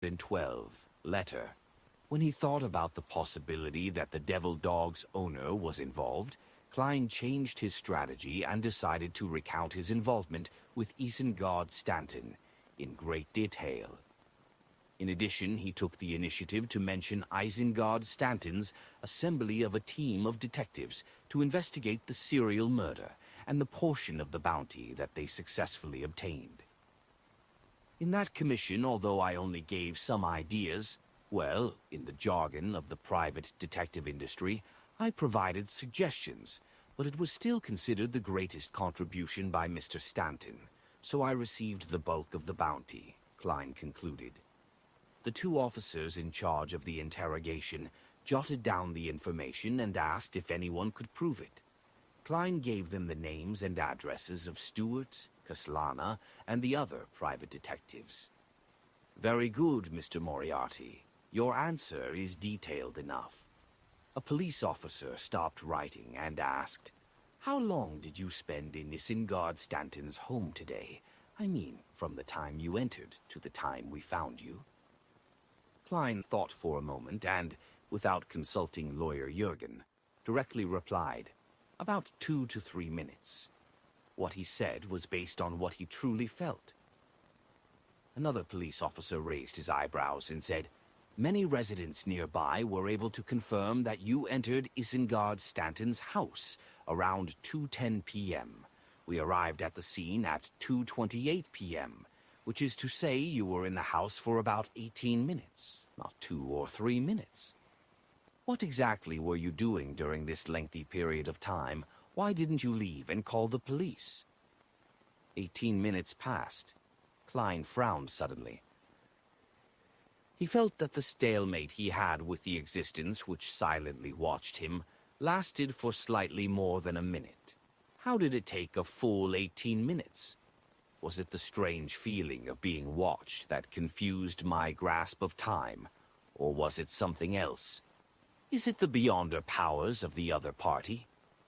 112 letter. When he thought about the possibility that the Devil Dog's owner was involved, Klein changed his strategy and decided to recount his involvement with Isengard Stanton in great detail. In addition, he took the initiative to mention Isengard Stanton's assembly of a team of detectives to investigate the serial murder and the portion of the bounty that they successfully obtained. In that commission, although I only gave some ideas, well, in the jargon of the private detective industry, I provided suggestions, but it was still considered the greatest contribution by Mr. Stanton, so I received the bulk of the bounty, Klein concluded. The two officers in charge of the interrogation jotted down the information and asked if anyone could prove it. Klein gave them the names and addresses of Stewart, Caslana, and the other private detectives. "Very good, Mr. Moriarty. Your answer is detailed enough." A police officer stopped writing and asked, "How long did you spend in Isengard Stanton's home today? I mean, from the time you entered to the time we found you." Klein thought for a moment and, without consulting lawyer Jurgen, directly replied, "About 2 to 3 minutes." What he said was based on what he truly felt. Another police officer raised his eyebrows and said, "Many residents nearby were able to confirm that you entered Isengard Stanton's house around 2:10 p.m. We arrived at the scene at 2:28 p.m., which is to say you were in the house for about 18 minutes, not 2 or 3 minutes. What exactly were you doing during this lengthy period of time? Why didn't you leave and call the police?" 18 minutes passed. Klein frowned suddenly. He felt that the stalemate he had with the existence which silently watched him lasted for slightly more than a minute. How did it take a full 18 minutes? Was it the strange feeling of being watched that confused my grasp of time, or was it something else? Is it the beyonder powers of the other party?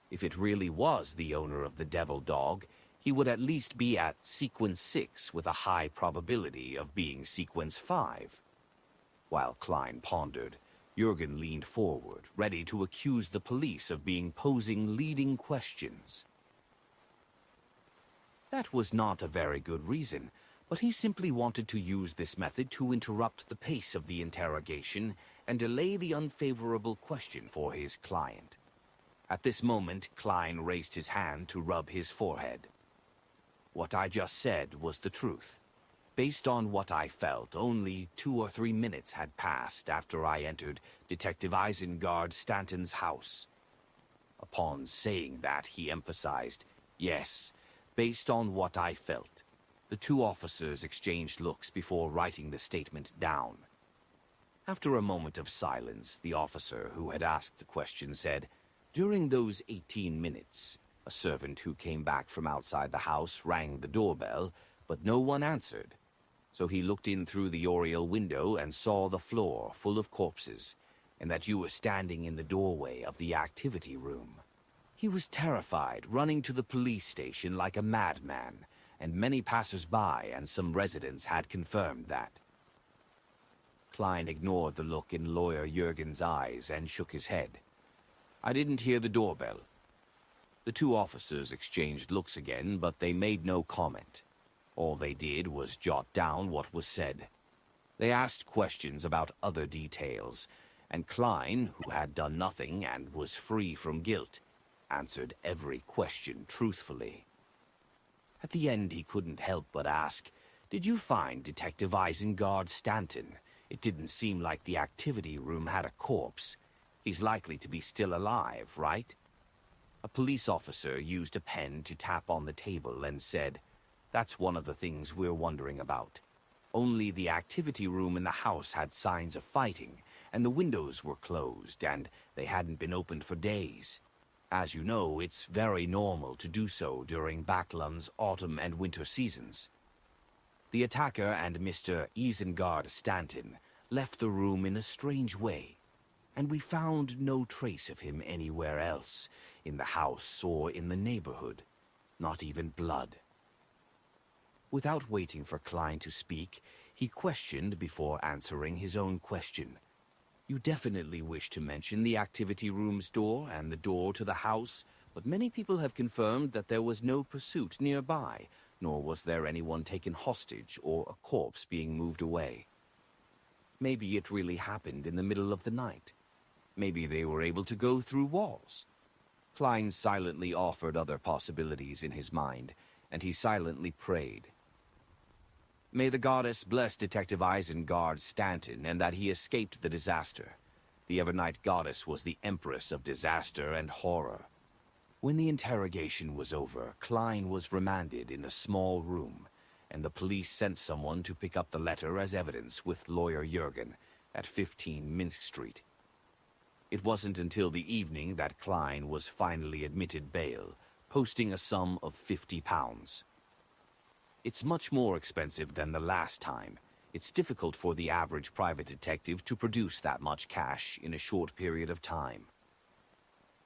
If it really was the owner of the Devil Dog, he would at least be at Sequence 6 with a high probability of being Sequence 5. While Klein pondered, Jurgen leaned forward, ready to accuse the police of being posing leading questions. That was not a very good reason, but he simply wanted to use this method to interrupt the pace of the interrogation and delay the unfavorable question for his client. At this moment, Klein raised his hand to rub his forehead. What I just said was the truth. Based on what I felt, only 2 or 3 minutes had passed after I entered Detective Isengard Stanton's house. Upon saying that, he emphasized, "Yes, based on what I felt." The two officers exchanged looks before writing the statement down. After a moment of silence, the officer who had asked the question said, "During those 18 minutes, a servant who came back from outside the house rang the doorbell, but no one answered. So he looked in through the oriel window and saw the floor full of corpses, and that you were standing in the doorway of the activity room. He was terrified, running to the police station like a madman, and many passers-by and some residents had confirmed that." Klein ignored the look in lawyer Jurgen's eyes and shook his head. "I didn't hear the doorbell." The two officers exchanged looks again, but they made no comment. All they did was jot down what was said. They asked questions about other details, and Klein, who had done nothing and was free from guilt, answered every question truthfully. At the end, he couldn't help but ask, "Did you find Detective Isengard Stanton? It didn't seem like the activity room had a corpse. He's likely to be still alive, right?" A police officer used a pen to tap on the table and said, "That's one of the things we're wondering about. Only the activity room in the house had signs of fighting, and the windows were closed, and they hadn't been opened for days. As you know, it's very normal to do so during Backlund's autumn and winter seasons. The attacker and Mr. Isengard Stanton left the room in a strange way, and we found no trace of him anywhere else, in the house or in the neighborhood, not even blood." Without waiting for Klein to speak, He questioned before answering his own question. You definitely wish to mention the activity room's door and the door to the house, but many people have confirmed that there was no pursuit nearby, nor was there anyone taken hostage or a corpse being moved away. Maybe it really happened in the middle of the night. Maybe they were able to go through walls. Klein silently offered other possibilities in his mind, and he silently prayed. May the goddess bless Detective Isengard Stanton and that he escaped the disaster. The Evernight goddess was the empress of disaster and horror. When the interrogation was over, Klein was remanded in a small room, and the police sent someone to pick up the letter as evidence with lawyer Jurgen at 15 Minsk Street. It wasn't until the evening that Klein was finally admitted bail, posting a sum of £50. It's much more expensive than the last time. It's difficult for the average private detective to produce that much cash in a short period of time.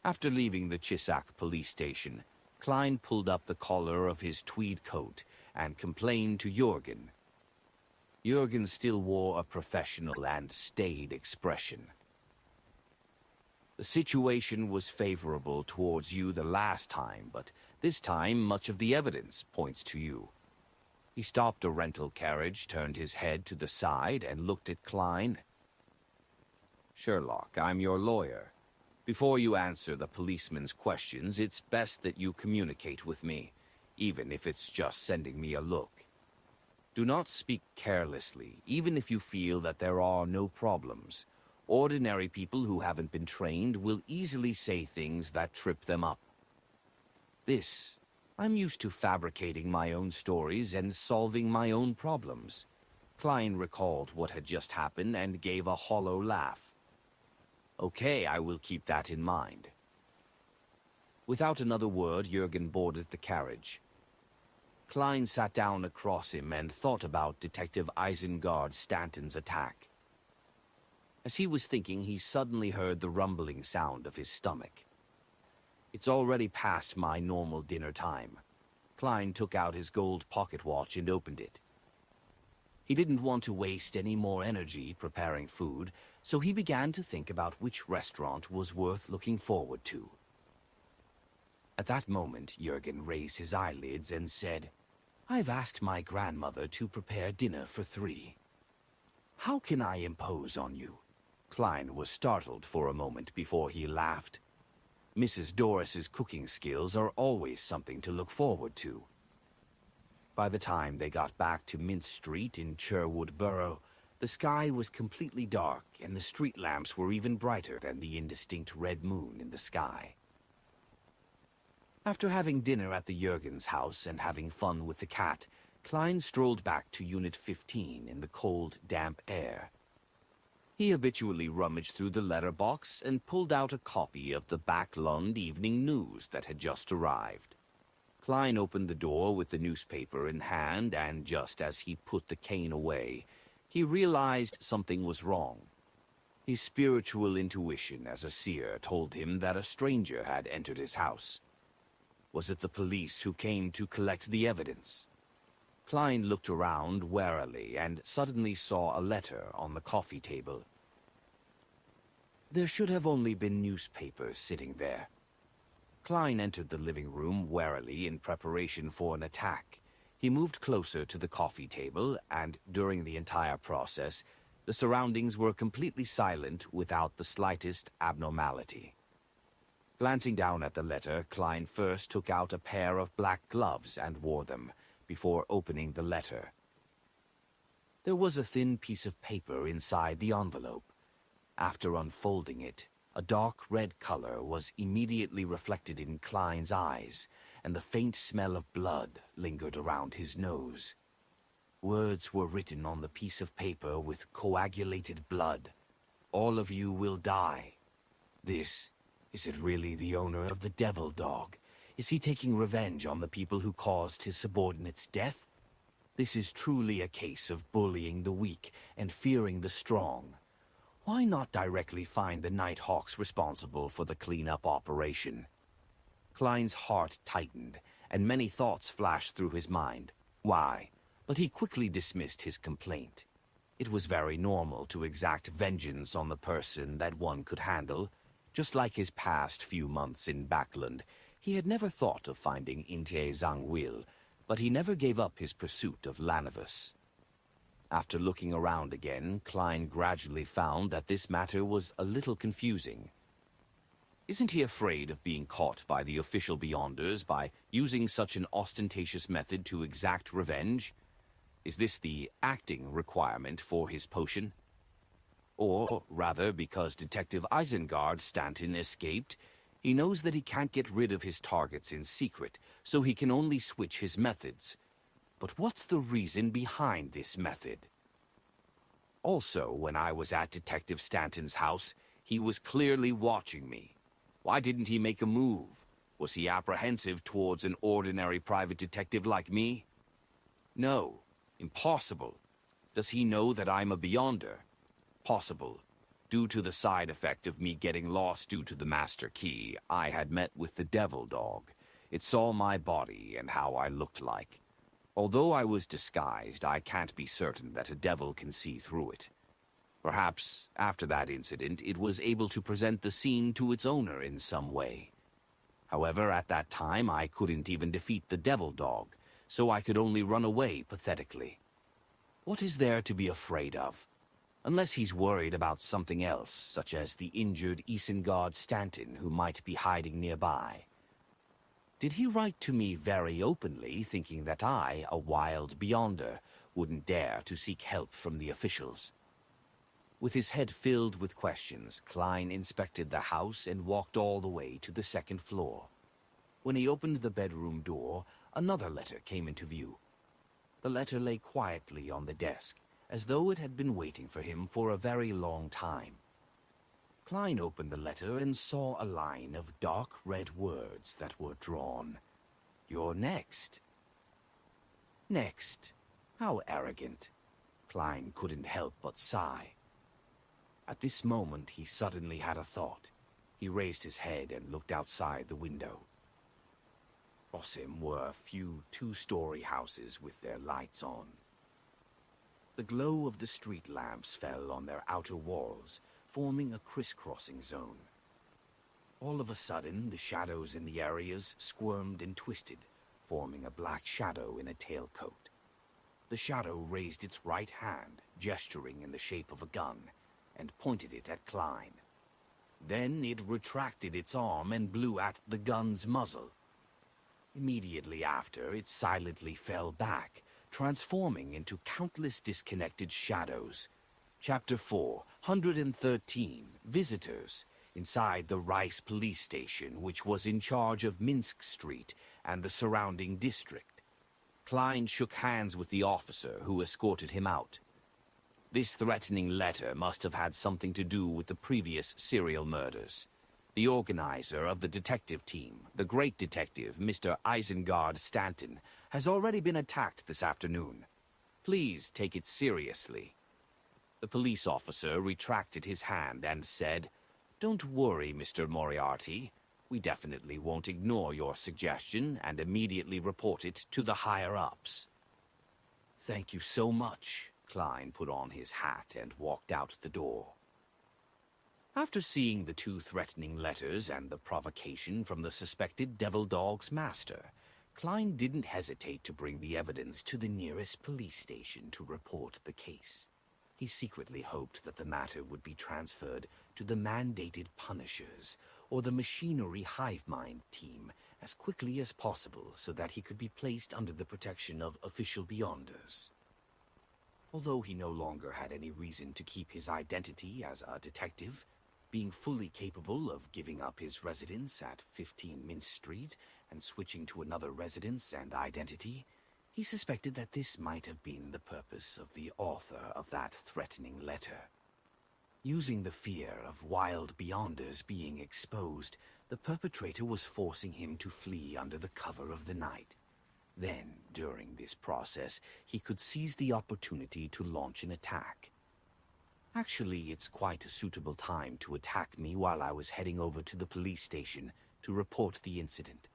After leaving the Chisak police station, Klein pulled up the collar of his tweed coat and complained to Jurgen. Jurgen still wore a professional and staid expression. The situation was favorable towards you the last time, but this time much of the evidence points to you. He stopped a rental carriage, turned his head to the side, and looked at Klein. Sherlock, I'm your lawyer. Before you answer the policeman's questions, it's best that you communicate with me, even if it's just sending me a look. Do not speak carelessly, even if you feel that there are no problems. Ordinary people who haven't been trained will easily say things that trip them up. I'm used to fabricating my own stories and solving my own problems. Klein recalled what had just happened and gave a hollow laugh. Okay, I will keep that in mind. Without another word, Jurgen boarded the carriage. Klein sat down across him and thought about Detective Isengard Stanton's attack. As he was thinking, he suddenly heard the rumbling sound of his stomach. It's already past my normal dinner time. Klein took out his gold pocket watch and opened it. He didn't want to waste any more energy preparing food, so he began to think about which restaurant was worth looking forward to. At that moment, Jurgen raised his eyelids and said, I've asked my grandmother to prepare dinner for 3. How can I impose on you? Klein was startled for a moment before he laughed. Mrs. Doris's cooking skills are always something to look forward to. By the time they got back to Mint Street in Sherwood Borough, the sky was completely dark and the street lamps were even brighter than the indistinct red moon in the sky. After having dinner at the Jurgens' house and having fun with the cat, Klein strolled back to Unit 15 in the cold, damp air. He habitually rummaged through the letterbox and pulled out a copy of the Backlund Evening News that had just arrived. Klein opened the door with the newspaper in hand, and just as he put the cane away, he realized something was wrong. His spiritual intuition as a seer told him that a stranger had entered his house. Was it the police who came to collect the evidence? Klein looked around warily and suddenly saw a letter on the coffee table. There should have only been newspapers sitting there. Klein entered the living room warily in preparation for an attack. He moved closer to the coffee table, and during the entire process, the surroundings were completely silent without the slightest abnormality. Glancing down at the letter, Klein first took out a pair of black gloves and wore them, before opening the letter. There was a thin piece of paper inside the envelope. After unfolding it, a dark red color was immediately reflected in Klein's eyes, and the faint smell of blood lingered around his nose. Words were written on the piece of paper with coagulated blood. All of you will die. Is it really the owner of the devil dog? Is he taking revenge on the people who caused his subordinate's death? This is truly a case of bullying the weak and fearing the strong. Why not directly find the Nighthawks responsible for the cleanup operation? Klein's heart tightened, and many thoughts flashed through his mind. Why? but he quickly dismissed his complaint. It was very normal to exact vengeance on the person that one could handle. Just like his past few months in Backland, he had never thought of finding Inte Zangwil, but he never gave up his pursuit of Lanavus. After looking around again, Klein gradually found that this matter was a little confusing. Isn't he afraid of being caught by the official Beyonders by using such an ostentatious method to exact revenge? Is this the acting requirement for his potion? Or, rather, because Detective Isengard Stanton escaped, he knows that he can't get rid of his targets in secret, so he can only switch his methods. But what's the reason behind this method? Also, when I was at Detective Stanton's house, he was clearly watching me. Why didn't he make a move? Was he apprehensive towards an ordinary private detective like me? No. Impossible. Does he know that I'm a Beyonder? Possible. Due to the side effect of me getting lost due to the Master Key, I had met with the Devil Dog. It saw my body and how I looked like. Although I was disguised, I can't be certain that a devil can see through it. Perhaps, after that incident, it was able to present the scene to its owner in some way. However, at that time, I couldn't even defeat the Devil Dog, so I could only run away pathetically. What is there to be afraid of? Unless he's worried about something else, such as the injured Isengard Stanton who might be hiding nearby. Did he write to me very openly, thinking that I, a wild Beyonder, wouldn't dare to seek help from the officials? With his head filled with questions, Klein inspected the house and walked all the way to the second floor. When he opened the bedroom door, another letter came into view. The letter lay quietly on the desk, as though it had been waiting for him for a very long time. Klein opened the letter and saw a line of dark red words that were drawn. "You're next." Next? How arrogant. Klein couldn't help but sigh. At this moment he suddenly had a thought. He raised his head and looked outside the window. Across him were a few two-story houses with their lights on. The glow of the street lamps fell on their outer walls, forming a crisscrossing zone. All of a sudden, the shadows in the areas squirmed and twisted, forming a black shadow in a tailcoat. The shadow raised its right hand, gesturing in the shape of a gun, and pointed it at Klein. Then it retracted its arm and blew at the gun's muzzle. Immediately after, it silently fell back, transforming into countless disconnected shadows. Chapter 413, Visitors, inside the Rice police station, which was in charge of Minsk Street and the surrounding district. Klein shook hands with the officer who escorted him out. This threatening letter must have had something to do with the previous serial murders. The organizer of the detective team, the great detective, Mr. Isengard Stanton, has already been attacked this afternoon. Please take it seriously. The police officer retracted his hand and said, "Don't worry, Mr. Moriarty. We definitely won't ignore your suggestion and immediately report it to the higher-ups." "Thank you so much." Klein put on his hat and walked out the door. After seeing the two threatening letters and the provocation from the suspected Devil Dog's master, Klein didn't hesitate to bring the evidence to the nearest police station to report the case. He secretly hoped that the matter would be transferred to the mandated Punishers or the Machinery Hive Mind team as quickly as possible so that he could be placed under the protection of official Beyonders. Although he no longer had any reason to keep his identity as a detective, being fully capable of giving up his residence at 15 Mint Street and switching to another residence and identity, he suspected that this might have been the purpose of the author of that threatening letter. Using the fear of wild Beyonders being exposed, the perpetrator was forcing him to flee under the cover of the night. Then, during this process, he could seize the opportunity to launch an attack. Actually, it's quite a suitable time to attack me while I was heading over to the police station to report the incident.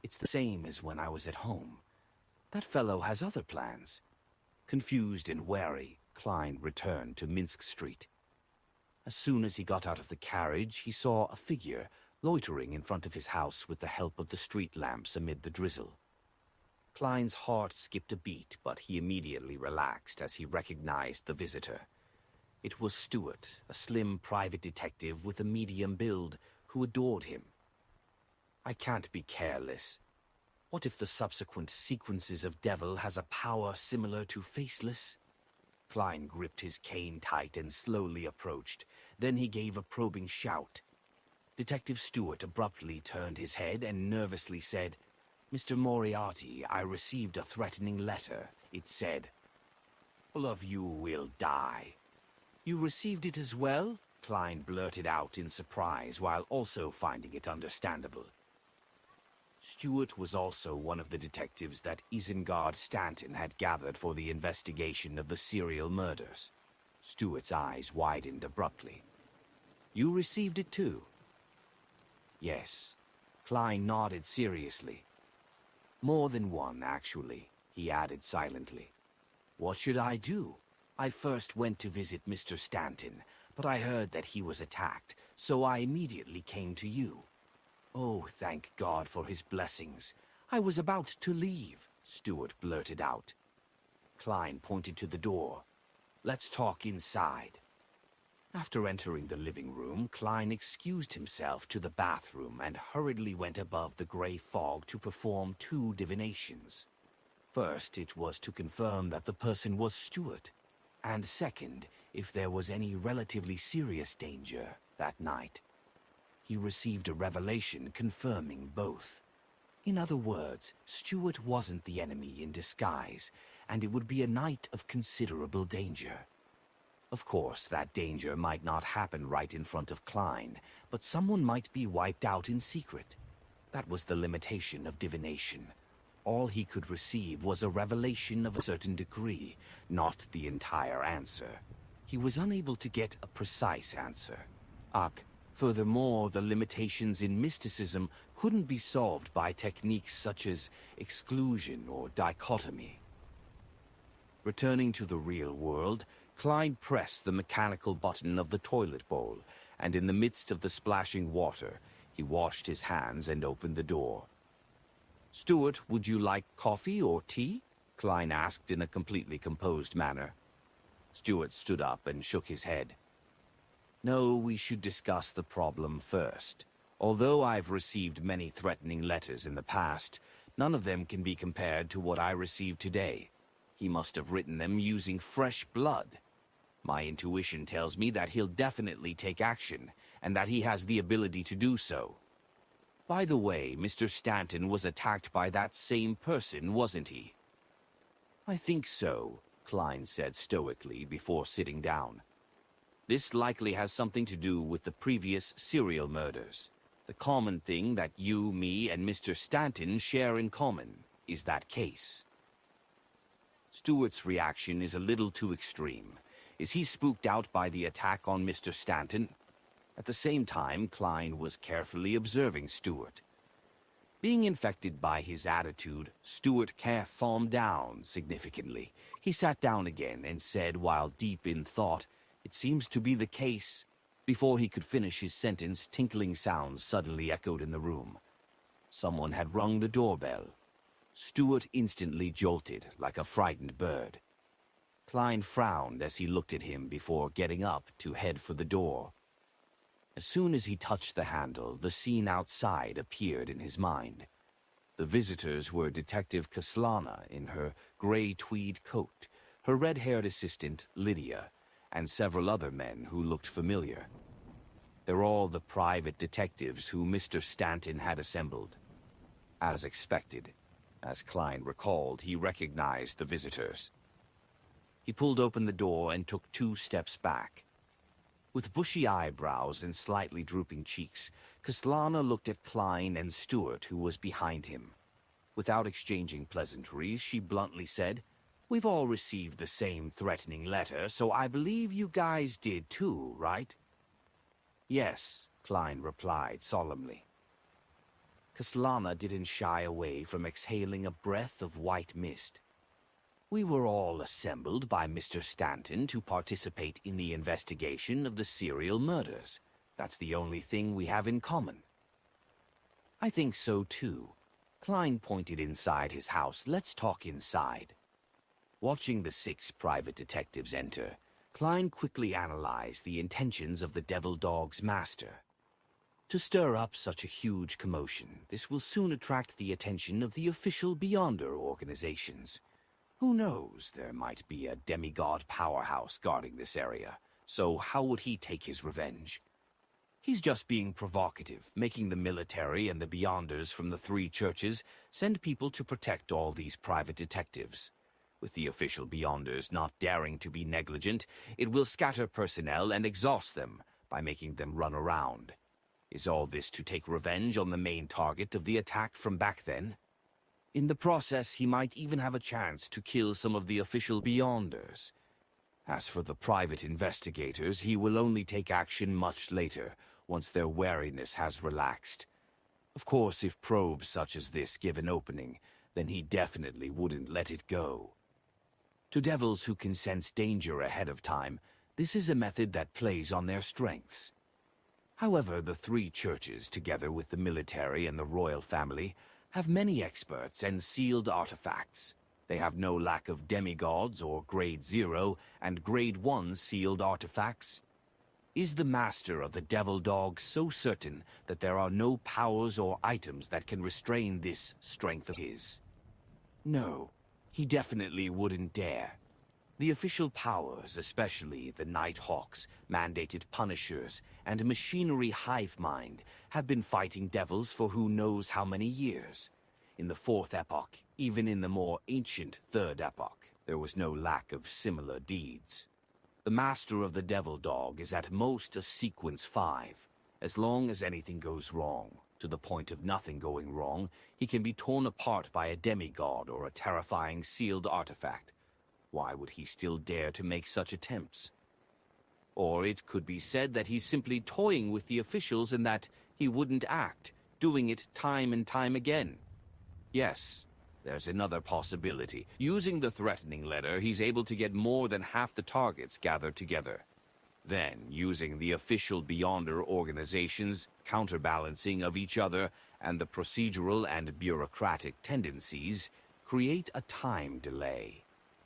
It's the same as when I was at home. That fellow has other plans. Confused and wary, Klein returned to Minsk Street. As soon as he got out of the carriage, he saw a figure loitering in front of his house with the help of the street lamps amid the drizzle. Klein's heart skipped a beat, but he immediately relaxed as he recognized the visitor. It was Stewart, a slim private detective with a medium build, who adored him. I can't be careless. What if the subsequent sequences of Devil has a power similar to Faceless? Klein gripped his cane tight and slowly approached. Then he gave a probing shout. Detective Stewart abruptly turned his head and nervously said, "Mr. Moriarty, I received a threatening letter. It said, 'All of you will die.'" "You received it as well?" Klein blurted out in surprise while also finding it understandable. Stewart was also one of the detectives that Isengard Stanton had gathered for the investigation of the serial murders. Stewart's eyes widened abruptly. "You received it too?" "Yes." Klein nodded seriously. "More than one, actually," he added silently. "What should I do? I first went to visit Mr. Stanton, but I heard that he was attacked, so I immediately came to you." "Oh, thank God for his blessings. I was about to leave," Stewart blurted out. Klein pointed to the door. "Let's talk inside." After entering the living room, Klein excused himself to the bathroom and hurriedly went above the gray fog to perform 2 divinations. First, it was to confirm that the person was Stewart, and second, if there was any relatively serious danger that night. He received a revelation confirming both. In other words, Stewart wasn't the enemy in disguise, and it would be a night of considerable danger. Of course, that danger might not happen right in front of Klein, but someone might be wiped out in secret. That was the limitation of divination. All he could receive was a revelation of a certain degree, not the entire answer. He was unable to get a precise answer. Furthermore, the limitations in mysticism couldn't be solved by techniques such as exclusion or dichotomy. Returning to the real world, Klein pressed the mechanical button of the toilet bowl, and in the midst of the splashing water, he washed his hands and opened the door. "Stewart, would you like coffee or tea?" Klein asked in a completely composed manner. Stewart stood up and shook his head. "No, we should discuss the problem first. Although I've received many threatening letters in the past, none of them can be compared to what I received today. He must have written them using fresh blood. My intuition tells me that he'll definitely take action, and that he has the ability to do so. By the way, Mr. Stanton was attacked by that same person, wasn't he?" "I think so," Klein said stoically before sitting down. "This likely has something to do with the previous serial murders. The common thing that you, me, and Mr. Stanton share in common is that case." Stewart's reaction is a little too extreme. Is he spooked out by the attack on Mr. Stanton? At the same time, Klein was carefully observing Stewart. Being infected by his attitude, Stewart calmed down significantly. He sat down again and said while deep in thought, "It seems to be the case." Before he could finish his sentence, tinkling sounds suddenly echoed in the room. Someone had rung the doorbell. Stewart instantly jolted like a frightened bird. Klein frowned as he looked at him before getting up to head for the door. As soon as he touched the handle, the scene outside appeared in his mind. The visitors were Detective Kaslana in her gray tweed coat, her red-haired assistant, Lydia, and several other men who looked familiar. They're all the private detectives who Mr. Stanton had assembled. As expected, as Klein recalled, he recognized the visitors. He pulled open the door and took 2 steps back. With bushy eyebrows and slightly drooping cheeks, Kaslana looked at Klein and Stewart, who was behind him. Without exchanging pleasantries, she bluntly said, "We've all received the same threatening letter, so I believe you guys did too, right?" "Yes," Klein replied solemnly. Kaslana didn't shy away from exhaling a breath of white mist. We were all assembled by Mr. Stanton to participate in the investigation of the serial murders. That's the only thing we have in common. I think so too. Klein pointed inside his house. Let's talk inside. Watching the 6 private detectives enter, Klein quickly analyzed the intentions of the Devil Dog's master. To stir up such a huge commotion, this will soon attract the attention of the official Beyonder organizations. Who knows, there might be a demigod powerhouse guarding this area, so how would he take his revenge? He's just being provocative, making the military and the Beyonders from the 3 churches send people to protect all these private detectives. With the official Beyonders not daring to be negligent, it will scatter personnel and exhaust them by making them run around. Is all this to take revenge on the main target of the attack from back then? In the process, he might even have a chance to kill some of the official Beyonders. As for the private investigators, he will only take action much later, once their wariness has relaxed. Of course, if probes such as this give an opening, then he definitely wouldn't let it go. To devils who can sense danger ahead of time, this is a method that plays on their strengths. However, the 3 churches, together with the military and the royal family, have many experts and sealed artifacts. They have no lack of demigods or Grade 0 and Grade 1 sealed artifacts. Is the master of the Devil Dog so certain that there are no powers or items that can restrain this strength of his? No, he definitely wouldn't dare. The official powers, especially the Night Hawks, mandated Punishers, and Machinery Hive Mind, have been fighting devils for who knows how many years. In the 4th epoch, even in the more ancient 3rd epoch, there was no lack of similar deeds. The master of the Devil Dog is at most a sequence 5. As long as anything goes wrong, to the point of nothing going wrong, he can be torn apart by a demigod or a terrifying sealed artifact. Why would he still dare to make such attempts? Or it could be said that he's simply toying with the officials and that he wouldn't act, doing it time and time again. Yes, there's another possibility. Using the threatening letter, he's able to get more than half the targets gathered together. Then, using the official Beyonder organizations, counterbalancing of each other, and the procedural and bureaucratic tendencies, create a time delay.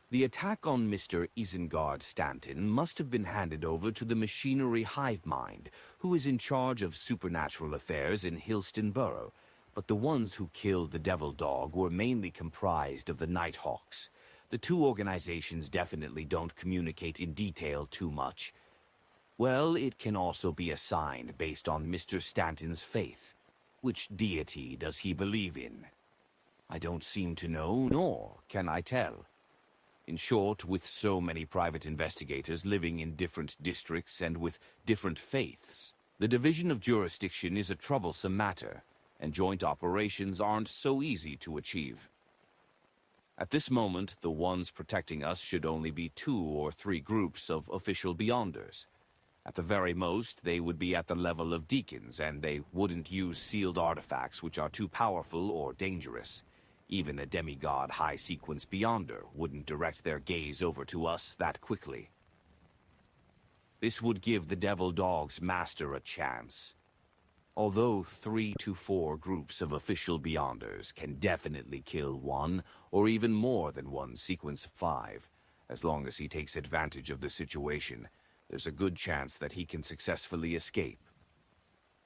The attack on Mr. Isengard Stanton must have been handed over to the Machinery Hive Mind, who is in charge of supernatural affairs in Hillston Borough, but the ones who killed the Devil Dog were mainly comprised of the Nighthawks. The 2 organizations definitely don't communicate in detail too much. Well, it can also be assigned based on Mr. Stanton's faith. Which deity does he believe in? I don't seem to know, nor can I tell. In short, with so many private investigators living in different districts and with different faiths, the division of jurisdiction is a troublesome matter, and joint operations aren't so easy to achieve. At this moment, the ones protecting us should only be 2 or 3 groups of official Beyonders. At the very most, they would be at the level of deacons, and they wouldn't use sealed artifacts which are too powerful or dangerous. Even a demigod high-sequence Beyonder wouldn't direct their gaze over to us that quickly. This would give the Devil Dog's master a chance. Although 3 to 4 groups of official Beyonders can definitely kill 1 or even more than 1 sequence 5, as long as he takes advantage of the situation, there's a good chance that he can successfully escape.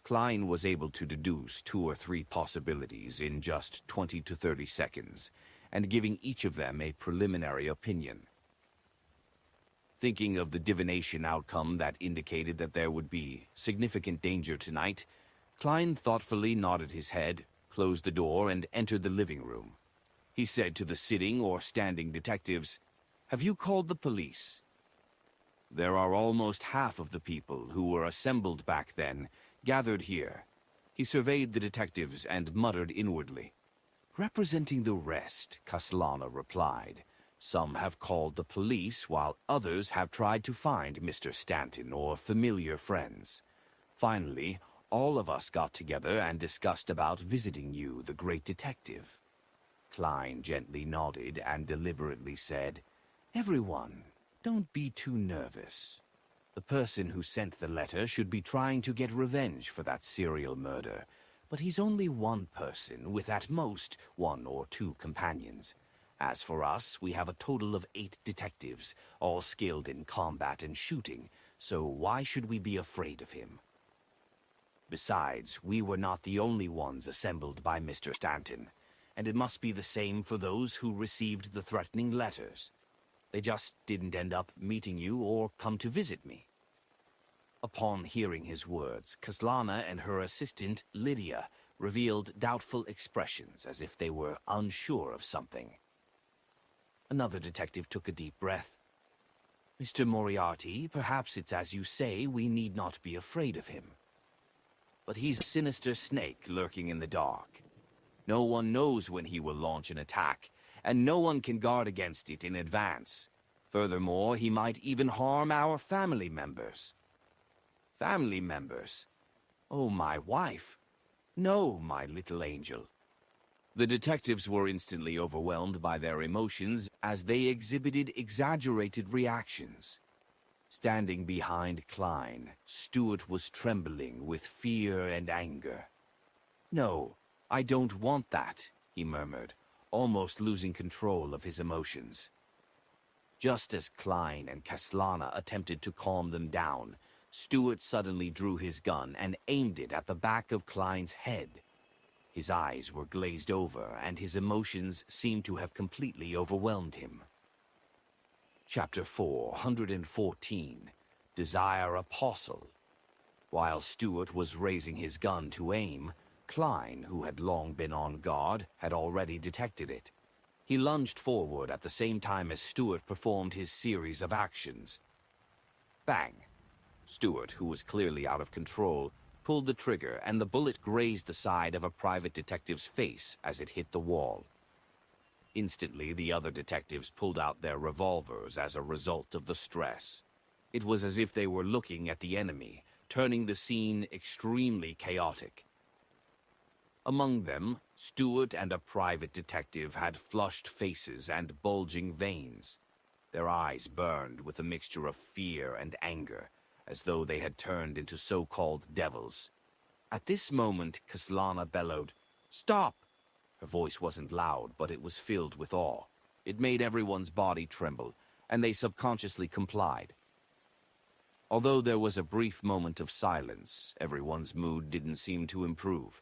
Klein was able to deduce 2 or 3 possibilities in just 20 to 30 seconds, and giving each of them a preliminary opinion. Thinking of the divination outcome that indicated that there would be significant danger tonight, Klein thoughtfully nodded his head, closed the door, and entered the living room. He said to the sitting or standing detectives, "Have you called the police?" There are almost half of the people who were assembled back then gathered here. He surveyed the detectives and muttered inwardly. Representing the rest, Castellana replied, "Some have called the police, while others have tried to find Mr. Stanton or familiar friends. Finally, all of us got together and discussed about visiting you, the great detective." Klein gently nodded and deliberately said, "Everyone, don't be too nervous. The person who sent the letter should be trying to get revenge for that serial murder, but he's only one person with at most 1 or 2 companions. As for us, we have a total of 8 detectives, all skilled in combat and shooting, so why should we be afraid of him? Besides, we were not the only ones assembled by Mr. Stanton, and it must be the same for those who received the threatening letters. They just didn't end up meeting you or come to visit me." Upon hearing his words, Kaslana and her assistant, Lydia, revealed doubtful expressions as if they were unsure of something. Another detective took a deep breath. "Mr. Moriarty, perhaps it's as you say, we need not be afraid of him. But he's a sinister snake lurking in the dark. No one knows when he will launch an attack, and no one can guard against it in advance. Furthermore, he might even harm our family members." "Family members? Oh, my wife. No, my little angel." The detectives were instantly overwhelmed by their emotions as they exhibited exaggerated reactions. Standing behind Klein, Stewart was trembling with fear and anger. "No, I don't want that," he murmured, almost losing control of his emotions. Just as Klein and Kaslana attempted to calm them down, Stewart suddenly drew his gun and aimed it at the back of Klein's head. His eyes were glazed over, and his emotions seemed to have completely overwhelmed him. Chapter 414, Desire Apostle. While Stewart was raising his gun to aim, Klein, who had long been on guard, had already detected it. He lunged forward at the same time as Stewart performed his series of actions. Bang! Stewart, who was clearly out of control, pulled the trigger, and the bullet grazed the side of a private detective's face as it hit the wall. Instantly, the other detectives pulled out their revolvers as a result of the stress. It was as if they were looking at the enemy, turning the scene extremely chaotic. Among them, Stewart and a private detective had flushed faces and bulging veins. Their eyes burned with a mixture of fear and anger, as though they had turned into so-called devils. At this moment, Kaslana bellowed, "Stop!" Her voice wasn't loud, but it was filled with awe. It made everyone's body tremble, and they subconsciously complied. Although there was a brief moment of silence, everyone's mood didn't seem to improve.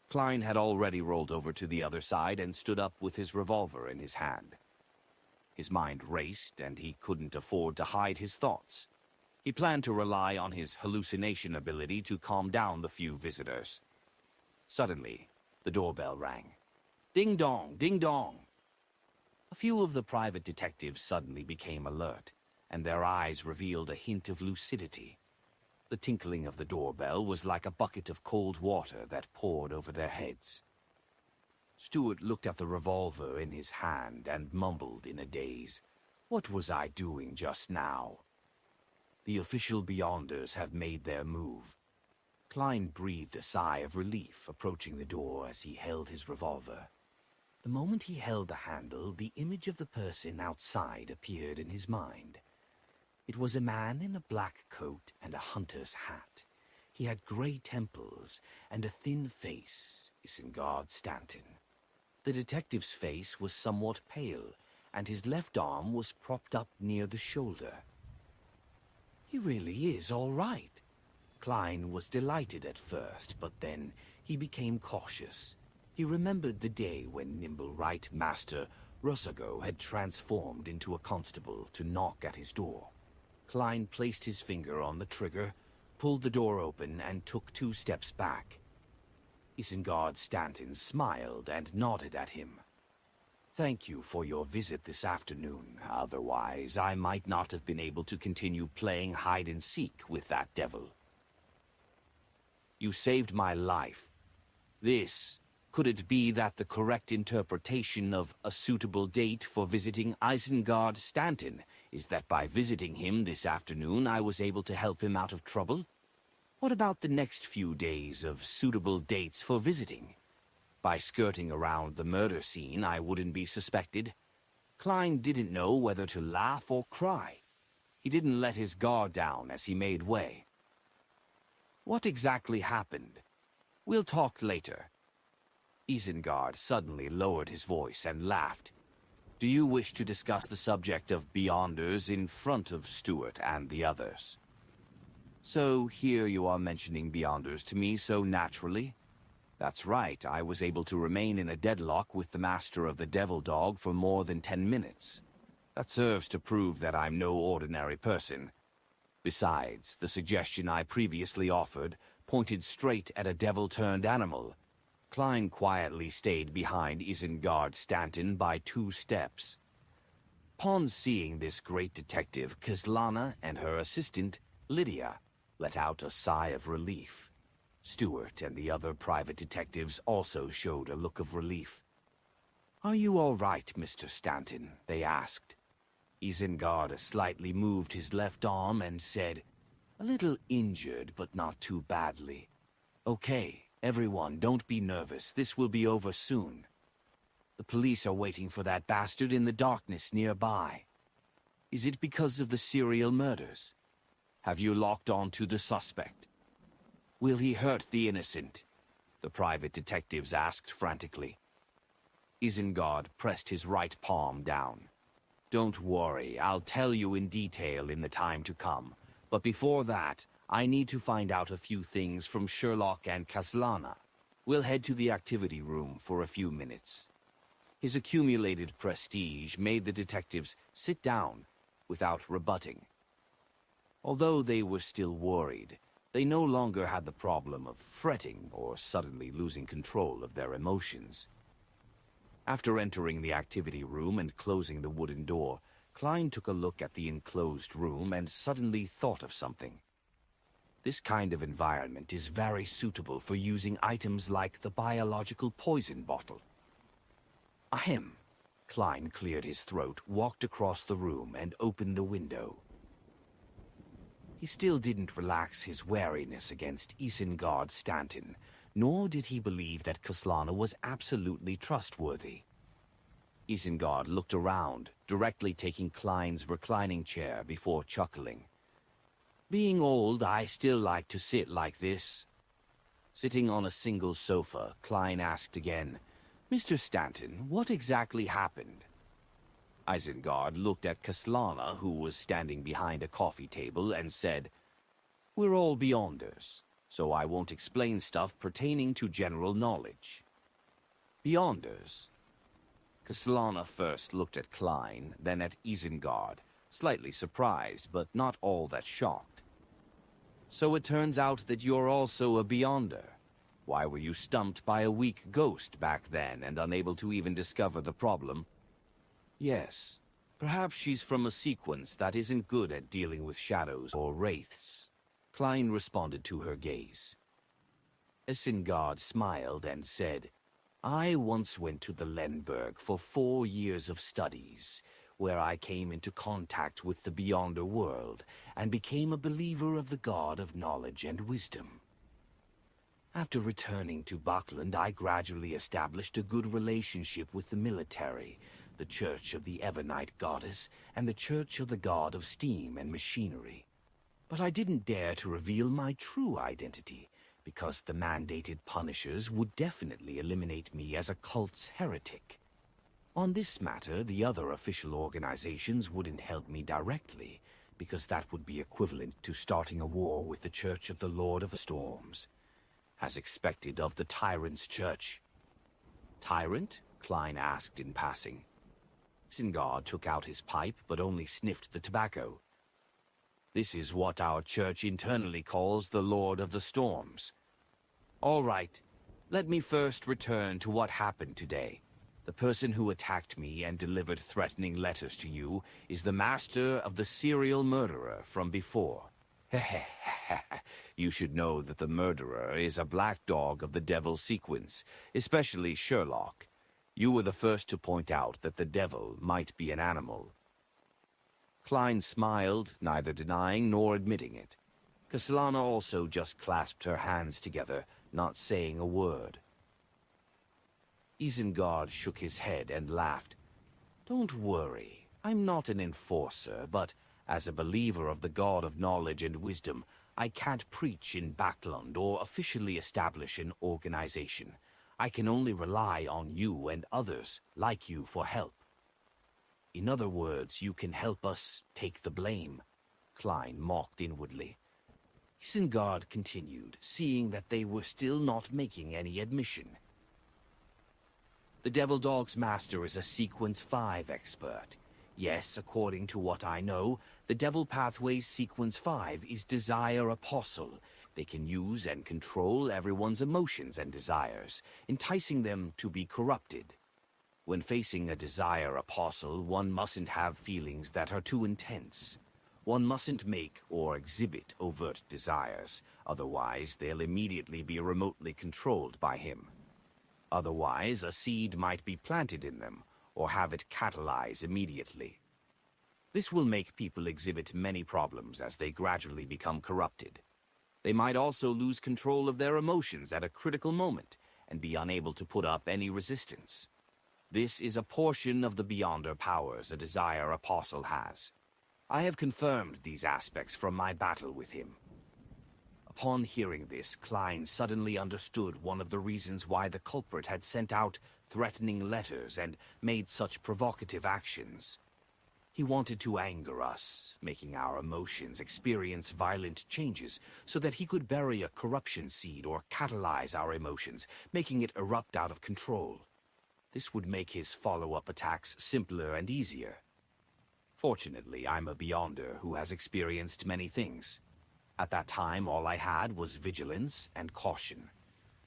Klein had already rolled over to the other side and stood up with his revolver in his hand. His mind raced, and he couldn't afford to hide his thoughts. He planned to rely on his hallucination ability to calm down the few visitors. Suddenly, the doorbell rang. Ding dong, ding dong. A few of the private detectives suddenly became alert, and their eyes revealed a hint of lucidity. The tinkling of the doorbell was like a bucket of cold water that poured over their heads. Stewart looked at the revolver in his hand and mumbled in a daze. What was I doing just now? The official Beyonders have made their move. Klein breathed a sigh of relief, approaching the door as he held his revolver. The moment he held the handle, the image of the person outside appeared in his mind. It was a man in a black coat and a hunter's hat. He had gray temples and a thin face, Isengard Stanton. The detective's face was somewhat pale, and his left arm was propped up near the shoulder. He really is all right. Klein was delighted at first, but then he became cautious. He remembered the day when Nimble Right Master Rosago had transformed into a constable to knock at his door. Klein placed his finger on the trigger, pulled the door open, and took 2 steps back. Isengard Stanton smiled and nodded at him. Thank you for your visit this afternoon. Otherwise, I might not have been able to continue playing hide-and-seek with that devil. You saved my life. Could it be that the correct interpretation of a suitable date for visiting Isengard Stanton is that by visiting him this afternoon I was able to help him out of trouble? What about the next few days of suitable dates for visiting? By skirting around the murder scene, I wouldn't be suspected. Klein didn't know whether to laugh or cry. He didn't let his guard down as he made way. What exactly happened? We'll talk later. Isengard suddenly lowered his voice and laughed. Do you wish to discuss the subject of Beyonders in front of Stuart and the others? So here you are mentioning Beyonders to me so naturally? That's right, I was able to remain in a deadlock with the master of the Devil Dog for more than 10 minutes. That serves to prove that I'm no ordinary person. Besides, the suggestion I previously offered pointed straight at a devil-turned animal. Klein quietly stayed behind Isengard Stanton by 2 steps. Upon seeing this great detective, Kaslana and her assistant, Lydia, let out a sigh of relief. Stuart and the other private detectives also showed a look of relief. "Are you all right, Mr. Stanton?" they asked. Isengard slightly moved his left arm and said, "A little injured, but not too badly. Okay, everyone, don't be nervous. This will be over soon. The police are waiting for that bastard in the darkness nearby. Is it because of the serial murders? Have you locked on to the suspect? Will he hurt the innocent?" the private detectives asked frantically. Isengard pressed his right palm down. "Don't worry, I'll tell you in detail in the time to come. But before that, I need to find out a few things from Sherlock and Kaslana. We'll head to the activity room for a few minutes." His accumulated prestige made the detectives sit down without rebutting. Although they were still worried, they no longer had the problem of fretting or suddenly losing control of their emotions. After entering the activity room and closing the wooden door, Klein took a look at the enclosed room and suddenly thought of something. This kind of environment is very suitable for using items like the biological poison bottle. Ahem. Klein cleared his throat, walked across the room, and opened the window. He still didn't relax his wariness against Isengard Stanton, nor did he believe that Kaslana was absolutely trustworthy. Isengard looked around, directly taking Klein's reclining chair before chuckling. "Being old, I still like to sit like this." Sitting on a single sofa, Klein asked again, "Mr. Stanton, what exactly happened?" Isengard looked at Kaslana, who was standing behind a coffee table, and said, "We're all Beyonders, so I won't explain stuff pertaining to general knowledge." "Beyonders?" Kaslana first looked at Klein, then at Isengard, slightly surprised, but not all that shocked. "So it turns out that you're also a Beyonder. Why were you stumped by a weak ghost back then and unable to even discover the problem?" "Yes. Perhaps she's from a sequence that isn't good at dealing with shadows or wraiths." Klein responded to her gaze. Isengard smiled and said, "I once went to the Lenberg for 4 years of studies, where I came into contact with the Beyonder world and became a believer of the god of knowledge and wisdom. After returning to Buckland, I gradually established a good relationship with the military, the Church of the Evernight Goddess, and the Church of the God of Steam and Machinery. But I didn't dare to reveal my true identity, because the mandated punishers would definitely eliminate me as a cult's heretic. On this matter, the other official organizations wouldn't help me directly, because that would be equivalent to starting a war with the Church of the Lord of the Storms, as expected of the Tyrant's Church." "Tyrant?" Klein asked in passing. Isengard took out his pipe, but only sniffed the tobacco. "This is what our church internally calls the Lord of the Storms. All right, let me first return to what happened today. The person who attacked me and delivered threatening letters to you is the master of the serial murderer from before. You should know that the murderer is a black dog of the devil sequence, especially Sherlock. You were the first to point out that the devil might be an animal." Klein smiled, neither denying nor admitting it. Kaslana also just clasped her hands together, not saying a word. Isengard shook his head and laughed. Don't worry, I'm not an enforcer, but as a believer of the God of knowledge and wisdom, I can't preach in Backlund or officially establish an organization. I can only rely on you and others like you for help. In other words, you can help us take the blame, Klein mocked inwardly. Isengard continued, seeing that they were still not making any admission. The Devil Dog's master is a Sequence 5 expert. Yes, according to what I know, the Devil Pathway's Sequence 5 is Desire Apostle. They can use and control everyone's emotions and desires, enticing them to be corrupted. When facing a Desire Apostle, one mustn't have feelings that are too intense. One mustn't make or exhibit overt desires, otherwise they'll immediately be remotely controlled by him. Otherwise, a seed might be planted in them, or have it catalyze immediately. This will make people exhibit many problems as they gradually become corrupted. They might also lose control of their emotions at a critical moment, and be unable to put up any resistance. This is a portion of the Beyonder powers a Desire Apostle has. I have confirmed these aspects from my battle with him. Upon hearing this, Klein suddenly understood one of the reasons why the culprit had sent out threatening letters and made such provocative actions. He wanted to anger us, making our emotions experience violent changes so that he could bury a corruption seed or catalyze our emotions, making it erupt out of control. This would make his follow-up attacks simpler and easier. Fortunately, I'm a Beyonder who has experienced many things. At that time, all I had was vigilance and caution.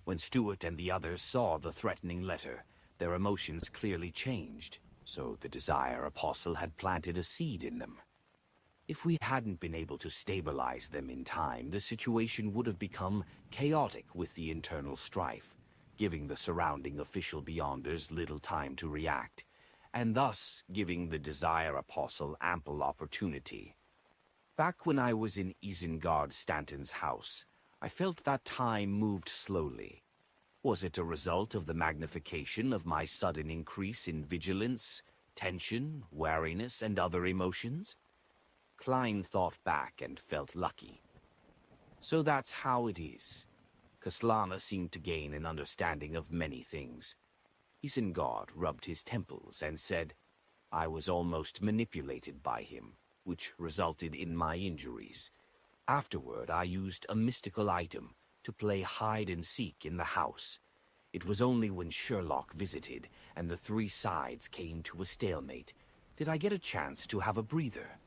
When Stuart and the others saw the threatening letter, their emotions clearly changed, so the Desire Apostle had planted a seed in them. If we hadn't been able to stabilize them in time, the situation would have become chaotic with the internal strife, giving the surrounding official Beyonders little time to react, and thus giving the Desire Apostle ample opportunity. Back when I was in Isengard Stanton's house, I felt that time moved slowly. Was it a result of the magnification of my sudden increase in vigilance, tension, wariness, and other emotions? Klein thought back and felt lucky. So that's how it is. Kaslana seemed to gain an understanding of many things. Isengard rubbed his temples and said, I was almost manipulated by him, which resulted in my injuries. Afterward, I used a mystical item to play hide-and-seek in the house. It was only when Sherlock visited and the three sides came to a stalemate did I get a chance to have a breather.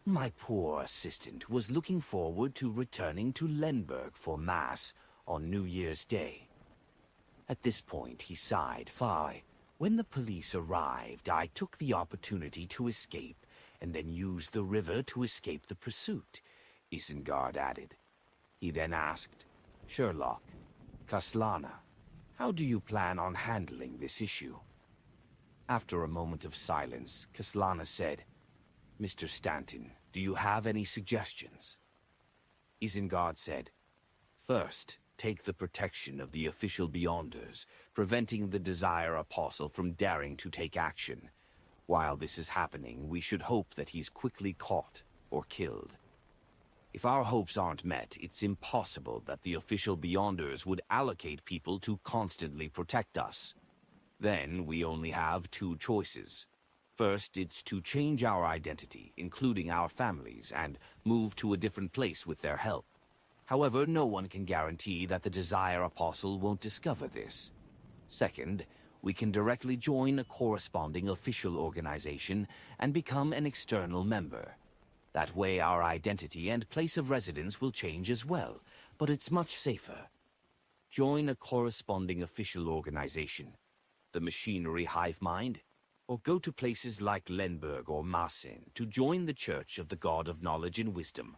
My poor assistant was looking forward to returning to Lenberg for Mass on New Year's Day. At this point, he sighed. When the police arrived, I took the opportunity to escape and then used the river to escape the pursuit, Isengard added. He then asked, Sherlock, Kaslana, how do you plan on handling this issue? After a moment of silence, Kaslana said, Mr. Stanton, do you have any suggestions? Isengard said, First, take the protection of the official Beyonders, preventing the Desire Apostle from daring to take action. While this is happening, we should hope that he's quickly caught or killed. If our hopes aren't met, it's impossible that the official Beyonders would allocate people to constantly protect us. Then we only have two choices. First, it's to change our identity, including our families, and move to a different place with their help. However, no one can guarantee that the Desire Apostle won't discover this. Second, we can directly join a corresponding official organization and become an external member. That way our identity and place of residence will change as well, but it's much safer. Join a corresponding official organization, the Machinery Hive Mind, or go to places like Lenberg or Marsin to join the Church of the God of Knowledge and Wisdom.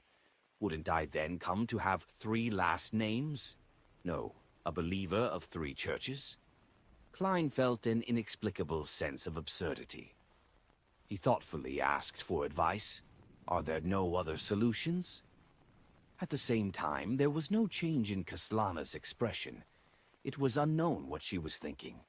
Wouldn't I then come to have 3 last names? No, a believer of 3 churches? Klein felt an inexplicable sense of absurdity. He thoughtfully asked for advice. Are there no other solutions? At the same time, there was no change in Kaslana's expression. It was unknown what she was thinking.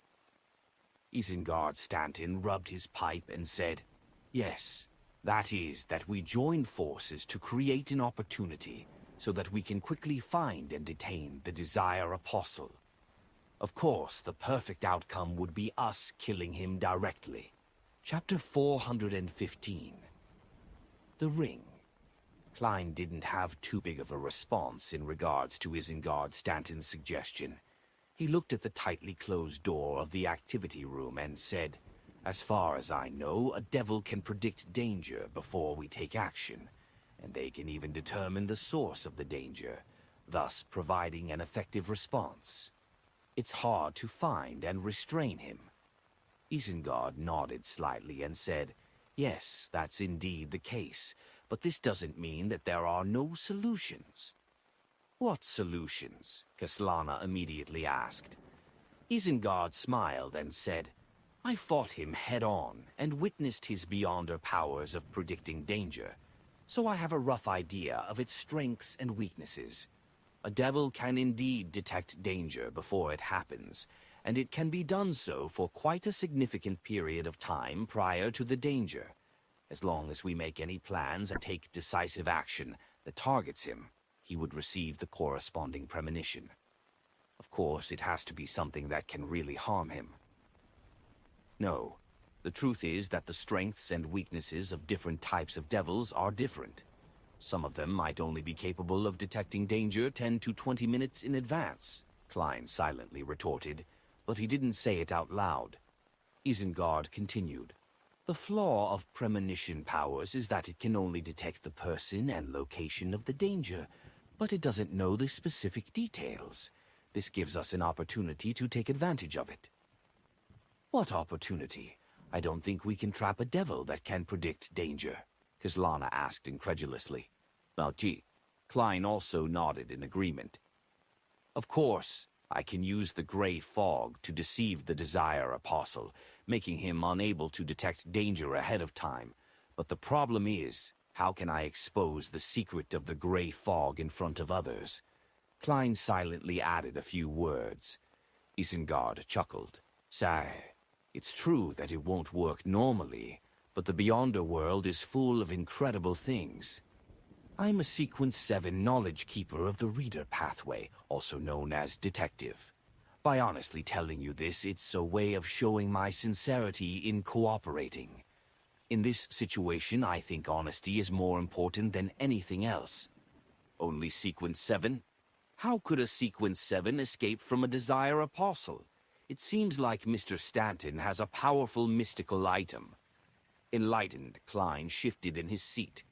Isengard Stanton rubbed his pipe and said, "Yes, that is, that we join forces to create an opportunity so that we can quickly find and detain the Desire Apostle. Of course, the perfect outcome would be us killing him directly." Chapter 415. The Ring. Klein didn't have too big of a response in regards to Isengard Stanton's suggestion. He looked at the tightly closed door of the activity room and said, "As far as I know, a devil can predict danger before we take action, and they can even determine the source of the danger, thus providing an effective response. It's hard to find and restrain him." Isengard nodded slightly and said, "Yes, that's indeed the case, but this doesn't mean that there are no solutions." "What solutions?" Kaslana immediately asked. Isengard smiled and said, "I fought him head-on and witnessed his beyonder powers of predicting danger, so I have a rough idea of its strengths and weaknesses. A devil can indeed detect danger before it happens, and it can be done so for quite a significant period of time prior to the danger. As long as we make any plans and take decisive action that targets him, he would receive the corresponding premonition. Of course, it has to be something that can really harm him." "No. The truth is that the strengths and weaknesses of different types of devils are different. Some of them might only be capable of detecting danger 10 to 20 minutes in advance," Klein silently retorted, but he didn't say it out loud. Isengard continued, "The flaw of premonition powers is that it can only detect the person and location of the danger, but it doesn't know the specific details. This gives us an opportunity to take advantage of it." "What opportunity? I don't think we can trap a devil that can predict danger," Kaslana asked incredulously. "Well, gee." Klein also nodded in agreement. "Of course, I can use the gray fog to deceive the Desire Apostle, making him unable to detect danger ahead of time. But the problem is, how can I expose the secret of the gray fog in front of others?" Klein silently added a few words. Isengard chuckled. "Sigh, it's true that it won't work normally, but the Beyonder world is full of incredible things. I'm a Sequence 7 knowledge keeper of the Reader Pathway, also known as Detective. By honestly telling you this, it's a way of showing my sincerity in cooperating. In this situation, I think honesty is more important than anything else." "Only Sequence 7? How could a Sequence 7 escape from a Desire Apostle? It seems like Mr. Stanton has a powerful mystical item." Enlightened, Klein shifted in his seat.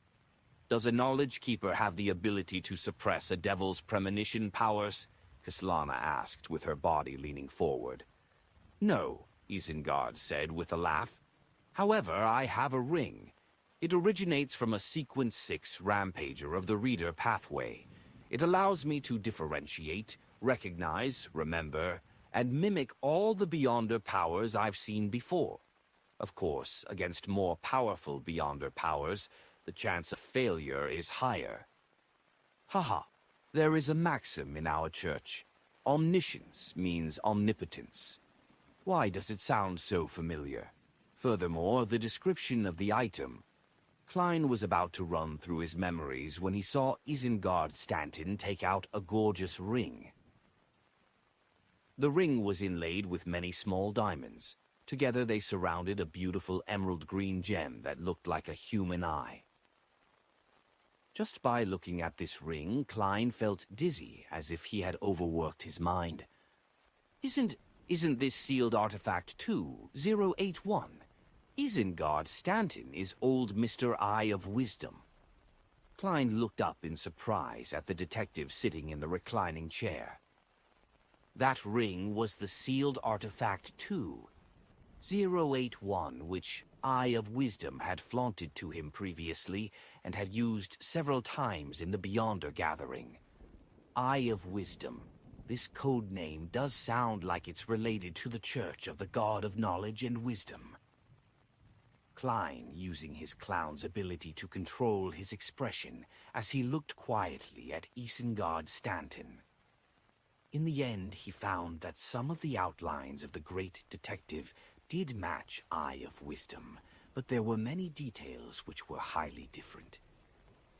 "Does a knowledge keeper have the ability to suppress a devil's premonition powers?" Kaslana asked, with her body leaning forward. "No," Isengard said with a laugh. "However, I have a ring. It originates from a Sequence 6 rampager of the Reader Pathway. It allows me to differentiate, recognize, remember, and mimic all the Beyonder powers I've seen before. Of course, against more powerful Beyonder powers, the chance of failure is higher. Haha, there is a maxim in our church. Omniscience means omnipotence. Why does it sound so familiar? Furthermore, the description of the item." Klein was about to run through his memories when he saw Isengard Stanton take out a gorgeous ring. The ring was inlaid with many small diamonds. Together they surrounded a beautiful emerald green gem that looked like a human eye. Just by looking at this ring, Klein felt dizzy, as if he had overworked his mind. Isn't this sealed artifact 2081? Isengard Stanton is old Mr. Eye of Wisdom." Klein looked up in surprise at the detective sitting in the reclining chair. That ring was the sealed artifact 2081, which Eye of Wisdom had flaunted to him previously and had used several times in the Beyonder gathering. Eye of Wisdom. This code name does sound like it's related to the Church of the God of Knowledge and Wisdom. Klein, using his clown's ability to control his expression as he looked quietly at Isengard Stanton. In the end, he found that some of the outlines of the great detective did match Eye of Wisdom, but there were many details which were highly different.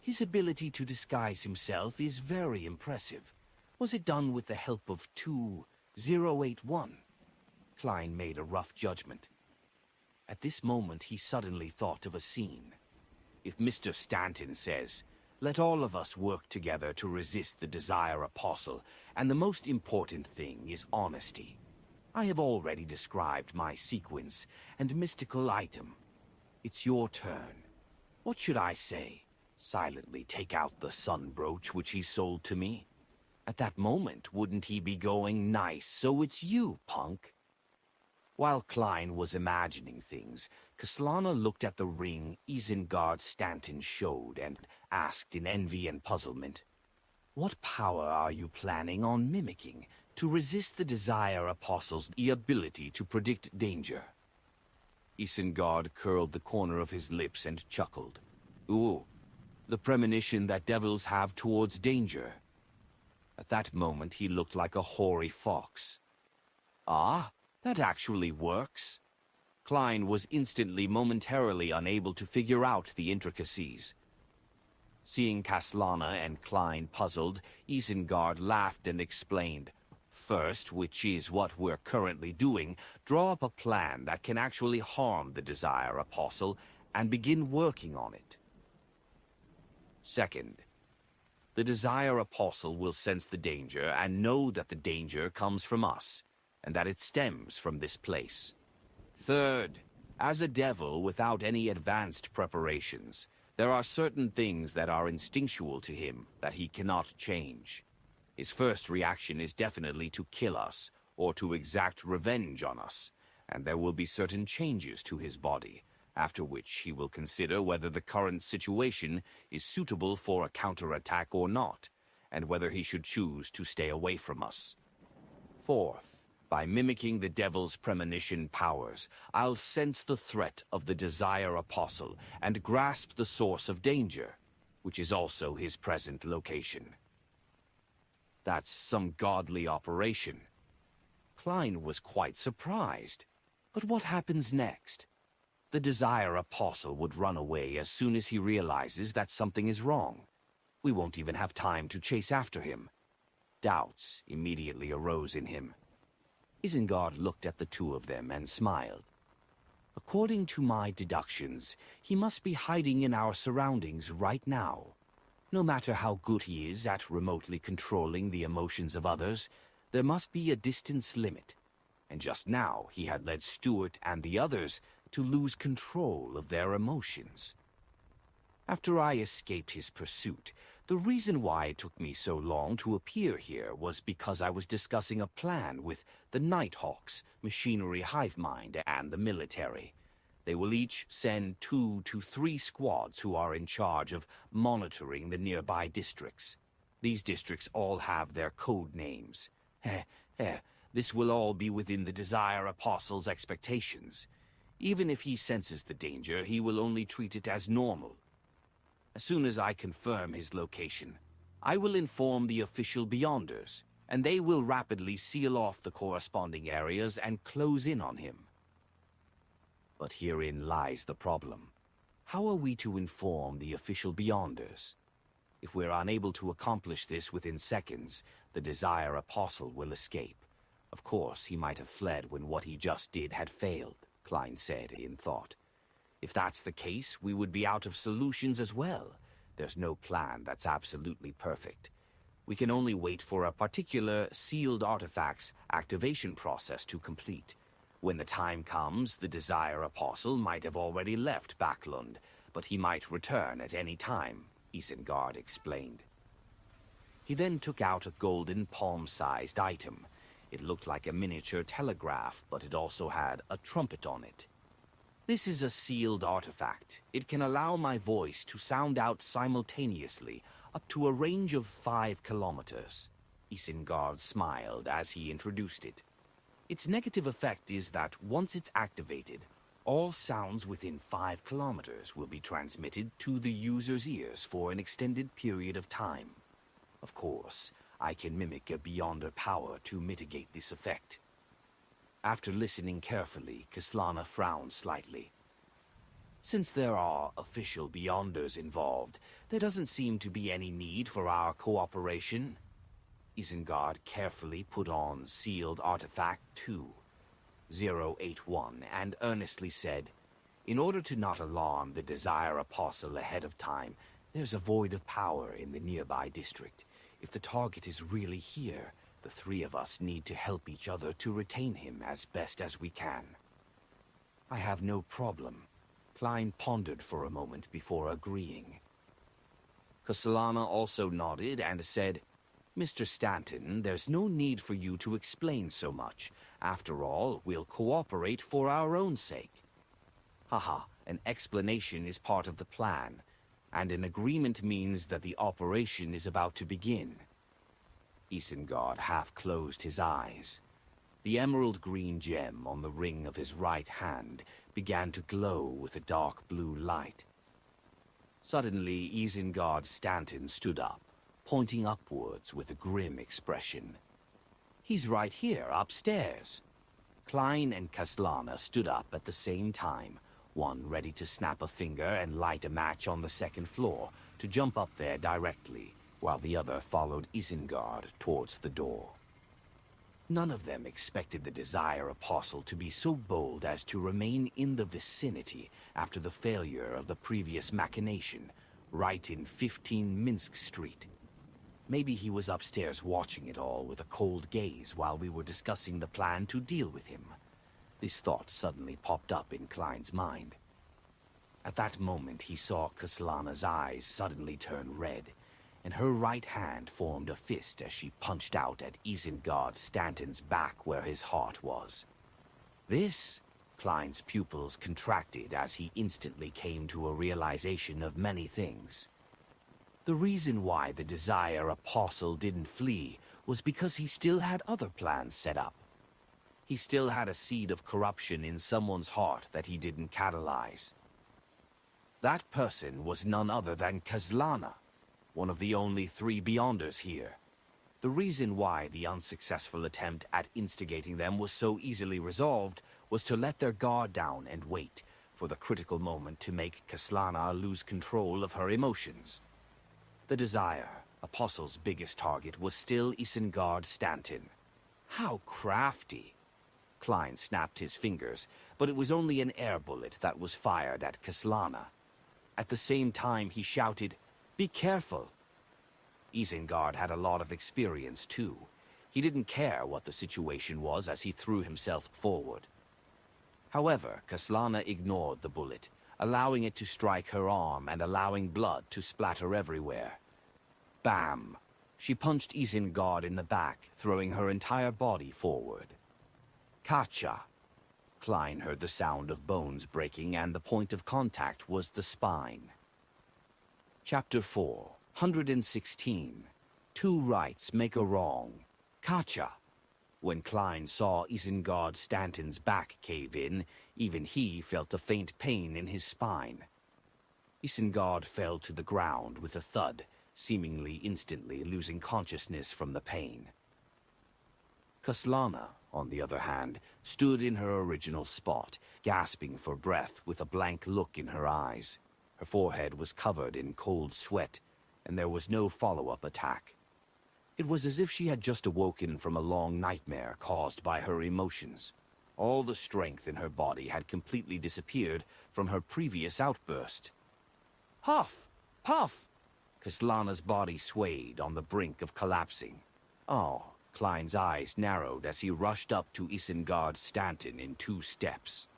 His ability to disguise himself is very impressive. Was it done with the help of 2081? Klein made a rough judgment. At this moment, he suddenly thought of a scene. If Mr. Stanton says, "Let all of us work together to resist the Desire Apostle, and the most important thing is honesty." I have already described my sequence and mystical item. It's your turn. What should I say? Silently take out the sun brooch which he sold to me? At that moment, wouldn't he be going, "Nice, so it's you, punk"? While Klein was imagining things, Kaslana looked at the ring Isengard Stanton showed and asked in envy and puzzlement, "What power are you planning on mimicking to resist the Desire Apostle's ability to predict danger?" Isengard curled the corner of his lips and chuckled. "Ooh, the premonition that devils have towards danger." At that moment he looked like a hoary fox. "Ah, that actually works." Klein was momentarily unable to figure out the intricacies. Seeing Kaslana and Klein puzzled, Isengard laughed and explained, "First, which is what we're currently doing, draw up a plan that can actually harm the Desire Apostle and begin working on it. Second, the Desire Apostle will sense the danger and know that the danger comes from us, and that it stems from this place. Third, as a devil without any advanced preparations, there are certain things that are instinctual to him that he cannot change. His first reaction is definitely to kill us, or to exact revenge on us, and there will be certain changes to his body, after which he will consider whether the current situation is suitable for a counterattack or not, and whether he should choose to stay away from us. Fourth, by mimicking the devil's premonition powers, I'll sense the threat of the Desire Apostle and grasp the source of danger, which is also his present location. That's some godly operation. Klein was quite surprised. But what happens next? The Desire Apostle would run away as soon as he realizes that something is wrong. We won't even have time to chase after him. Doubts immediately arose in him. Isengard looked at the two of them and smiled. According to my deductions, he must be hiding in our surroundings right now. No matter how good he is at remotely controlling the emotions of others, there must be a distance limit. And just now he had led Stuart and the others to lose control of their emotions. After I escaped his pursuit, the reason why it took me so long to appear here was because I was discussing a plan with the Nighthawks, Machinery Hive Mind, and the military. They will each send 2 to 3 squads who are in charge of monitoring the nearby districts. These districts all have their code names. This will all be within the Desire Apostle's expectations. Even if he senses the danger, he will only treat it as normal. As soon as I confirm his location, I will inform the official Beyonders, and they will rapidly seal off the corresponding areas and close in on him. But herein lies the problem. How are we to inform the official Beyonders? If we're unable to accomplish this within seconds, the Desire Apostle will escape. Of course, he might have fled when what he just did had failed, Klein said in thought. If that's the case, we would be out of solutions as well. There's no plan that's absolutely perfect. We can only wait for a particular sealed artifact's activation process to complete. When the time comes, the Desire Apostle might have already left Backlund, but he might return at any time, Isengard explained. He then took out a golden palm-sized item. It looked like a miniature telegraph, but it also had a trumpet on it. This is a sealed artifact. It can allow my voice to sound out simultaneously, up to a range of 5 kilometers. Isengard smiled as he introduced it. Its negative effect is that once it's activated, all sounds within 5 kilometers will be transmitted to the user's ears for an extended period of time. Of course, I can mimic a Beyonder power to mitigate this effect." After listening carefully, Kaslana frowned slightly. "Since there are official Beyonders involved, there doesn't seem to be any need for our cooperation." Isengard carefully put on sealed artifact 2081 and earnestly said, "In order to not alarm the Desire Apostle ahead of time, there's a void of power in the nearby district. If the target is really here, the three of us need to help each other to retain him as best as we can." "I have no problem." Klein pondered for a moment before agreeing. Kaslana also nodded and said, "Mr. Stanton, there's no need for you to explain so much. After all, we'll cooperate for our own sake." "Haha, an explanation is part of the plan, and an agreement means that the operation is about to begin." Isengard half closed his eyes. The emerald green gem on the ring of his right hand began to glow with a dark blue light. Suddenly, Isengard Stanton stood up, pointing upwards with a grim expression. "He's right here, upstairs." Klein and Kaslana stood up at the same time, one ready to snap a finger and light a match on the second floor to jump up there directly, while the other followed Isengard towards the door. None of them expected the Desire Apostle to be so bold as to remain in the vicinity after the failure of the previous machination, right in 15 Minsk Street. Maybe he was upstairs watching it all with a cold gaze while we were discussing the plan to deal with him. This thought suddenly popped up in Klein's mind. At that moment he saw Kaslana's eyes suddenly turn red, and her right hand formed a fist as she punched out at Isengard Stanton's back where his heart was. This, Klein's pupils contracted as he instantly came to a realization of many things. The reason why the Desire Apostle didn't flee was because he still had other plans set up. He still had a seed of corruption in someone's heart that he didn't catalyze. That person was none other than Kaslana, one of the only 3 Beyonders here. The reason why the unsuccessful attempt at instigating them was so easily resolved was to let their guard down and wait for the critical moment to make Kaslana lose control of her emotions. The Desire Apostle's biggest target was still Isengard Stanton. How crafty! Klein snapped his fingers, but it was only an air bullet that was fired at Kaslana. At the same time he shouted, "Be careful!" Isengard had a lot of experience too. He didn't care what the situation was as he threw himself forward. However, Kaslana ignored the bullet, allowing it to strike her arm and allowing blood to splatter everywhere. Bam! She punched Isengard in the back, throwing her entire body forward. Kacha! Klein heard the sound of bones breaking, and the point of contact was the spine. Chapter 4, 116. 2 rights make a wrong. Kacha! When Klein saw Isengard Stanton's back cave in, even he felt a faint pain in his spine. Isengard fell to the ground with a thud, seemingly instantly losing consciousness from the pain. Kaslana, on the other hand, stood in her original spot, gasping for breath with a blank look in her eyes. Her forehead was covered in cold sweat, and there was no follow-up attack. It was as if she had just awoken from a long nightmare caused by her emotions. All the strength in her body had completely disappeared from her previous outburst. Huff! Puff! Kaslana's body swayed on the brink of collapsing. Oh, Klein's eyes narrowed as he rushed up to Isengard Stanton in 2 steps.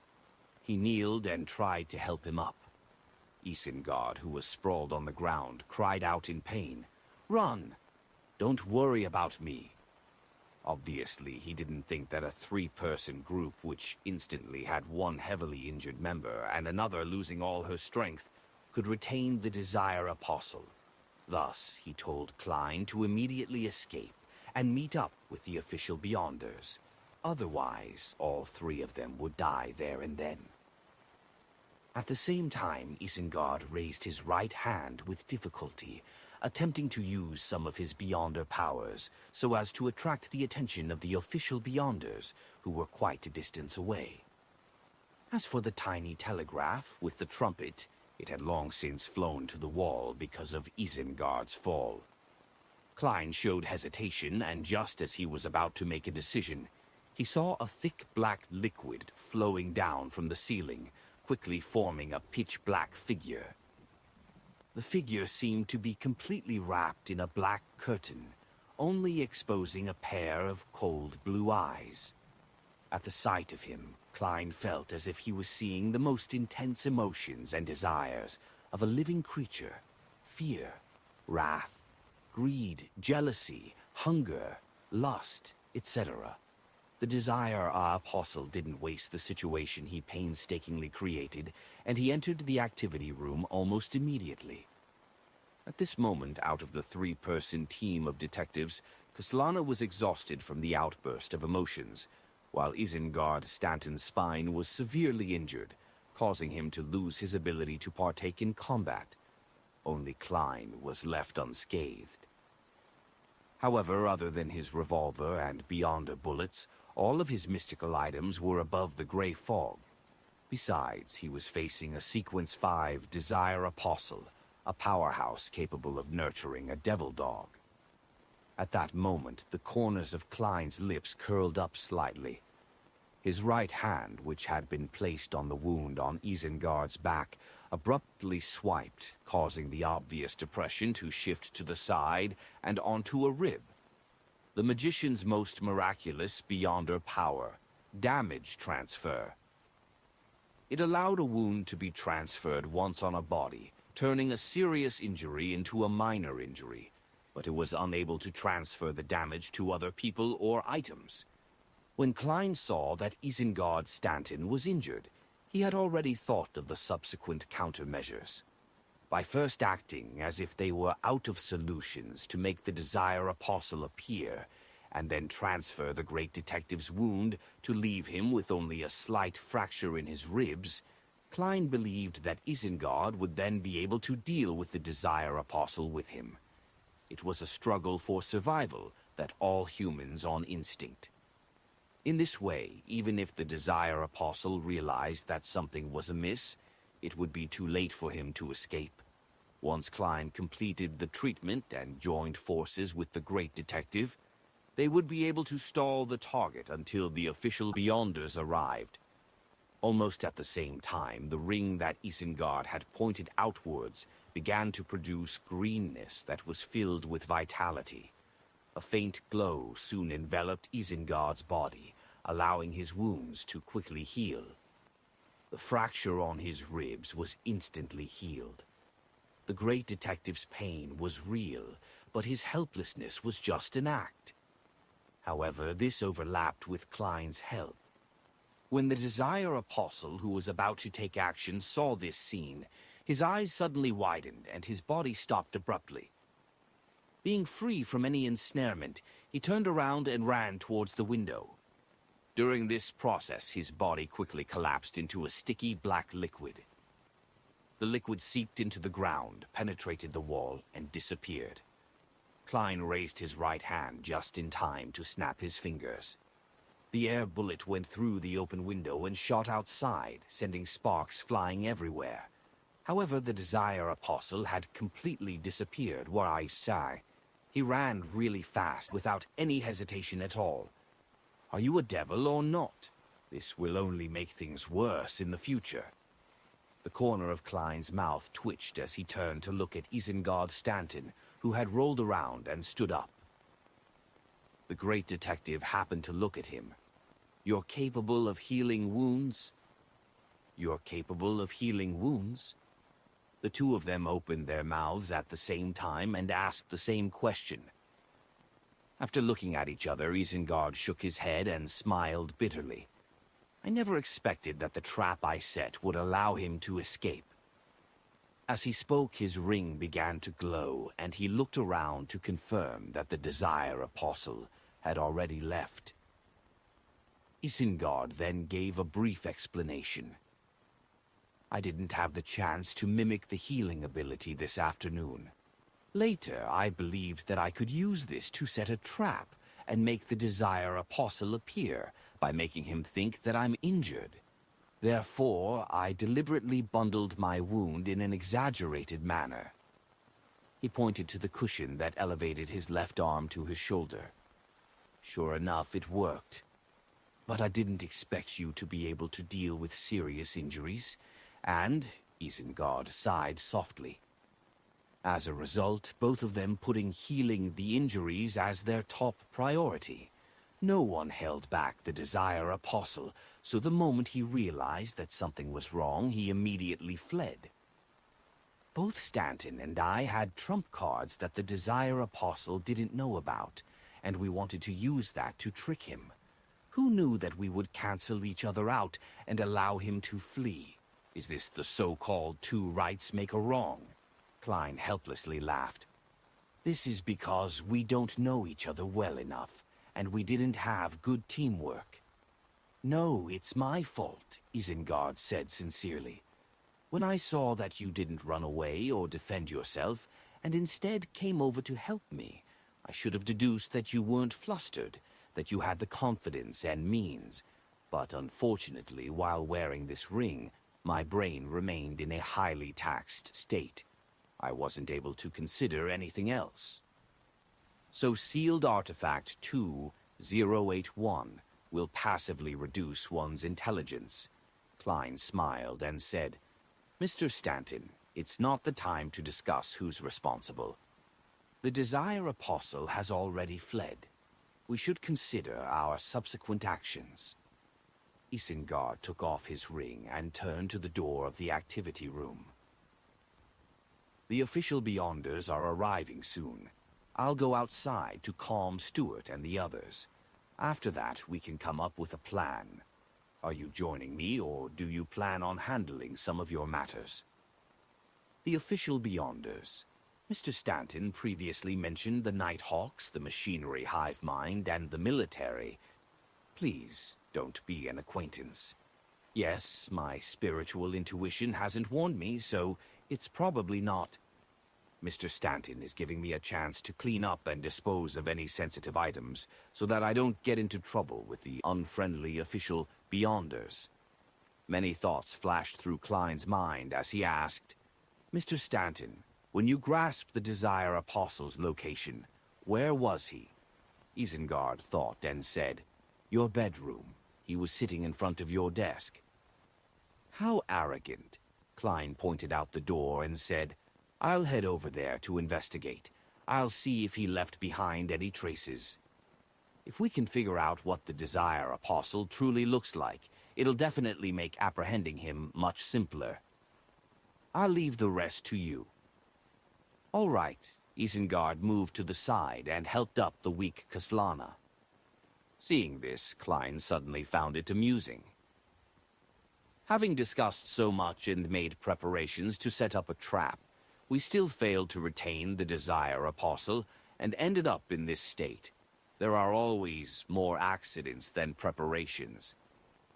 He kneeled and tried to help him up. Isengard, who was sprawled on the ground, cried out in pain, "Run! Don't worry about me." Obviously, he didn't think that a 3-person group which instantly had 1 heavily injured member and another losing all her strength could retain the Desire Apostle. Thus, he told Klein to immediately escape and meet up with the official Beyonders. Otherwise, all 3 of them would die there and then. At the same time, Isengard raised his right hand with difficulty, attempting to use some of his Beyonder powers so as to attract the attention of the official Beyonders, who were quite a distance away. As for the tiny telegraph with the trumpet, it had long since flown to the wall because of Isengard's fall. Klein showed hesitation, and just as he was about to make a decision, he saw a thick black liquid flowing down from the ceiling, quickly forming a pitch-black figure. The figure seemed to be completely wrapped in a black curtain, only exposing a pair of cold blue eyes. At the sight of him, Klein felt as if he was seeing the most intense emotions and desires of a living creature: fear, wrath, greed, jealousy, hunger, lust, etc. The Desire Apostle didn't waste the situation he painstakingly created, and he entered the activity room almost immediately. At this moment, out of the three-person team of detectives, Kaslana was exhausted from the outburst of emotions, while Isengard Stanton's spine was severely injured, causing him to lose his ability to partake in combat. Only Klein was left unscathed. However, other than his revolver and Beyonder bullets, all of his mystical items were above the gray fog. Besides, he was facing a Sequence 5 Desire Apostle, a powerhouse capable of nurturing a devil dog. At that moment, the corners of Klein's lips curled up slightly. His right hand, which had been placed on the wound on Isengard's back, abruptly swiped, causing the obvious depression to shift to the side and onto a rib. The magician's most miraculous Beyonder power, damage transfer. It allowed a wound to be transferred once on a body, turning a serious injury into a minor injury, but it was unable to transfer the damage to other people or items. When Klein saw that Isengard Stanton was injured, he had already thought of the subsequent countermeasures. By first acting as if they were out of solutions to make the Desire Apostle appear, and then transfer the great detective's wound to leave him with only a slight fracture in his ribs, Klein believed that Isengard would then be able to deal with the Desire Apostle with him. It was a struggle for survival that all humans on instinct. In this way, even if the Desire Apostle realized that something was amiss, it would be too late for him to escape. Once Klein completed the treatment and joined forces with the great detective, they would be able to stall the target until the official Beyonders arrived. Almost at the same time, the ring that Isengard had pointed outwards began to produce greenness that was filled with vitality. A faint glow soon enveloped Isengard's body, allowing his wounds to quickly heal. The fracture on his ribs was instantly healed. The great detective's pain was real, but his helplessness was just an act. However, this overlapped with Klein's help. When the Desire Apostle, who was about to take action, saw this scene, his eyes suddenly widened and his body stopped abruptly. Being free from any ensnarement, he turned around and ran towards the window. During this process, his body quickly collapsed into a sticky black liquid. The liquid seeped into the ground, penetrated the wall, and disappeared. Klein raised his right hand just in time to snap his fingers. The air bullet went through the open window and shot outside, sending sparks flying everywhere. However, the Desire Apostle had completely disappeared where I saw. He ran really fast, without any hesitation at all. Are you a devil or not? This will only make things worse in the future. The corner of Klein's mouth twitched as he turned to look at Isengard Stanton, who had rolled around and stood up. The great detective happened to look at him. You're capable of healing wounds? You're capable of healing wounds? The two of them opened their mouths at the same time and asked the same question. After looking at each other, Isengard shook his head and smiled bitterly. I never expected that the trap I set would allow him to escape. As he spoke, his ring began to glow, and he looked around to confirm that the Desire Apostle had already left. Isengard then gave a brief explanation. I didn't have the chance to mimic the healing ability this afternoon. Later, I believed that I could use this to set a trap and make the Desire Apostle appear by making him think that I'm injured. Therefore, I deliberately bundled my wound in an exaggerated manner. He pointed to the cushion that elevated his left arm to his shoulder. Sure enough, it worked. But I didn't expect you to be able to deal with serious injuries, and Isengard sighed softly. As a result, both of them putting healing the injuries as their top priority. No one held back the Desire Apostle, so the moment he realized that something was wrong, he immediately fled. Both Stanton and I had trump cards that the Desire Apostle didn't know about, and we wanted to use that to trick him. Who knew that we would cancel each other out and allow him to flee? Is this the so-called two rights make a wrong? Klein helplessly laughed. This is because we don't know each other well enough, and we didn't have good teamwork. No, it's my fault, Isengard said sincerely. When I saw that you didn't run away or defend yourself, and instead came over to help me, I should have deduced that you weren't flustered, that you had the confidence and means. But unfortunately, while wearing this ring, my brain remained in a highly taxed state. I wasn't able to consider anything else. So sealed artifact 2081 will passively reduce one's intelligence. Klein smiled and said, Mr. Stanton, it's not the time to discuss who's responsible. The Desire Apostle has already fled. We should consider our subsequent actions. Isengard took off his ring and turned to the door of the activity room. The official Beyonders are arriving soon. I'll go outside to calm Stuart and the others. After that, we can come up with a plan. Are you joining me, or do you plan on handling some of your matters? The official Beyonders. Mr. Stanton previously mentioned the Nighthawks, the machinery hive mind, and the military. Please, don't be an acquaintance. Yes, my spiritual intuition hasn't warned me, so it's probably not. Mr. Stanton is giving me a chance to clean up and dispose of any sensitive items so that I don't get into trouble with the unfriendly official Beyonders. Many thoughts flashed through Klein's mind as he asked, Mr. Stanton, when you grasped the Desire Apostle's location, where was he? Isengard thought and said, Your bedroom. He was sitting in front of your desk. How arrogant. Klein pointed out the door and said, I'll head over there to investigate. I'll see if he left behind any traces. If we can figure out what the Desire Apostle truly looks like, it'll definitely make apprehending him much simpler. I'll leave the rest to you. All right. Isengard moved to the side and helped up the weak Kaslana. Seeing this, Klein suddenly found it amusing. Having discussed so much and made preparations to set up a trap, we still failed to retain the Desire Apostle and ended up in this state. There are always more accidents than preparations.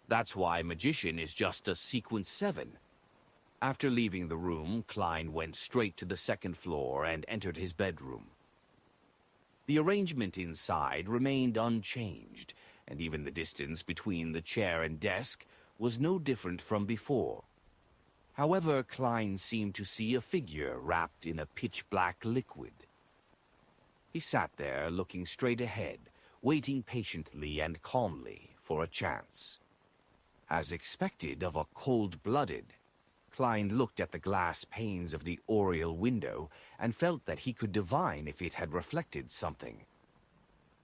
That's why Magician is just a Sequence 7. After leaving the room, Klein went straight to the second floor and entered his bedroom. The arrangement inside remained unchanged, and even the distance between the chair and desk was no different from before. However, Klein seemed to see a figure wrapped in a pitch-black liquid. He sat there, looking straight ahead, waiting patiently and calmly for a chance. As expected of a cold-blooded, Klein looked at the glass panes of the oriel window and felt that he could divine if it had reflected something.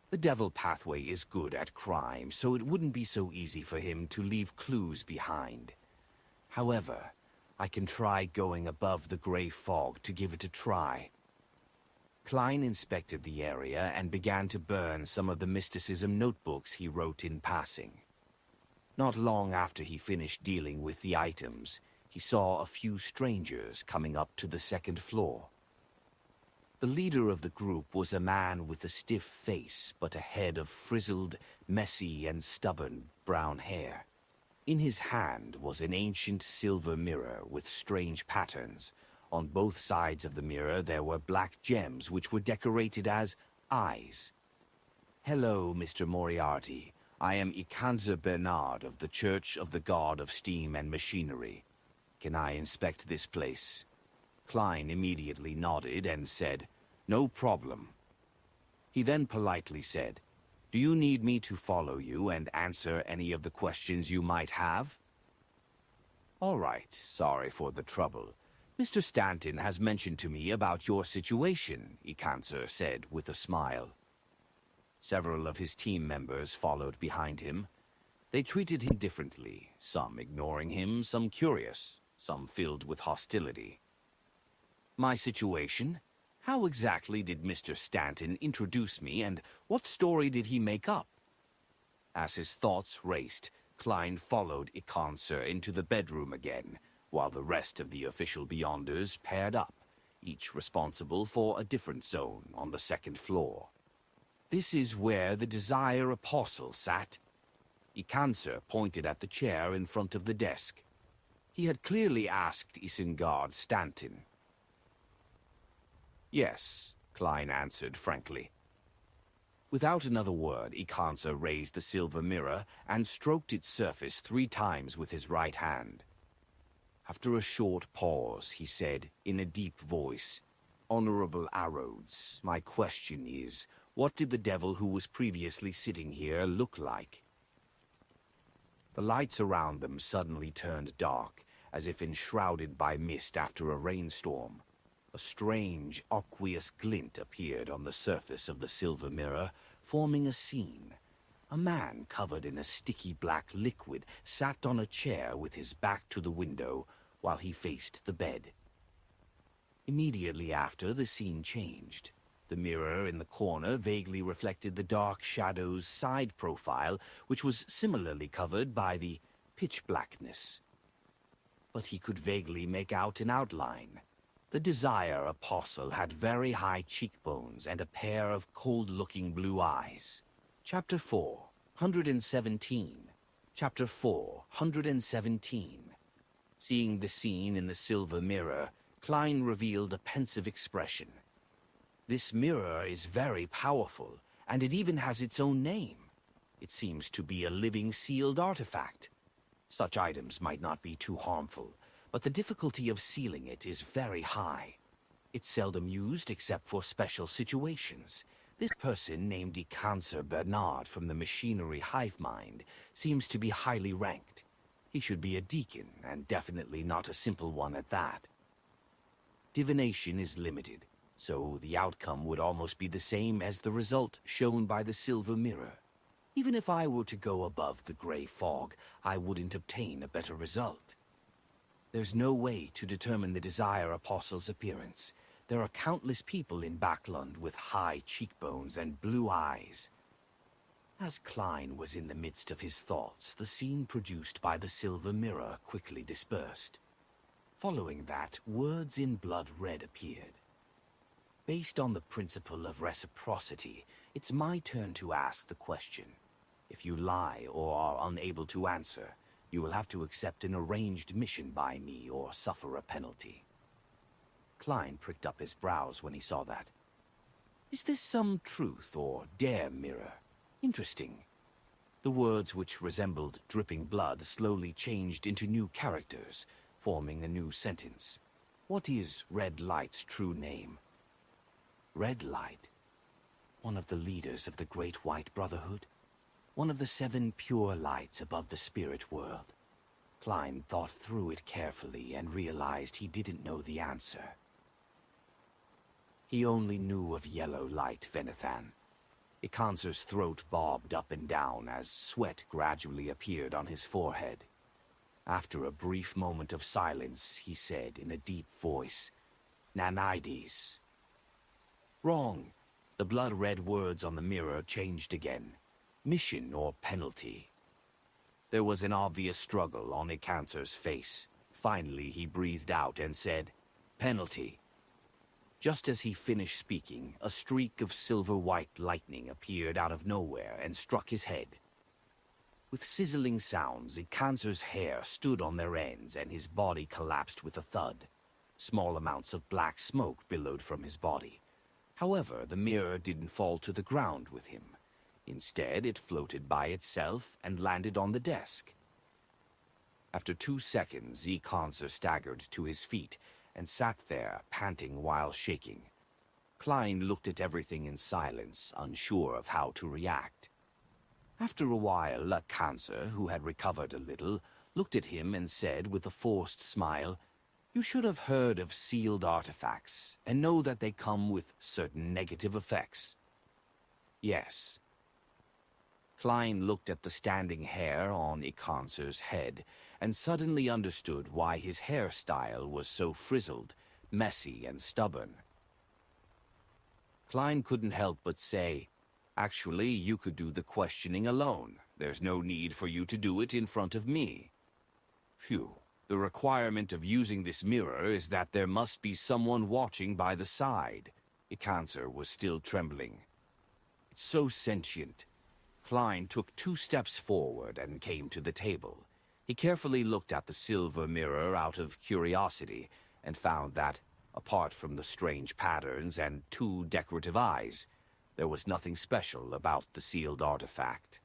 The Devil Pathway is good at crime, so it wouldn't be so easy for him to leave clues behind. However, I can try going above the gray fog to give it a try. Klein inspected the area and began to burn some of the mysticism notebooks he wrote in passing. Not long after he finished dealing with the items, he saw a few strangers coming up to the second floor. The leader of the group was a man with a stiff face but a head of frizzled, messy, and stubborn brown hair. In his hand was an ancient silver mirror with strange patterns, On both sides of the mirror there were black gems which were decorated as eyes. "Hello, Mr. Moriarty. I am Ikanza Bernard of the Church of the God of Steam and Machinery. Can I inspect this place?" Klein immediately nodded and said, "No problem." He then politely said, "Do you need me to follow you and answer any of the questions you might have?" "All right, sorry for the trouble. Mr. Stanton has mentioned to me about your situation," Ikanzer said with a smile. Several of his team members followed behind him. They treated him differently, some ignoring him, some curious, some filled with hostility. "My situation? How exactly did Mr. Stanton introduce me, and what story did he make up?" As his thoughts raced, Klein followed Ikanzer into the bedroom again, while the rest of the official Beyonders paired up, each responsible for a different zone on the second floor. "This is where the Desire Apostle sat." Ikanzer pointed at the chair in front of the desk. He had clearly asked Isengard Stanton. "Yes," Klein answered frankly. Without another word, Ikanzer raised the silver mirror and stroked its surface 3 times with his right hand. After a short pause, he said in a deep voice, "Honorable Arrows, my question is, what did the devil who was previously sitting here look like?" The lights around them suddenly turned dark, as if enshrouded by mist after a rainstorm. A strange, aqueous glint appeared on the surface of the silver mirror, forming a scene. A man covered in a sticky black liquid sat on a chair with his back to the window while he faced the bed. Immediately after, the scene changed. The mirror in the corner vaguely reflected the dark shadow's side profile, which was similarly covered by the pitch blackness. But he could vaguely make out an outline. The Desire Apostle had very high cheekbones and a pair of cold-looking blue eyes. Chapter 4, 117. Chapter 4, 117. Seeing the scene in the silver mirror, Klein revealed a pensive expression. "This mirror is very powerful, and it even has its own name. It seems to be a living sealed artifact. Such items might not be too harmful, but the difficulty of sealing it is very high. It's seldom used except for special situations. This person named Ikanzer Bernard from the Machinery Hive Mind seems to be highly ranked. He should be a deacon, and definitely not a simple one at that. Divination is limited, so the outcome would almost be the same as the result shown by the silver mirror. Even if I were to go above the gray fog, I wouldn't obtain a better result. There's no way to determine the Desire Apostle's appearance. There are countless people in Backlund with high cheekbones and blue eyes." As Klein was in the midst of his thoughts, the scene produced by the silver mirror quickly dispersed. Following that, words in blood red appeared. "Based on the principle of reciprocity, it's my turn to ask the question. If you lie or are unable to answer, you will have to accept an arranged mission by me or suffer a penalty." Klein pricked up his brows when he saw that. "Is this some truth or dare mirror? Interesting." The words, which resembled dripping blood, slowly changed into new characters, forming a new sentence. "What is Red Light's true name?" Red Light? One of the leaders of the Great White Brotherhood? One of the 7 pure lights above the spirit world? Klein thought through it carefully and realized he didn't know the answer. He only knew of Yellow Light, Venethan. Ikanzer's throat bobbed up and down as sweat gradually appeared on his forehead. After a brief moment of silence, he said in a deep voice, "Nanides." Wrong. The blood-red words on the mirror changed again. Mission or penalty. There was an obvious struggle on Ikanzer's face. Finally, he breathed out and said, "Penalty." Just as he finished speaking, a streak of silver-white lightning appeared out of nowhere and struck his head. With sizzling sounds, Ikanzer's hair stood on their ends and his body collapsed with a thud. Small amounts of black smoke billowed from his body. However, the mirror didn't fall to the ground with him. Instead, it floated by itself and landed on the desk. After 2 seconds, Econser staggered to his feet and sat there, panting while shaking. Klein looked at everything in silence, unsure of how to react. After a while, Cancer, who had recovered a little, looked at him and said with a forced smile, "You should have heard of sealed artifacts, and know that they come with certain negative effects." "Yes." Klein looked at the standing hair on Econser's head, and suddenly understood why his hairstyle was so frizzled, messy, and stubborn. Klein couldn't help but say, "Actually, you could do the questioning alone. There's no need for you to do it in front of me." "Phew. The requirement of using this mirror is that there must be someone watching by the side." Econser was still trembling. "It's so sentient." Klein took 2 steps forward and came to the table. He carefully looked at the silver mirror out of curiosity and found that, apart from the strange patterns and 2 decorative eyes, there was nothing special about the sealed artifact.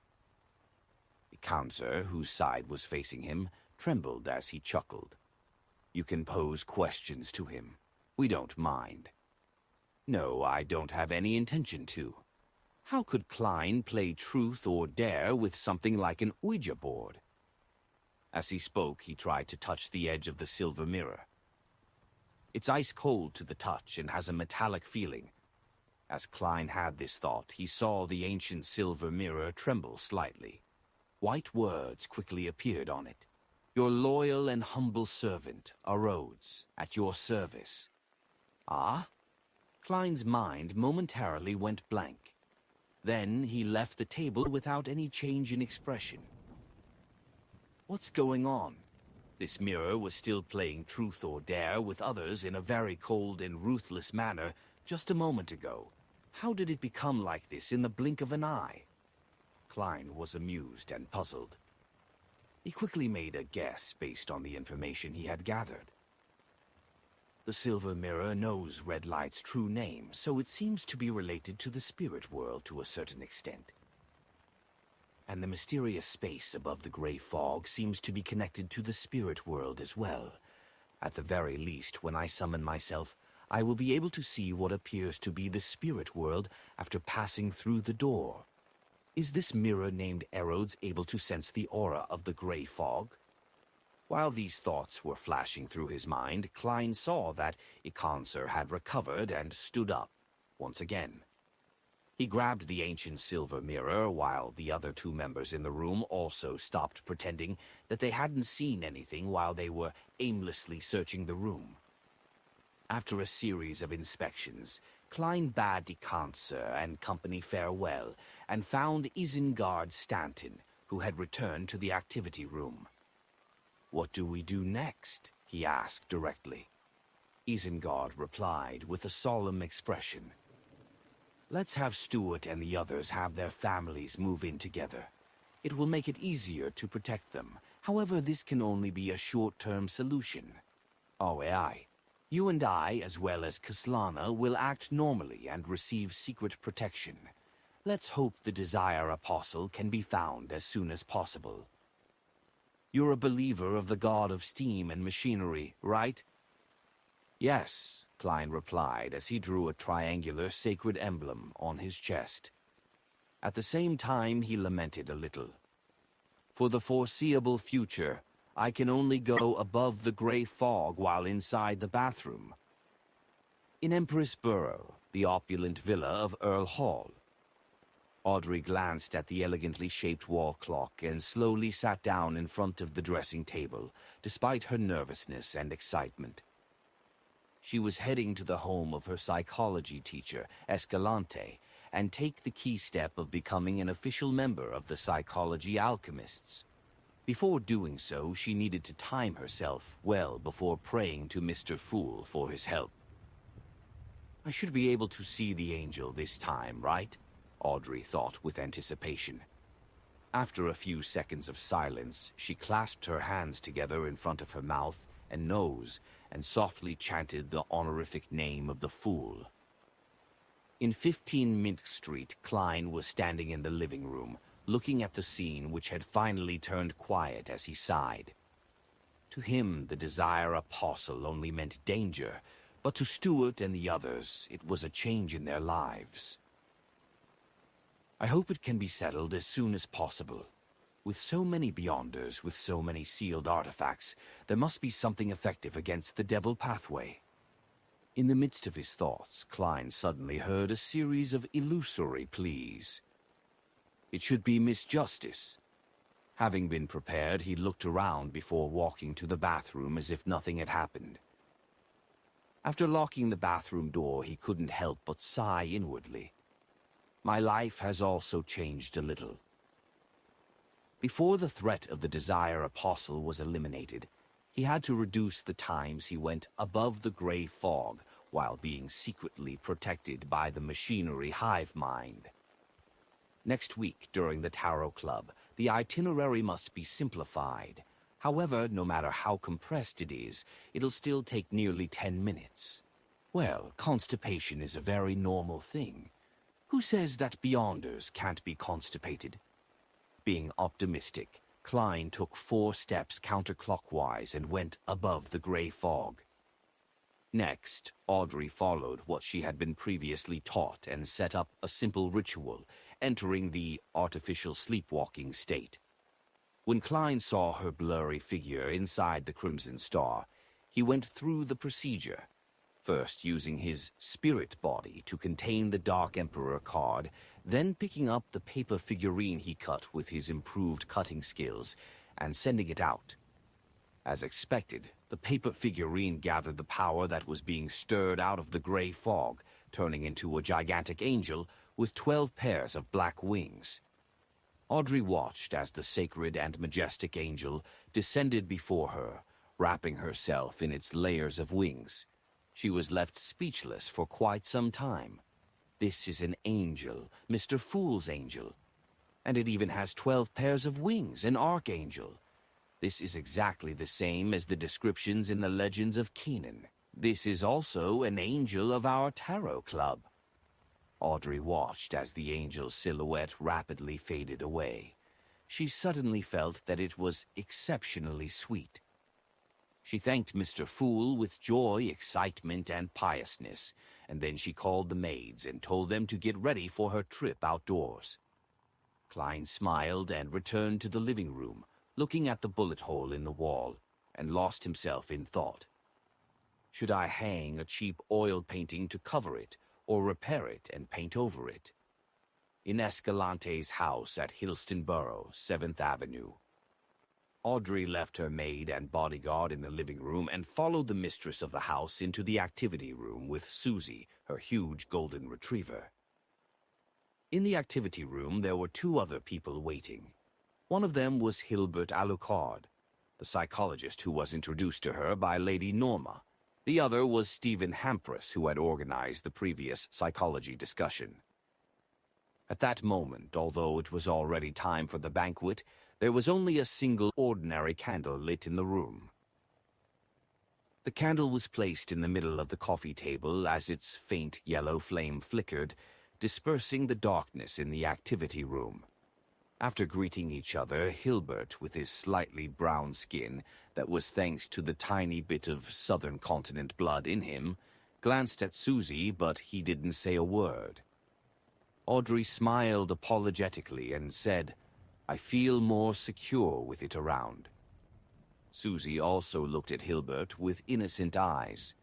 Econser, whose side was facing him, trembled as he chuckled. "You can pose questions to him. We don't mind." "No, I don't have any intention to." How could Klein play truth or dare with something like an Ouija board? As he spoke, he tried to touch the edge of the silver mirror. It's ice cold to the touch and has a metallic feeling. As Klein had this thought, he saw the ancient silver mirror tremble slightly. White words quickly appeared on it. "Your loyal and humble servant, Rhodes, at your service." Ah? Klein's mind momentarily went blank. Then he left the table without any change in expression. What's going on? This mirror was still playing truth or dare with others in a very cold and ruthless manner just a moment ago. How did it become like this in the blink of an eye? Klein was amused and puzzled. He quickly made a guess based on the information he had gathered. The silver mirror knows Red Light's true name, so it seems to be related to the spirit world to a certain extent. And the mysterious space above the gray fog seems to be connected to the spirit world as well. At the very least, when I summon myself, I will be able to see what appears to be the spirit world after passing through the door. Is this mirror named Erodes able to sense the aura of the gray fog? While these thoughts were flashing through his mind, Klein saw that Econser had recovered and stood up, once again. He grabbed the ancient silver mirror while the other 2 members in the room also stopped pretending that they hadn't seen anything while they were aimlessly searching the room. After a series of inspections, Klein bade Econser and company farewell and found Isengard Stanton, who had returned to the activity room. "What do we do next?" he asked directly. Isengard replied with a solemn expression. "Let's have Stuart and the others have their families move in together. It will make it easier to protect them. However, this can only be a short-term solution. Aye. You and I, as well as Kaslana, will act normally and receive secret protection. Let's hope the Desire Apostle can be found as soon as possible." "You're a believer of the god of steam and machinery, right?" "Yes," Klein replied as he drew a triangular sacred emblem on his chest. At the same time, he lamented a little. "For the foreseeable future, I can only go above the gray fog while inside the bathroom." In Empress Borough, the opulent villa of Earl Hall. Audrey glanced at the elegantly shaped wall clock and slowly sat down in front of the dressing table, despite her nervousness and excitement. She was heading to the home of her psychology teacher, Escalante, and take the key step of becoming an official member of the Psychology Alchemists. Before doing so, she needed to time herself well before praying to Mr. Fool for his help. "I should be able to see the angel this time, right?" Audrey thought with anticipation. After a few seconds of silence, she clasped her hands together in front of her mouth and nose, and softly chanted the honorific name of the fool. In 15 Mint Street, Klein was standing in the living room, looking at the scene which had finally turned quiet as he sighed. To him, the Desire Apostle only meant danger, but to Stuart and the others, it was a change in their lives. I hope it can be settled as soon as possible. With so many Beyonders, with so many sealed artifacts, there must be something effective against the Devil Pathway. In the midst of his thoughts, Klein suddenly heard a series of illusory pleas. It should be Miss Justice. Having been prepared, he looked around before walking to the bathroom as if nothing had happened. After locking the bathroom door, he couldn't help but sigh inwardly. My life has also changed a little. Before the threat of the Desire Apostle was eliminated, he had to reduce the times he went above the gray fog while being secretly protected by the machinery hive mind. Next week, during the Tarot Club, the itinerary must be simplified. However, no matter how compressed it is, it'll still take nearly 10 minutes. Well, constipation is a very normal thing. Who says that Beyonders can't be constipated? Being optimistic, Klein took 4 steps counterclockwise and went above the gray fog. Next, Audrey followed what she had been previously taught and set up a simple ritual, entering the artificial sleepwalking state. When Klein saw her blurry figure inside the Crimson Star, he went through the procedure, first using his spirit body to contain the Dark Emperor card, then picking up the paper figurine he cut with his improved cutting skills and sending it out. As expected, the paper figurine gathered the power that was being stirred out of the gray fog, turning into a gigantic angel with 12 pairs of black wings. Audrey watched as the sacred and majestic angel descended before her, wrapping herself in its layers of wings. She was left speechless for quite some time. This is an angel, Mr. Fool's angel. And it even has 12 pairs of wings, an archangel. This is exactly the same as the descriptions in the legends of Kenan. This is also an angel of our Tarot Club. Audrey watched as the angel's silhouette rapidly faded away. She suddenly felt that it was exceptionally sweet. She thanked Mr. Fool with joy, excitement, and piousness, and then she called the maids and told them to get ready for her trip outdoors. Klein smiled and returned to the living room, looking at the bullet hole in the wall, and lost himself in thought. Should I hang a cheap oil painting to cover it, or repair it and paint over it? In Escalante's house at Hillstonborough, 7th Avenue. Audrey left her maid and bodyguard in the living room and followed the mistress of the house into the activity room with Susie, her huge golden retriever. In the activity room, there were 2 other people waiting. One of them was Hilbert Alucard, the psychologist who was introduced to her by Lady Norma. The other was Stephen Hampras, who had organized the previous psychology discussion. At that moment, although it was already time for the banquet, there was only a single ordinary candle lit in the room. The candle was placed in the middle of the coffee table as its faint yellow flame flickered, dispersing the darkness in the activity room. After greeting each other, Hilbert, with his slightly brown skin that was thanks to the tiny bit of southern continent blood in him, glanced at Susie, but he didn't say a word. Audrey smiled apologetically and said, "I feel more secure with it around." Susie also looked at Hilbert with innocent eyes.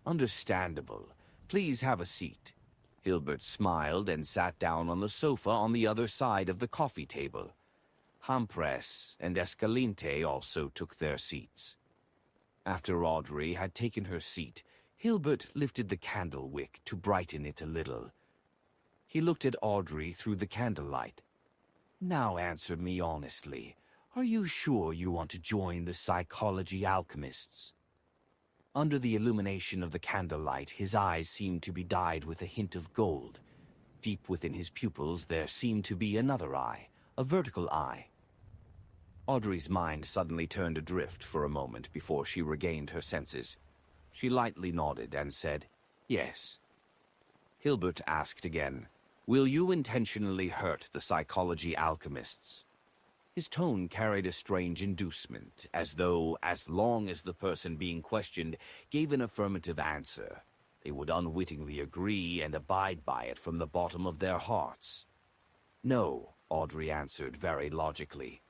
"Understandable. Please have a seat." Hilbert smiled and sat down on the sofa on the other side of the coffee table. Hampras and Escalante also took their seats. After Audrey had taken her seat, Hilbert lifted the candle wick to brighten it a little. He looked at Audrey through the candlelight. "Now answer me honestly. Are you sure you want to join the psychology alchemists?" Under the illumination of the candlelight, his eyes seemed to be dyed with a hint of gold. Deep within his pupils there seemed to be another eye, a vertical eye. Audrey's mind suddenly turned adrift for a moment before she regained her senses. She lightly nodded and said, "Yes." Hilbert asked again, "Will you intentionally hurt the psychology alchemists?" His tone carried a strange inducement, as though, as long as the person being questioned gave an affirmative answer, they would unwittingly agree and abide by it from the bottom of their hearts. "No," Audrey answered very logically.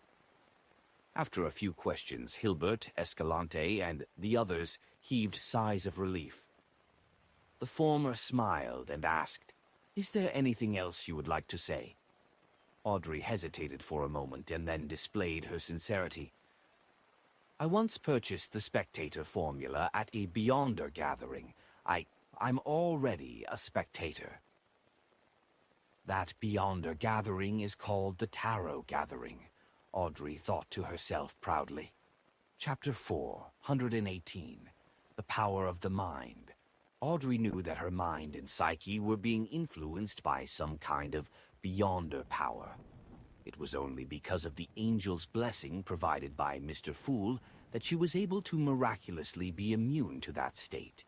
After a few questions, Hilbert, Escalante, and the others heaved sighs of relief. The former smiled and asked, "Is there anything else you would like to say?" Audrey hesitated for a moment and then displayed her sincerity. "I once purchased the Spectator formula at a Beyonder gathering. I'm already a Spectator." "That Beyonder gathering is called the Tarot Gathering," Audrey thought to herself proudly. Chapter 418. The Power of the Mind. Audrey knew that her mind and psyche were being influenced by some kind of Beyonder power. It was only because of the angel's blessing provided by Mr. Fool that she was able to miraculously be immune to that state.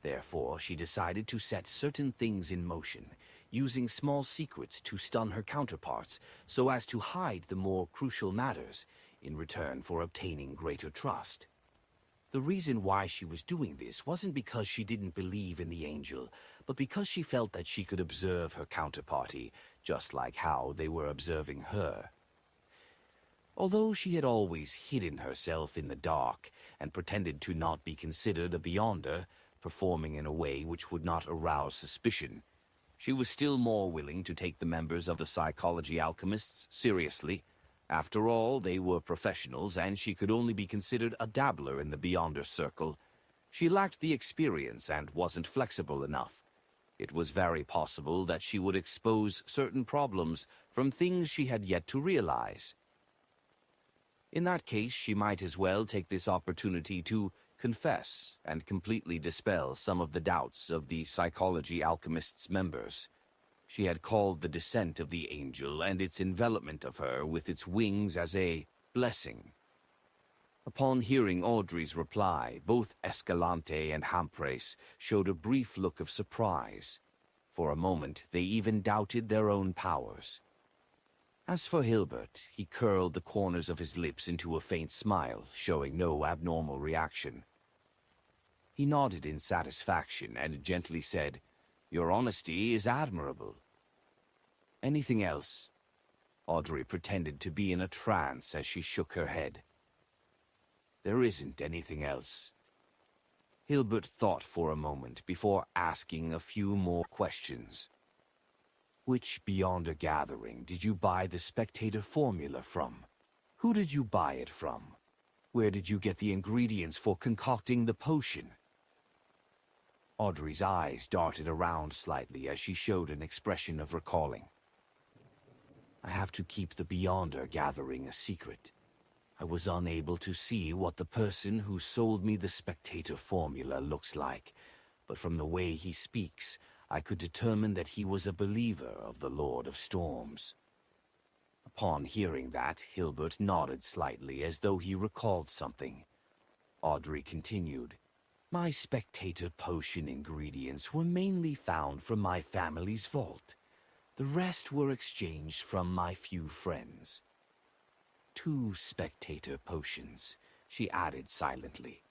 Therefore, she decided to set certain things in motion, using small secrets to stun her counterparts so as to hide the more crucial matters in return for obtaining greater trust. The reason why she was doing this wasn't because she didn't believe in the angel, but because she felt that she could observe her counterparty, just like how they were observing her. Although she had always hidden herself in the dark and pretended to not be considered a Beyonder, performing in a way which would not arouse suspicion, she was still more willing to take the members of the psychology alchemists seriously. After all, they were professionals, and she could only be considered a dabbler in the Beyonder circle. She lacked the experience and wasn't flexible enough. It was very possible that she would expose certain problems from things she had yet to realize. In that case, she might as well take this opportunity to confess and completely dispel some of the doubts of the psychology alchemists' members. She had called the descent of the angel and its envelopment of her with its wings as a blessing. Upon hearing Audrey's reply, both Escalante and Hampres showed a brief look of surprise. For a moment, they even doubted their own powers. As for Hilbert, he curled the corners of his lips into a faint smile, showing no abnormal reaction. He nodded in satisfaction and gently said, "Your honesty is admirable." "Anything else?" Audrey pretended to be in a trance as she shook her head. "There isn't anything else." Hilbert thought for a moment before asking a few more questions. "Which Beyonder gathering did you buy the Spectator formula from? Who did you buy it from? Where did you get the ingredients for concocting the potion?" Audrey's eyes darted around slightly as she showed an expression of recalling. "I have to keep the Beyonder gathering a secret. I was unable to see what the person who sold me the Spectator formula looks like, but from the way he speaks, I could determine that he was a believer of the Lord of Storms." Upon hearing that, Hilbert nodded slightly as though he recalled something. Audrey continued, "My Spectator potion ingredients were mainly found from my family's vault. The rest were exchanged from my few friends." 2 Spectator potions, she added silently.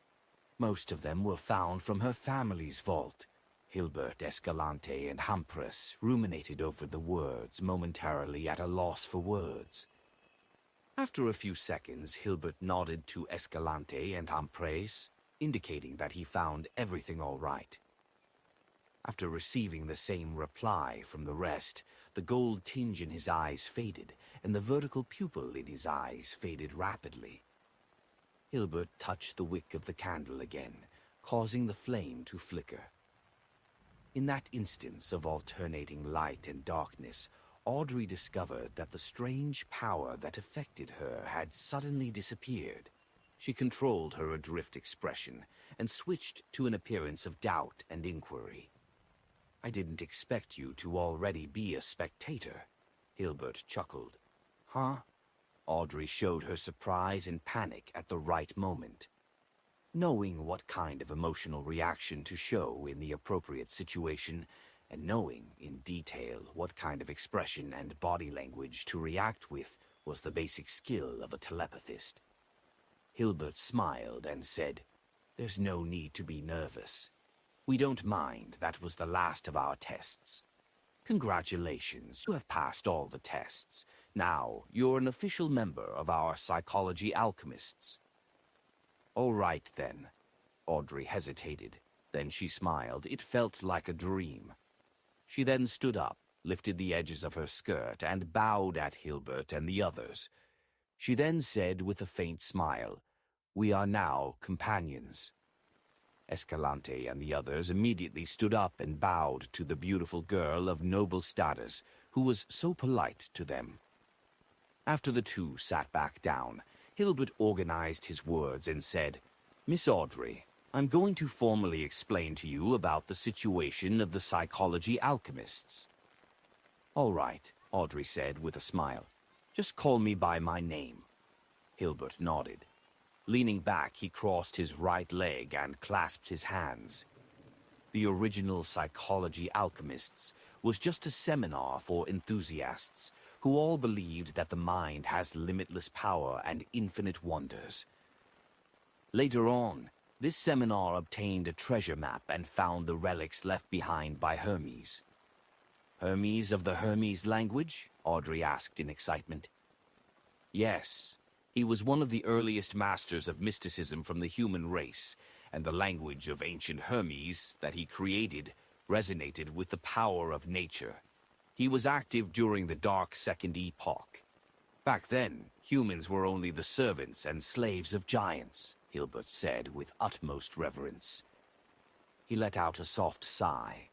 "Most of them were found from her family's vault." Hilbert, Escalante, and Hampres ruminated over the words, momentarily at a loss for words. After a few seconds, Hilbert nodded to Escalante and Hampres, indicating that he found everything all right. After receiving the same reply from the rest, the gold tinge in his eyes faded, and the vertical pupil in his eyes faded rapidly. Hilbert touched the wick of the candle again, causing the flame to flicker. In that instance of alternating light and darkness, Audrey discovered that the strange power that affected her had suddenly disappeared. She controlled her adrift expression and switched to an appearance of doubt and inquiry. "I didn't expect you to already be a Spectator," Hilbert chuckled. "Huh?" Audrey showed her surprise and panic at the right moment. Knowing what kind of emotional reaction to show in the appropriate situation, and knowing in detail what kind of expression and body language to react with was the basic skill of a telepathist. Hilbert smiled and said, "There's no need to be nervous. We don't mind that was the last of our tests. Congratulations, you have passed all the tests. Now, you're an official member of our psychology alchemists." "All right, then." Audrey hesitated. Then she smiled. It felt like a dream. She then stood up, lifted the edges of her skirt, and bowed at Hilbert and the others. She then said with a faint smile, "We are now companions." Escalante and the others immediately stood up and bowed to the beautiful girl of noble status who was so polite to them. After the two sat back down, Hilbert organized his words and said, "Miss Audrey, I'm going to formally explain to you about the situation of the psychology alchemists." "All right," Audrey said with a smile. "Just call me by my name." Hilbert nodded. Leaning back, he crossed his right leg and clasped his hands. The original psychology alchemists was just a seminar for enthusiasts who all believed that the mind has limitless power and infinite wonders. Later on, this seminar obtained a treasure map and found the relics left behind by Hermes. "Hermes of the Hermes language?" Audrey asked in excitement. "Yes. He was one of the earliest masters of mysticism from the human race, and the language of ancient Hermes that he created resonated with the power of nature. He was active during the Dark Second Epoch. Back then, humans were only the servants and slaves of giants," Hilbert said with utmost reverence. He let out a soft sigh.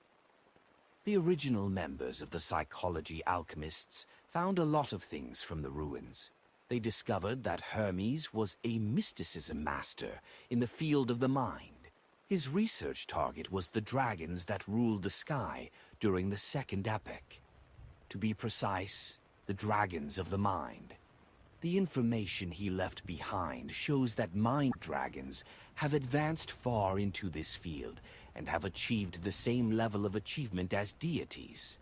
The original members of the psychology alchemists found a lot of things from the ruins. They discovered that Hermes was a mysticism master in the field of the mind. His research target was the dragons that ruled the sky during the Second Epoch. To be precise, the dragons of the mind. The information he left behind shows that mind dragons have advanced far into this field and have achieved the same level of achievement as deities.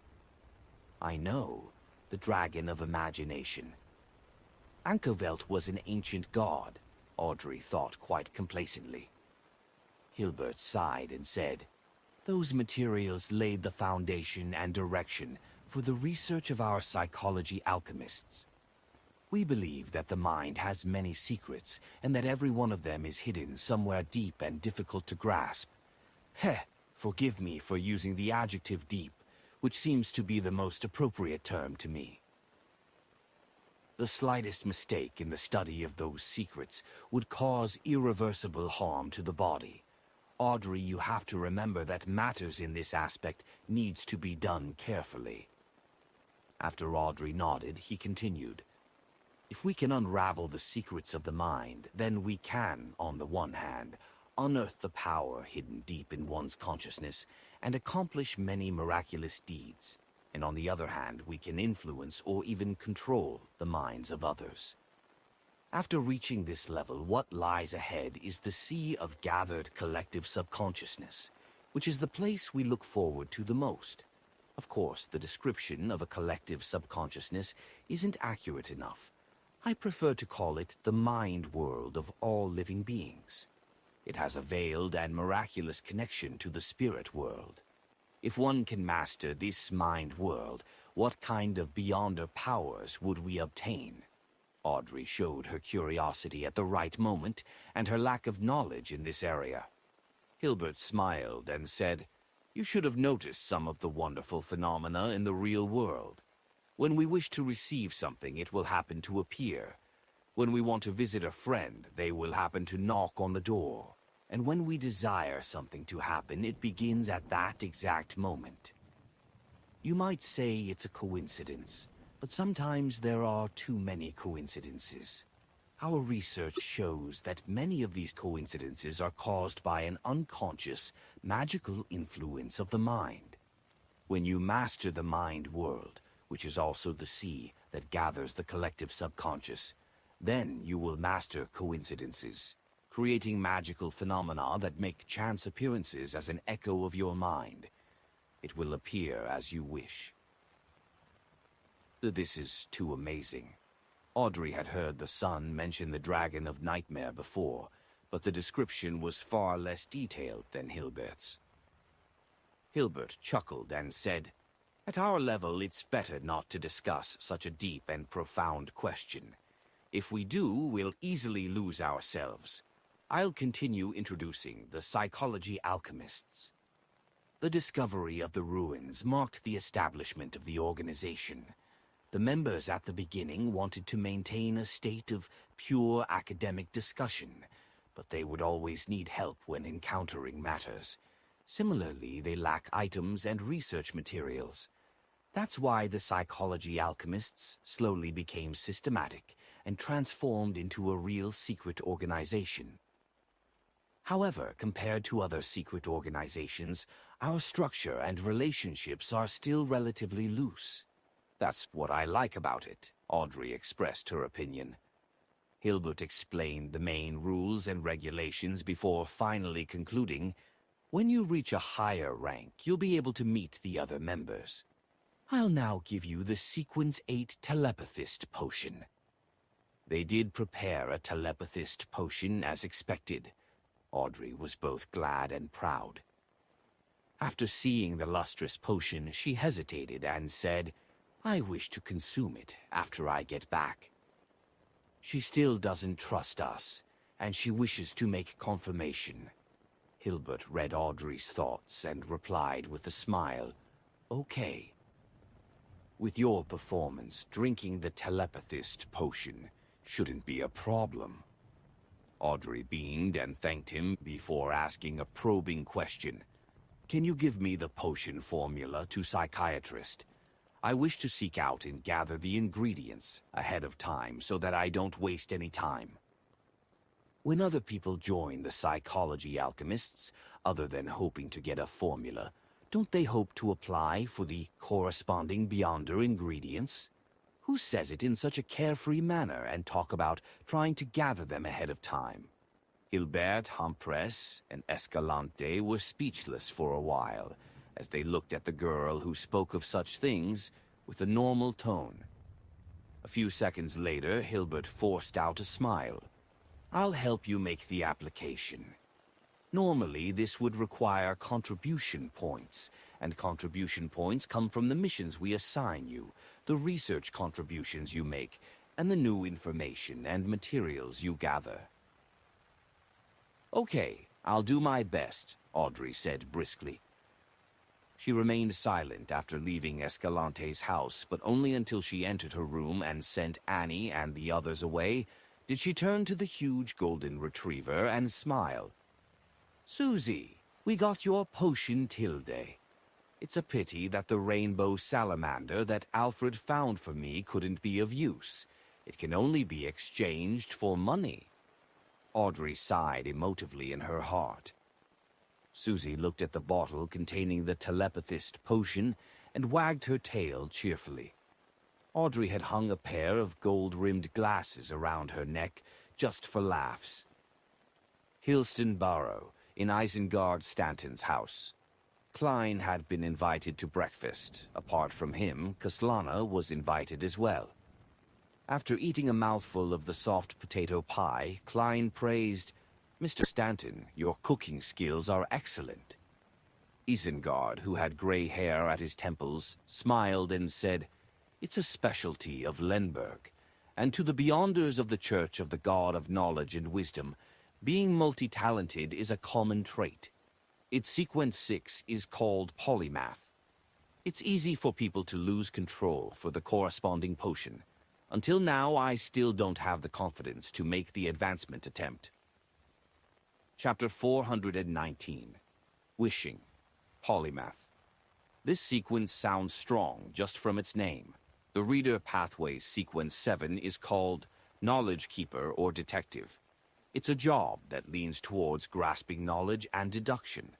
I know, the dragon of imagination. Ankervelt was an ancient god, Audrey thought quite complacently. Hilbert sighed and said, "Those materials laid the foundation and direction for the research of our psychology alchemists. We believe that the mind has many secrets and that every one of them is hidden somewhere deep and difficult to grasp. Forgive me for using the adjective deep, which seems to be the most appropriate term to me. The slightest mistake in the study of those secrets would cause irreversible harm to the body. Audrey, you have to remember that matters in this aspect needs to be done carefully." After Audrey nodded, he continued, "If we can unravel the secrets of the mind, then we can, on the one hand, unearth the power hidden deep in one's consciousness and accomplish many miraculous deeds. And on the other hand, we can influence or even control the minds of others. After reaching this level, what lies ahead is the sea of gathered collective subconsciousness, which is the place we look forward to the most. Of course, the description of a collective subconsciousness isn't accurate enough. I prefer to call it the mind world of all living beings. It has a veiled and miraculous connection to the spirit world. If one can master this mind world, what kind of beyonder powers would we obtain?" Audrey showed her curiosity at the right moment and her lack of knowledge in this area. Hilbert smiled and said, "You should have noticed some of the wonderful phenomena in the real world. When we wish to receive something, it will happen to appear. When we want to visit a friend, they will happen to knock on the door. And when we desire something to happen, it begins at that exact moment. You might say it's a coincidence, but sometimes there are too many coincidences. Our research shows that many of these coincidences are caused by an unconscious, magical influence of the mind. When you master the mind world, which is also the sea that gathers the collective subconscious. Then you will master coincidences, creating magical phenomena that make chance appearances as an echo of your mind. It will appear as you wish. This is too amazing. Audrey had heard the sun mention the Dragon of Nightmare before, but the description was far less detailed than Hilbert's. Hilbert chuckled and said, "At our level, it's better not to discuss such a deep and profound question. If we do, we'll easily lose ourselves. I'll continue introducing the psychology alchemists." The discovery of the ruins marked the establishment of the organization. The members at the beginning wanted to maintain a state of pure academic discussion, but they would always need help when encountering matters. Similarly, they lack items and research materials. That's why the psychology alchemists slowly became systematic and transformed into a real secret organization. However, compared to other secret organizations, our structure and relationships are still relatively loose. That's what I like about it, Audrey expressed her opinion. Hilbert explained the main rules and regulations before finally concluding, "When you reach a higher rank, you'll be able to meet the other members. I'll now give you the Sequence 8 Telepathist Potion." They did prepare a Telepathist Potion as expected. Audrey was both glad and proud. After seeing the lustrous potion, she hesitated and said, "I wish to consume it after I get back." She still doesn't trust us, and she wishes to make confirmation. Hilbert read Audrey's thoughts and replied with a smile, "Okay." With your performance, drinking the telepathist potion shouldn't be a problem. Audrey beamed and thanked him before asking a probing question. "Can you give me the potion formula to psychiatrist? I wish to seek out and gather the ingredients ahead of time so that I don't waste any time." When other people join the psychology alchemists, other than hoping to get a formula, don't they hope to apply for the corresponding Beyonder ingredients? Who says it in such a carefree manner and talk about trying to gather them ahead of time? Hilbert, Hampress, and Escalante were speechless for a while, as they looked at the girl who spoke of such things with a normal tone. A few seconds later, Hilbert forced out a smile. "I'll help you make the application. Normally, this would require contribution points, and contribution points come from the missions we assign you, the research contributions you make, and the new information and materials you gather." "Okay, I'll do my best," Audrey said briskly. She remained silent after leaving Escalante's house, but only until she entered her room and sent Annie and the others away did she turn to the huge golden retriever and smile. "Susie, we got your potion Tilde. It's a pity that the rainbow salamander that Alfred found for me couldn't be of use. It can only be exchanged for money." Audrey sighed emotively in her heart. Susie looked at the bottle containing the telepathist potion and wagged her tail cheerfully. Audrey had hung a pair of gold-rimmed glasses around her neck just for laughs. Hillston Barrow, in Isengard Stanton's house. Klein had been invited to breakfast. Apart from him, Kaslana was invited as well. After eating a mouthful of the soft potato pie, Klein praised, "Mr. Stanton, your cooking skills are excellent." Isengard, who had gray hair at his temples, smiled and said, "It's a specialty of Lenberg, and to the Beyonders of the Church of the God of Knowledge and Wisdom, being multi-talented is a common trait. Its sequence 6 is called polymath. It's easy for people to lose control for the corresponding potion. Until now, I still don't have the confidence to make the advancement attempt." Chapter 419. Wishing. Polymath. This sequence sounds strong just from its name. The Reader Pathways Sequence 7 is called Knowledge Keeper or Detective. It's a job that leans towards grasping knowledge and deduction.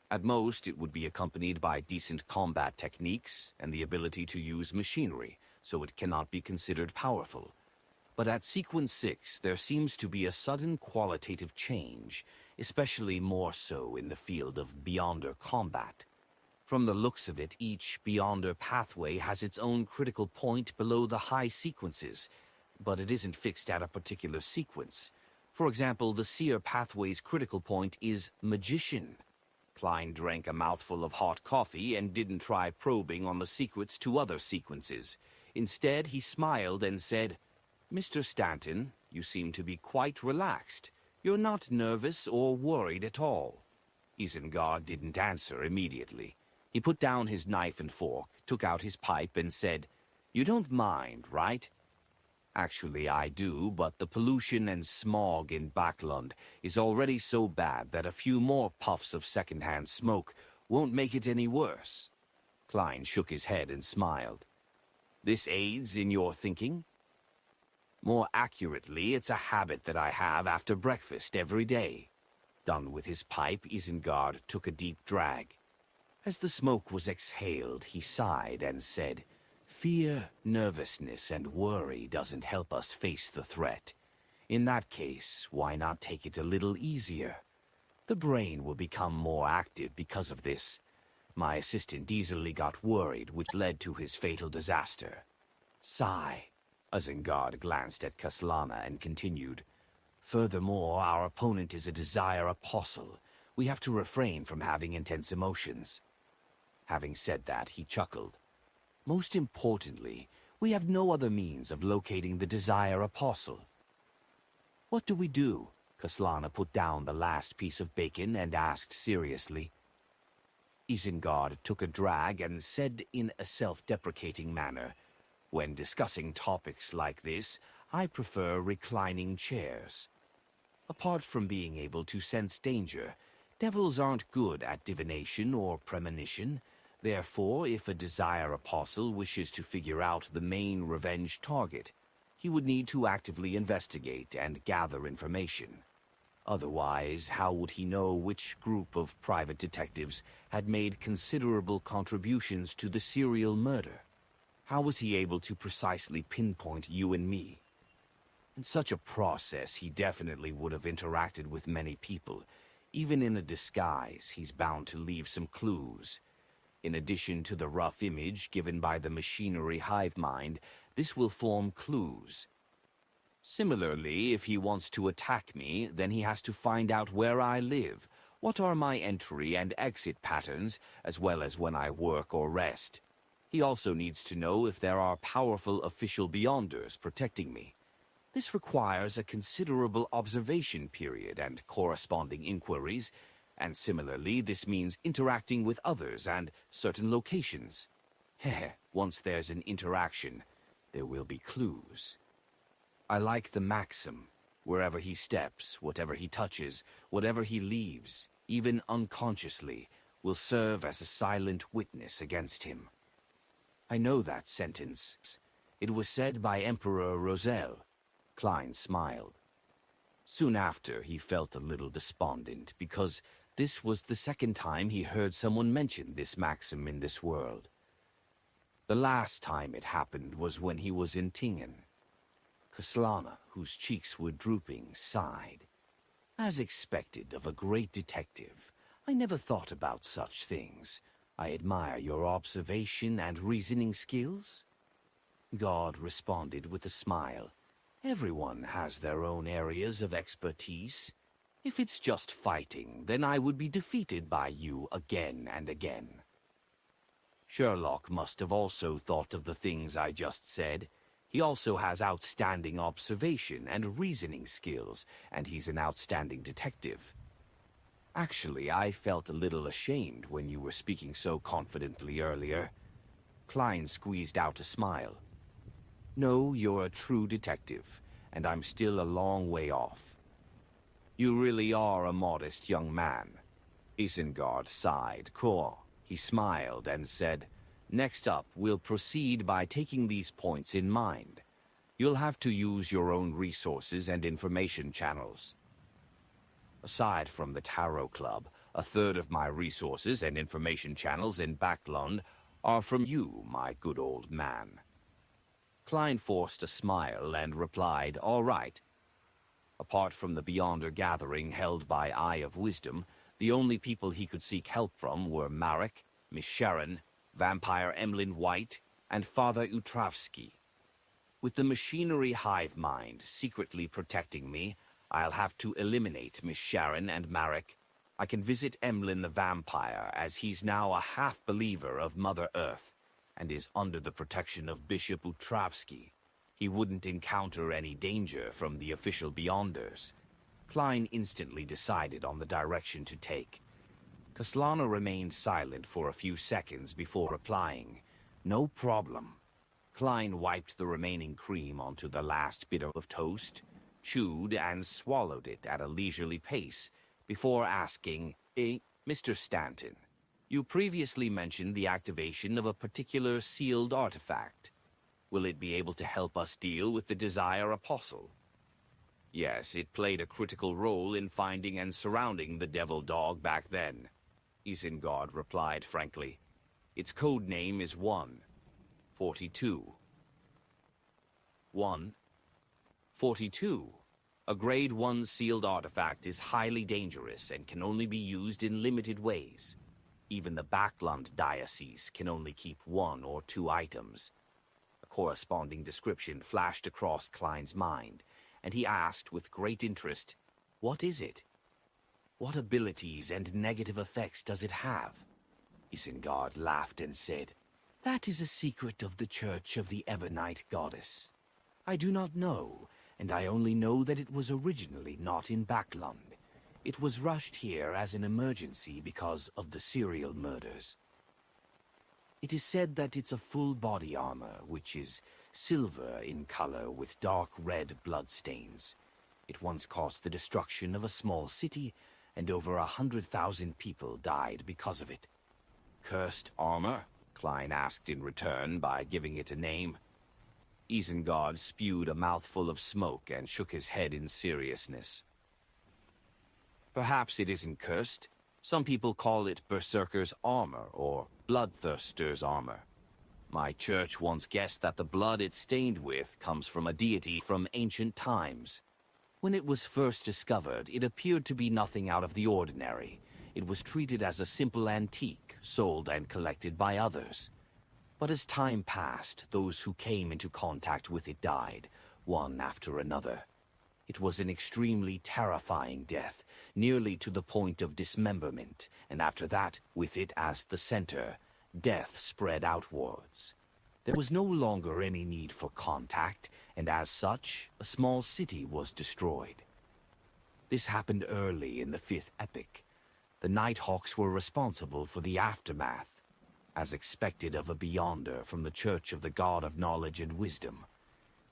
At most, it would be accompanied by decent combat techniques and the ability to use machinery, so it cannot be considered powerful. But at Sequence 6, there seems to be a sudden qualitative change, especially more so in the field of Beyonder combat. From the looks of it, each Beyonder pathway has its own critical point below the high sequences, but it isn't fixed at a particular sequence. For example, the Seer pathway's critical point is Magician. Klein drank a mouthful of hot coffee and didn't try probing on the secrets to other sequences. Instead, he smiled and said, "Mr. Stanton, you seem to be quite relaxed. You're not nervous or worried at all." Isengard didn't answer immediately. He put down his knife and fork, took out his pipe, and said, "You don't mind, right?" "Actually, I do, but the pollution and smog in Backlund is already so bad that a few more puffs of second-hand smoke won't make it any worse." Klein shook his head and smiled. "This aids in your thinking?" "More accurately, it's a habit that I have after breakfast every day." Done with his pipe, Isengard took a deep drag. As the smoke was exhaled, he sighed and said, "Fear, nervousness, and worry doesn't help us face the threat. In that case, why not take it a little easier? The brain will become more active because of this. My assistant easily got worried, which led to his fatal disaster." Sigh. Isengard glanced at Kaslana and continued, "Furthermore, our opponent is a desire apostle. We have to refrain from having intense emotions." Having said that, he chuckled. "Most importantly, we have no other means of locating the desire apostle." "What do we do?" Kaslana put down the last piece of bacon and asked seriously. Isengard took a drag and said in a self-deprecating manner, "When discussing topics like this, I prefer reclining chairs. Apart from being able to sense danger, devils aren't good at divination or premonition. Therefore, if a desire apostle wishes to figure out the main revenge target, he would need to actively investigate and gather information. Otherwise, how would he know which group of private detectives had made considerable contributions to the serial murder? How was he able to precisely pinpoint you and me? In such a process, he definitely would have interacted with many people. Even in a disguise, he's bound to leave some clues. In addition to the rough image given by the machinery hive mind, this will form clues. Similarly, if he wants to attack me, then he has to find out where I live, what are my entry and exit patterns, as well as when I work or rest. He also needs to know if there are powerful official Beyonders protecting me. This requires a considerable observation period and corresponding inquiries, and similarly, this means interacting with others and certain locations. Once there's an interaction, there will be clues. I like the maxim, wherever he steps, whatever he touches, whatever he leaves, even unconsciously, will serve as a silent witness against him. I know that sentence. It was said by Emperor Roselle. Klein smiled. Soon after, he felt a little despondent, because this was the second time he heard someone mention this maxim in this world. The last time it happened was when he was in Tingen. Kaslana, whose cheeks were drooping, sighed. As expected of a great detective, I never thought about such things. I admire your observation and reasoning skills. God responded with a smile. Everyone has their own areas of expertise. If it's just fighting, then I would be defeated by you again and again. Sherlock must have also thought of the things I just said. He also has outstanding observation and reasoning skills, and he's an outstanding detective. Actually, I felt a little ashamed when you were speaking so confidently earlier. Klein squeezed out a smile. No, you're a true detective, and I'm still a long way off. You really are a modest young man. Isengard sighed. Cool. He smiled and said, Next up, we'll proceed by taking these points in mind. You'll have to use your own resources and information channels. Aside from the Tarot Club, A third of my resources and information channels in Backlund are from you, my good old man." Klein forced a smile and replied, "All right." Apart from the Beyonder gathering held by Eye of Wisdom, the only people he could seek help from were Marek, Miss Sharon, Vampire Emlyn White, and Father Utravsky. With the machinery hive mind secretly protecting me, I'll have to eliminate Miss Sharon and Marek. I can visit Emlyn the Vampire, as he's now a half-believer of Mother Earth, and is under the protection of Bishop Utravsky. He wouldn't encounter any danger from the official Beyonders. Klein instantly decided on the direction to take. Kaslana remained silent for a few seconds before replying, "No problem." Klein wiped the remaining cream onto the last bit of toast, chewed and swallowed it at a leisurely pace, before asking, "Mr. Stanton, you previously mentioned the activation of a particular sealed artifact. Will it be able to help us deal with the Desire Apostle?" "Yes, it played a critical role in finding and surrounding the Devil Dog back then," Isengard replied frankly. "Its code name is 142. 142. A Grade 1 sealed artifact is highly dangerous and can only be used in limited ways. Even the Backlund Diocese can only keep 1 or 2 items. A corresponding description flashed across Klein's mind, and he asked with great interest, "What is it? What abilities and negative effects does it have?" Isengard laughed and said, "That is a secret of the Church of the Evernight Goddess. I do not know, and I only know that it was originally not in Backlund. It was rushed here as an emergency because of the serial murders. It is said that it's a full body armor, which is silver in color with dark red bloodstains. It once caused the destruction of a small city, and over 100,000 people died because of it." "Cursed armor?" Klein asked in return by giving it a name. Isengard spewed a mouthful of smoke and shook his head in seriousness. "Perhaps it isn't cursed. Some people call it Berserker's armor or Bloodthirster's armor. My church once guessed that the blood it's stained with comes from a deity from ancient times. When it was first discovered, it appeared to be nothing out of the ordinary. It was treated as a simple antique, sold and collected by others. But as time passed, those who came into contact with it died, one after another. It was an extremely terrifying death, nearly to the point of dismemberment, and after that, with it as the center, death spread outwards. There was no longer any need for contact, and as such, a small city was destroyed. This happened early in the 5th epoch. The Nighthawks were responsible for the aftermath, as expected of a Beyonder from the Church of the God of Knowledge and Wisdom.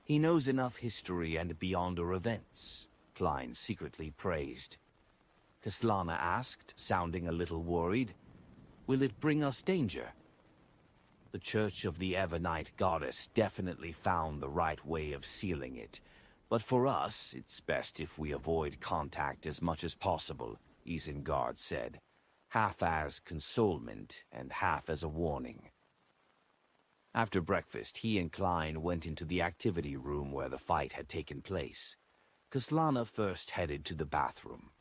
He knows enough history and Beyonder events, Klein secretly praised. Kaslana asked, sounding a little worried, "Will it bring us danger?" The Church of the Evernight Goddess definitely found the right way of sealing it, but for us, it's best if we avoid contact as much as possible, Isengard said, half as consolement and half as a warning. After breakfast, he and Klein went into the activity room where the fight had taken place. Kaslana first headed to the bathroom.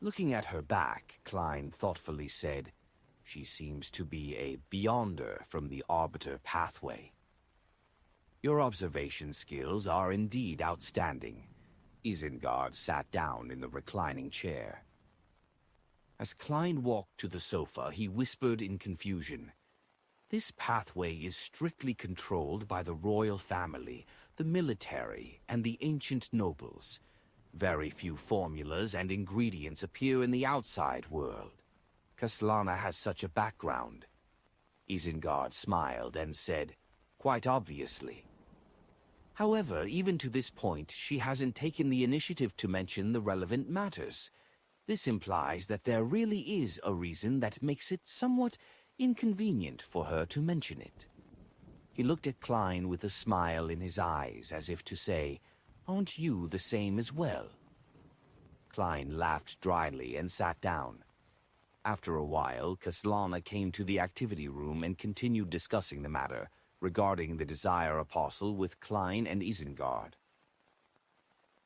Looking at her back, Klein thoughtfully said, "She seems to be a Beyonder from the Arbiter pathway." "Your observation skills are indeed outstanding." Isengard sat down in the reclining chair. As Klein walked to the sofa, he whispered in confusion, "This pathway is strictly controlled by the royal family, the military, and the ancient nobles. Very few formulas and ingredients appear in the outside world. Kaslana has such a background." Isengard smiled and said, "Quite obviously. However, even to this point, she hasn't taken the initiative to mention the relevant matters. This implies that there really is a reason that makes it somewhat inconvenient for her to mention it." He looked at Klein with a smile in his eyes, as if to say, "Aren't you the same as well?" Klein laughed dryly and sat down. After a while, Kaslana came to the activity room and continued discussing the matter regarding the Desire Apostle with Klein and Isengard.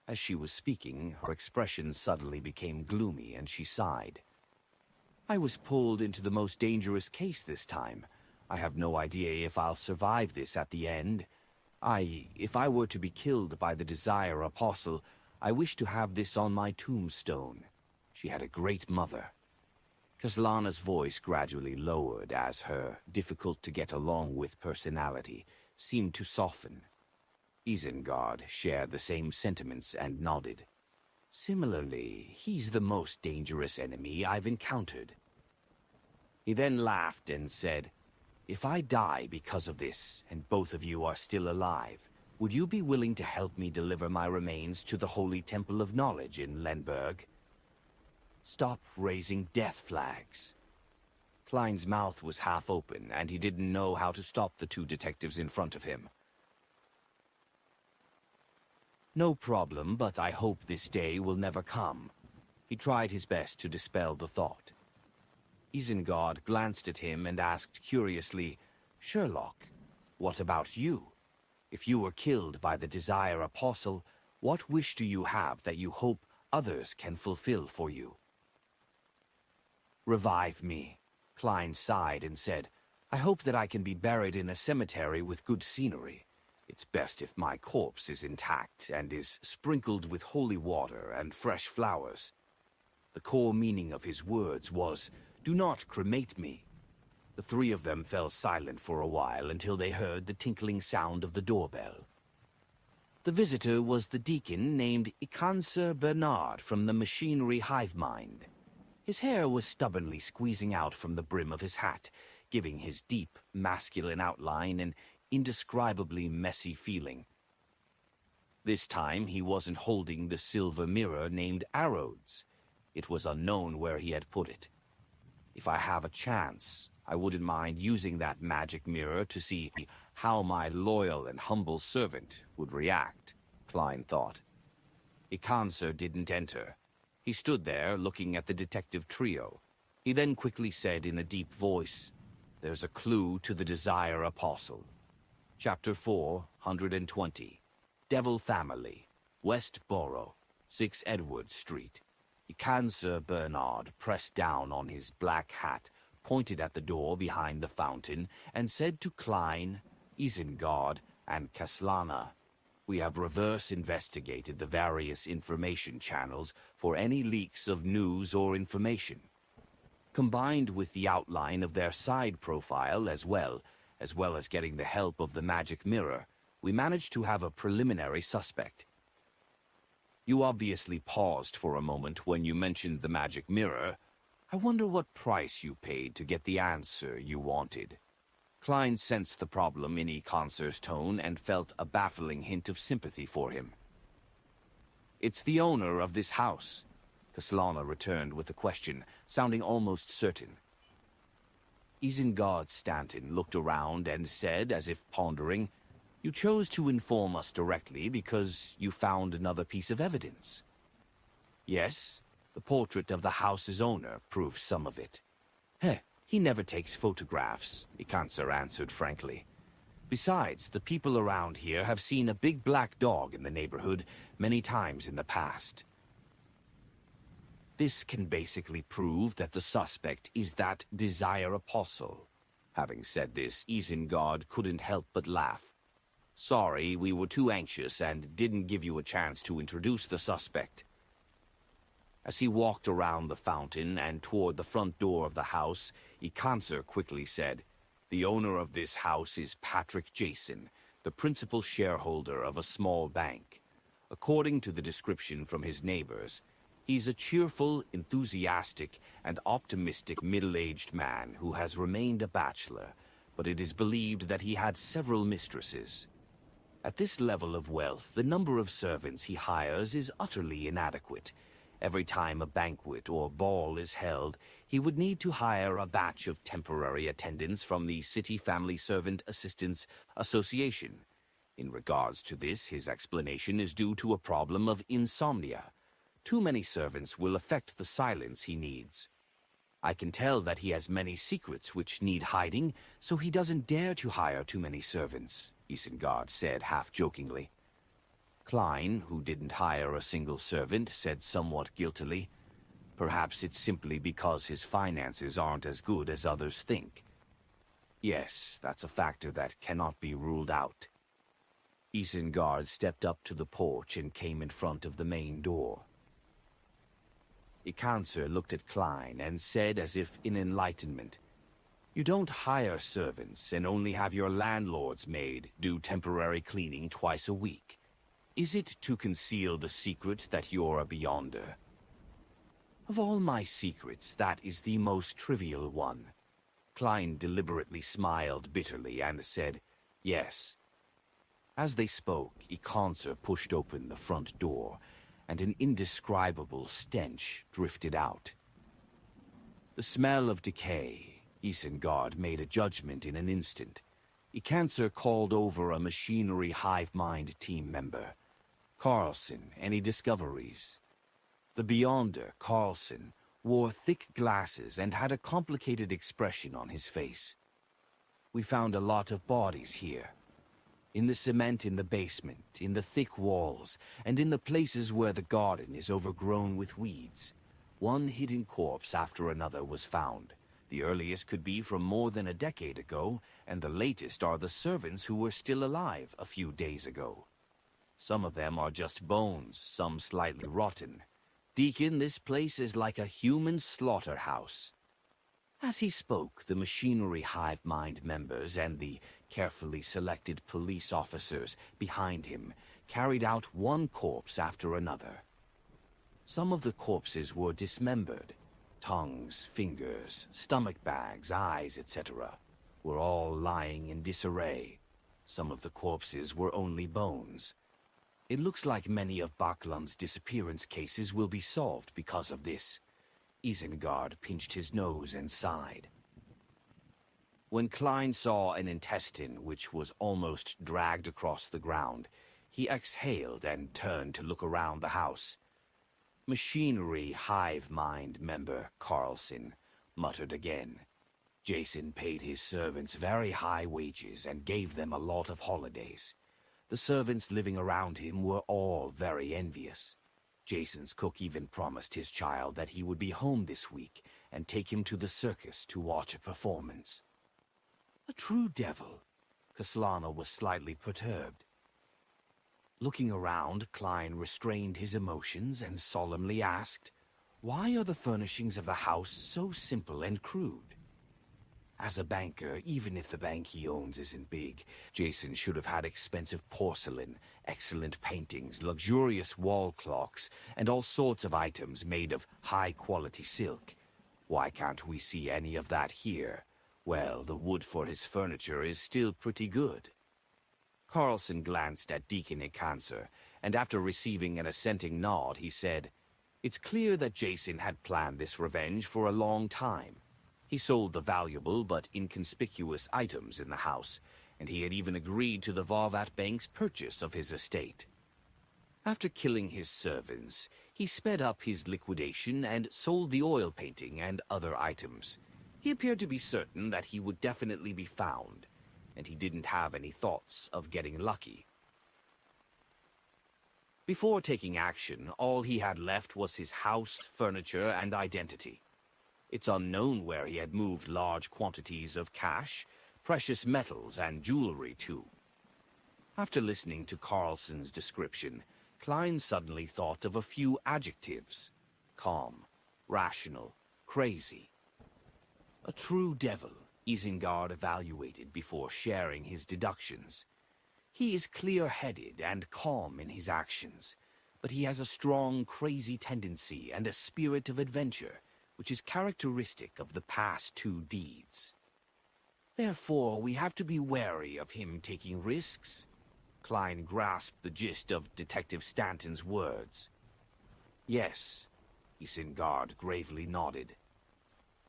As she was speaking, her expression suddenly became gloomy and she sighed. I was pulled into the most dangerous case this time. I have no idea if I'll survive this at the end. If I were to be killed by the Desire Apostle, I wish to have this on my tombstone. She had a great mother. Kaslana's voice gradually lowered as her difficult-to-get-along-with personality seemed to soften. Isengard shared the same sentiments and nodded. Similarly, he's the most dangerous enemy I've encountered. He then laughed and said, If I die because of this, and both of you are still alive, would you be willing to help me deliver my remains to the Holy Temple of Knowledge in Lenberg? Stop raising death flags. Klein's mouth was half open, and he didn't know how to stop the two detectives in front of him. No problem, but I hope this day will never come. He tried his best to dispel the thought. Isengard glanced at him and asked curiously, Sherlock, what about you? If you were killed by the Desire Apostle, what wish do you have that you hope others can fulfill for you? Revive me. Klein sighed and said, I hope that I can be buried in a cemetery with good scenery. It's best if my corpse is intact and is sprinkled with holy water and fresh flowers. The core meaning of his words was, Do not cremate me. The three of them fell silent for a while until they heard the tinkling sound of the doorbell. The visitor was the deacon named Ikanser Bernard from the machinery hive mind. His hair was stubbornly squeezing out from the brim of his hat, giving his deep, masculine outline an indescribably messy feeling. This time he wasn't holding the silver mirror named Arrows. It was unknown where he had put it. If I have a chance, I wouldn't mind using that magic mirror to see how my loyal and humble servant would react, Klein thought. Ikanser didn't enter. He stood there, looking at the detective trio. He then quickly said in a deep voice, There's a clue to the Desire Apostle. Chapter 420. Devil Family, West Borough, 6 Edward Street. Ikanser Bernard pressed down on his black hat, pointed at the door behind the fountain, and said to Klein, Isengard, and Kaslana, We have reverse investigated the various information channels for any leaks of news or information. Combined with the outline of their side profile as well as getting the help of the magic mirror, we managed to have a preliminary suspect. You obviously paused for a moment when you mentioned the magic mirror. I wonder what price you paid to get the answer you wanted. Klein sensed the problem in Ikanser's tone and felt a baffling hint of sympathy for him. It's the owner of this house, Kaslana returned with a question, sounding almost certain. Isengard Stanton looked around and said, as if pondering, You chose to inform us directly because you found another piece of evidence. Yes, the portrait of the house's owner proves some of it. He never takes photographs, Ikanser answered frankly. Besides, the people around here have seen a big black dog in the neighborhood many times in the past. This can basically prove that the suspect is that Desire Apostle. Having said this, Isengard couldn't help but laugh. Sorry, we were too anxious and didn't give you a chance to introduce the suspect. As he walked around the fountain and toward the front door of the house, Ikanser quickly said, The owner of this house is Patrick Jason, the principal shareholder of a small bank. According to the description from his neighbors, he's a cheerful, enthusiastic, and optimistic middle-aged man who has remained a bachelor, but it is believed that he had several mistresses. At this level of wealth, the number of servants he hires is utterly inadequate. Every time a banquet or ball is held, he would need to hire a batch of temporary attendants from the City Family Servant Assistants Association. In regards to this, his explanation is due to a problem of insomnia. Too many servants will affect the silence he needs. I can tell that he has many secrets which need hiding, so he doesn't dare to hire too many servants, Isengard said half-jokingly. Klein, who didn't hire a single servant, said somewhat guiltily, "Perhaps it's simply because his finances aren't as good as others think." Yes, that's a factor that cannot be ruled out. Isengard stepped up to the porch and came in front of the main door. Ikanser looked at Klein and said as if in enlightenment, "You don't hire servants and only have your landlord's maid do temporary cleaning twice a week. Is it to conceal the secret that you're a Beyonder?" "Of all my secrets, that is the most trivial one." Klein deliberately smiled bitterly and said, "Yes." As they spoke, Ikanser pushed open the front door, and an indescribable stench drifted out. The smell of decay. Isengard made a judgment in an instant. Ikanser called over a machinery hive mind team member. "Carlson, any discoveries?" The Beyonder, Carlson, wore thick glasses and had a complicated expression on his face. "We found a lot of bodies here. In the cement in the basement, in the thick walls, and in the places where the garden is overgrown with weeds. One hidden corpse after another was found. The earliest could be from more than a decade ago, and the latest are the servants who were still alive a few days ago. Some of them are just bones, some slightly rotten. Deacon, this place is like a human slaughterhouse." As he spoke, the machinery hive mind members and the carefully selected police officers behind him carried out one corpse after another. Some of the corpses were dismembered. Tongues, fingers, stomach bags, eyes, etc. were all lying in disarray. Some of the corpses were only bones. It looks like many of Bakland's disappearance cases will be solved because of this. Isengard pinched his nose and sighed. When Klein saw an intestine which was almost dragged across the ground, he exhaled and turned to look around the house. "Machinery hive mind member Carlson," muttered again. "Jason paid his servants very high wages and gave them a lot of holidays. The servants living around him were all very envious. Jason's cook even promised his child that he would be home this week and take him to the circus to watch a performance." "A true devil." Kaslana was slightly perturbed. Looking around, Klein restrained his emotions and solemnly asked, "Why are the furnishings of the house so simple and crude?" As a banker, even if the bank he owns isn't big, Jason should have had expensive porcelain, excellent paintings, luxurious wall clocks, and all sorts of items made of high-quality silk. Why can't we see any of that here? Well, the wood for his furniture is still pretty good. Carlson glanced at Deacon Ikanser, and after receiving an assenting nod, he said, "It's clear that Jason had planned this revenge for a long time. He sold the valuable but inconspicuous items in the house, and he had even agreed to the Varvat Bank's purchase of his estate. After killing his servants, he sped up his liquidation and sold the oil painting and other items. He appeared to be certain that he would definitely be found, and he didn't have any thoughts of getting lucky. Before taking action, all he had left was his house, furniture, and identity. It's unknown where he had moved large quantities of cash, precious metals, and jewelry too." After listening to Carlson's description, Klein suddenly thought of a few adjectives: calm, rational, crazy. "A true devil," Isengard evaluated before sharing his deductions. "He is clear-headed and calm in his actions, but he has a strong, crazy tendency and a spirit of adventure, which is characteristic of the past two deeds. Therefore, we have to be wary of him taking risks." Klein grasped the gist of Detective Stanton's words. "Yes," Isengard gravely nodded.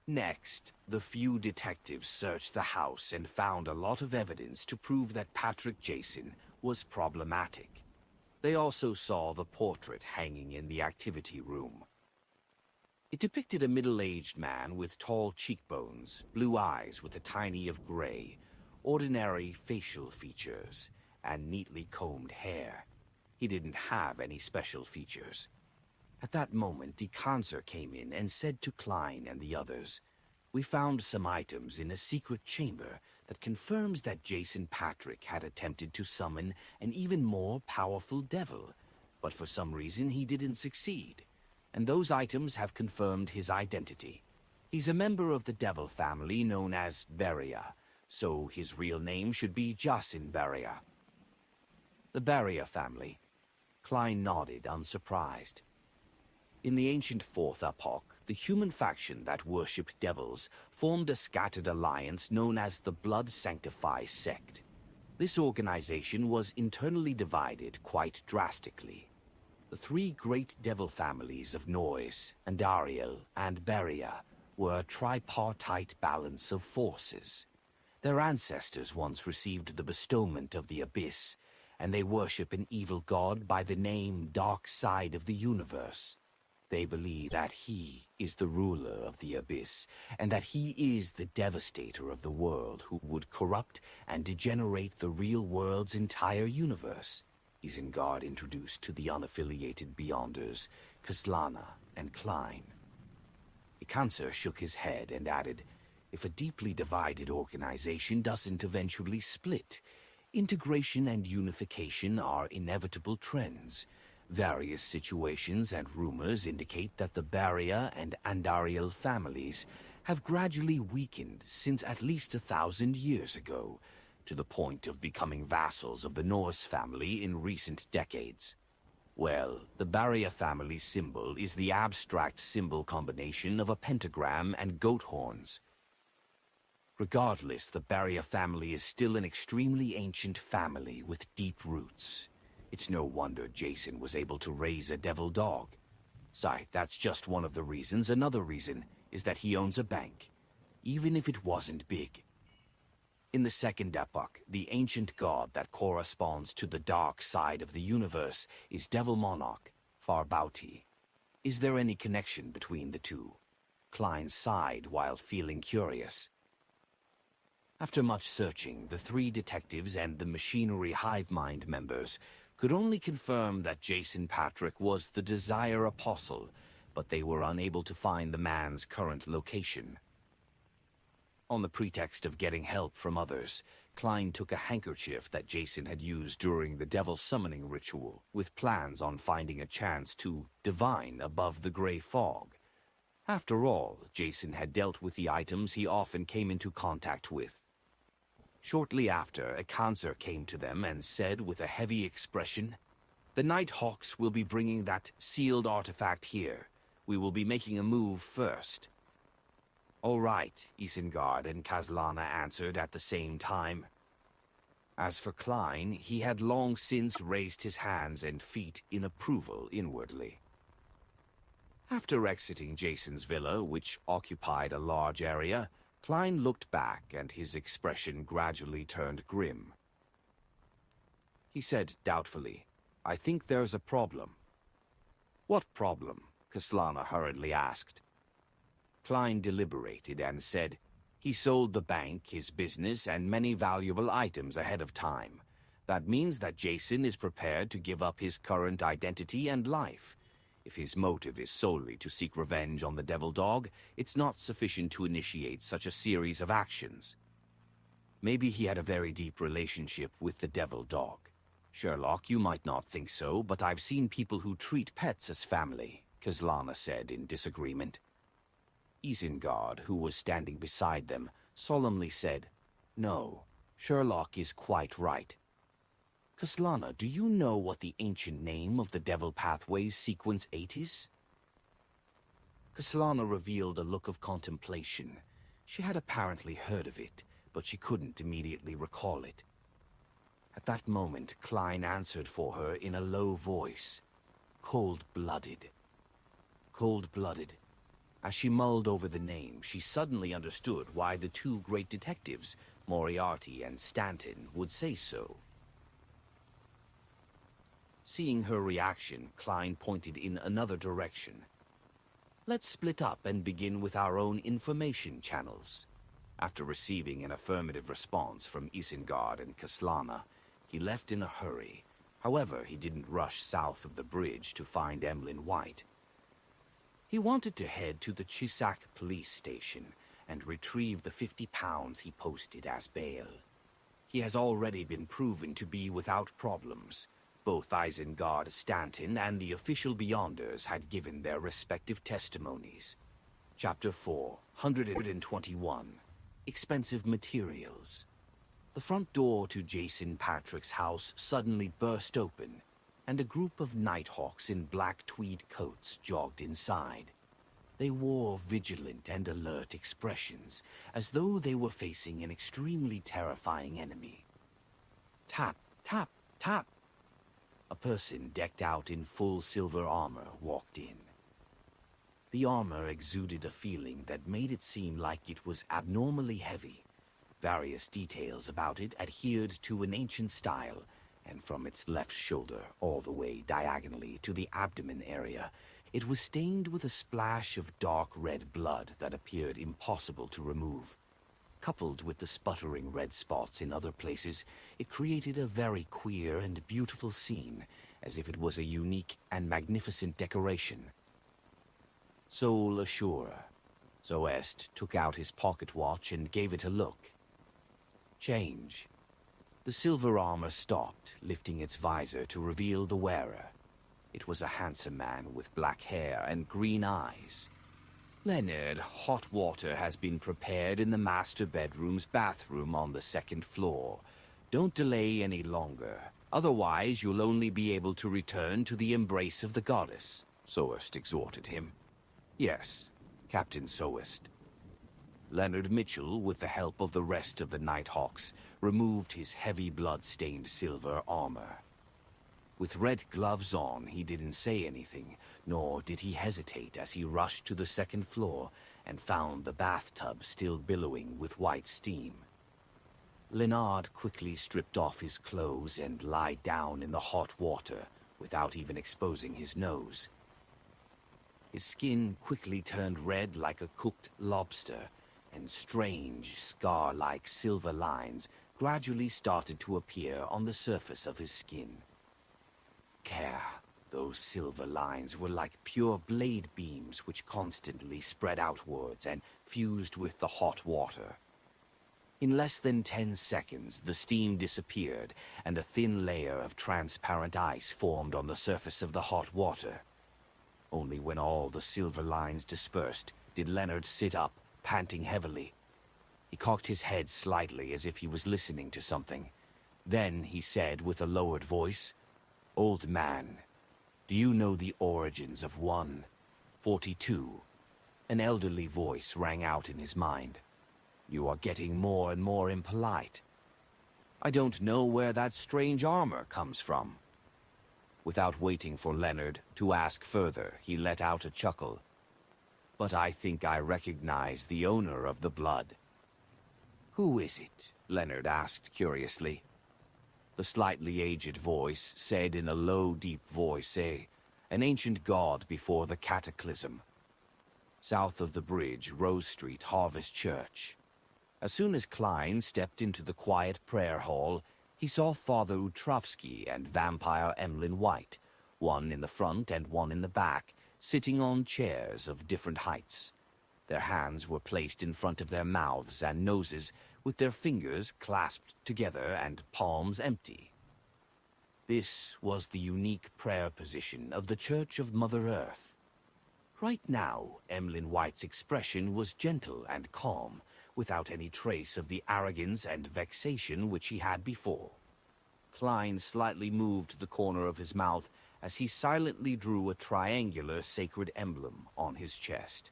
Next, the few detectives searched the house and found a lot of evidence to prove that Patrick Jason was problematic. They also saw the portrait hanging in the activity room. It depicted a middle-aged man with tall cheekbones, blue eyes with a tiny of gray, ordinary facial features, and neatly combed hair. He didn't have any special features. At that moment, Decancer came in and said to Klein and the others, "We found some items in a secret chamber that confirms that Jason Patrick had attempted to summon an even more powerful devil, but for some reason he didn't succeed. And those items have confirmed his identity. He's a member of the devil family known as Beria, so his real name should be Jason Beria." The Beria family. Klein nodded, unsurprised. In the ancient Fourth Epoch, the human faction that worshipped devils formed a scattered alliance known as the Blood Sanctify sect. This organization was internally divided quite drastically. The three great devil families of Noise, Andariel, and Beria were a tripartite balance of forces. Their ancestors once received the bestowment of the Abyss, and they worship an evil god by the name Dark Side of the Universe. They believe that he is the ruler of the Abyss, and that he is the devastator of the world who would corrupt and degenerate the real world's entire universe. Isengard introduced to the unaffiliated Beyonders, Kaslana and Klein. Ikanser shook his head and added, "If a deeply divided organization doesn't eventually split, integration and unification are inevitable trends. Various situations and rumors indicate that the Beria and Andariel families have gradually weakened since at least 1,000 years ago, to the point of becoming vassals of the Norse family in recent decades. Well, the Beria family symbol is the abstract symbol combination of a pentagram and goat horns. Regardless, the Beria family is still an extremely ancient family with deep roots. It's no wonder Jason was able to raise a devil dog. Sigh, that's just one of the reasons. Another reason is that he owns a bank, even if it wasn't big. In the Second Epoch, the ancient god that corresponds to the dark side of the universe is Devil Monarch, Farbauti. Is there any connection between the two? Klein sighed while feeling curious. After much searching, the three detectives and the Machinery Hive Mind members could only confirm that Jason Patrick was the Desire Apostle, but they were unable to find the man's current location. On the pretext of getting help from others, Klein took a handkerchief that Jason had used during the devil summoning ritual, with plans on finding a chance to divine above the gray fog. After all, Jason had dealt with the items he often came into contact with. Shortly after, a counselor came to them and said with a heavy expression, "The Nighthawks will be bringing that sealed artifact here. We will be making a move first." "All right," Isengard and Kaslana answered at the same time. As for Klein, he had long since raised his hands and feet in approval inwardly. After exiting Jason's villa, which occupied a large area, Klein looked back and his expression gradually turned grim. He said doubtfully, "I think there's a problem." "What problem?" Kaslana hurriedly asked. Klein deliberated and said, "He sold the bank, his business, and many valuable items ahead of time. That means that Jason is prepared to give up his current identity and life. If his motive is solely to seek revenge on the Devil Dog, it's not sufficient to initiate such a series of actions. Maybe he had a very deep relationship with the Devil Dog. Sherlock, you might not think so, but I've seen people who treat pets as family," Kaslana said in disagreement. Isengard, who was standing beside them, solemnly said, "No, Sherlock is quite right. Kaslana, do you know what the ancient name of the Devil Pathways Sequence 8 is?" Kaslana revealed a look of contemplation. She had apparently heard of it, but she couldn't immediately recall it. At that moment, Klein answered for her in a low voice. "Cold-blooded. Cold-blooded." As she mulled over the name, she suddenly understood why the two great detectives, Moriarty and Stanton, would say so. Seeing her reaction, Klein pointed in another direction. Let's split up and begin with our own information channels. After receiving an affirmative response from Isengard and Kaslana, he left in a hurry. However, he didn't rush south of the bridge to find Emlyn White. He wanted to head to the Chisak police station and retrieve the 50 pounds he posted as bail. He has already been proven to be without problems. Both Isengard Stanton and the official Beyonders had given their respective testimonies. Chapter 4, 121. Expensive Materials. The front door to Jason Patrick's house suddenly burst open, and a group of Nighthawks in black tweed coats jogged inside. They wore vigilant and alert expressions, as though they were facing an extremely terrifying enemy. Tap, tap, tap. A person decked out in full silver armor walked in. The armor exuded a feeling that made it seem like it was abnormally heavy. Various details about it adhered to an ancient style, and from its left shoulder all the way diagonally to the abdomen area, it was stained with a splash of dark red blood that appeared impossible to remove. Coupled with the sputtering red spots in other places, it created a very queer and beautiful scene, as if it was a unique and magnificent decoration. Soul Ashura. Zoest took out his pocket watch and gave it a look. Change. The silver armor stopped, lifting its visor to reveal the wearer. It was a handsome man with black hair and green eyes. Leonard, hot water has been prepared in the master bedroom's bathroom on the 2nd floor. Don't delay any longer. Otherwise, you'll only be able to return to the embrace of the goddess, Soest exhorted him. Yes, Captain Soest. Leonard Mitchell, with the help of the rest of the Nighthawks, removed his heavy blood-stained silver armor. With red gloves on, he didn't say anything, nor did he hesitate as he rushed to the 2nd floor and found the bathtub still billowing with white steam. Leonard quickly stripped off his clothes and lied down in the hot water without even exposing his nose. His skin quickly turned red like a cooked lobster, and strange, scar-like silver lines gradually started to appear on the surface of his skin. Care. Those silver lines were like pure blade beams which constantly spread outwards and fused with the hot water. In less than 10 seconds, the steam disappeared, and a thin layer of transparent ice formed on the surface of the hot water. Only when all the silver lines dispersed did Leonard sit up, panting heavily. He cocked his head slightly as if he was listening to something. Then he said with a lowered voice, "Old man, do you know the origins of 142? An elderly voice rang out in his mind. You are getting more and more impolite. I don't know where that strange armor comes from. Without waiting for Leonard to ask further, he let out a chuckle. But I think I recognize the owner of the blood. Who is it? Leonard asked curiously. The slightly aged voice said in a low, deep voice, an ancient god before the cataclysm. South of the bridge, Rose Street Harvest Church. As soon as Klein stepped into the quiet prayer hall, he saw Father Utrovsky and vampire Emlyn White, one in the front and one in the back, sitting on chairs of different heights. Their hands were placed in front of their mouths and noses, with their fingers clasped together and palms empty. This was the unique prayer position of the Church of Mother Earth. Right now, Emlyn White's expression was gentle and calm, without any trace of the arrogance and vexation which he had before. Klein slightly moved the corner of his mouth as he silently drew a triangular sacred emblem on his chest.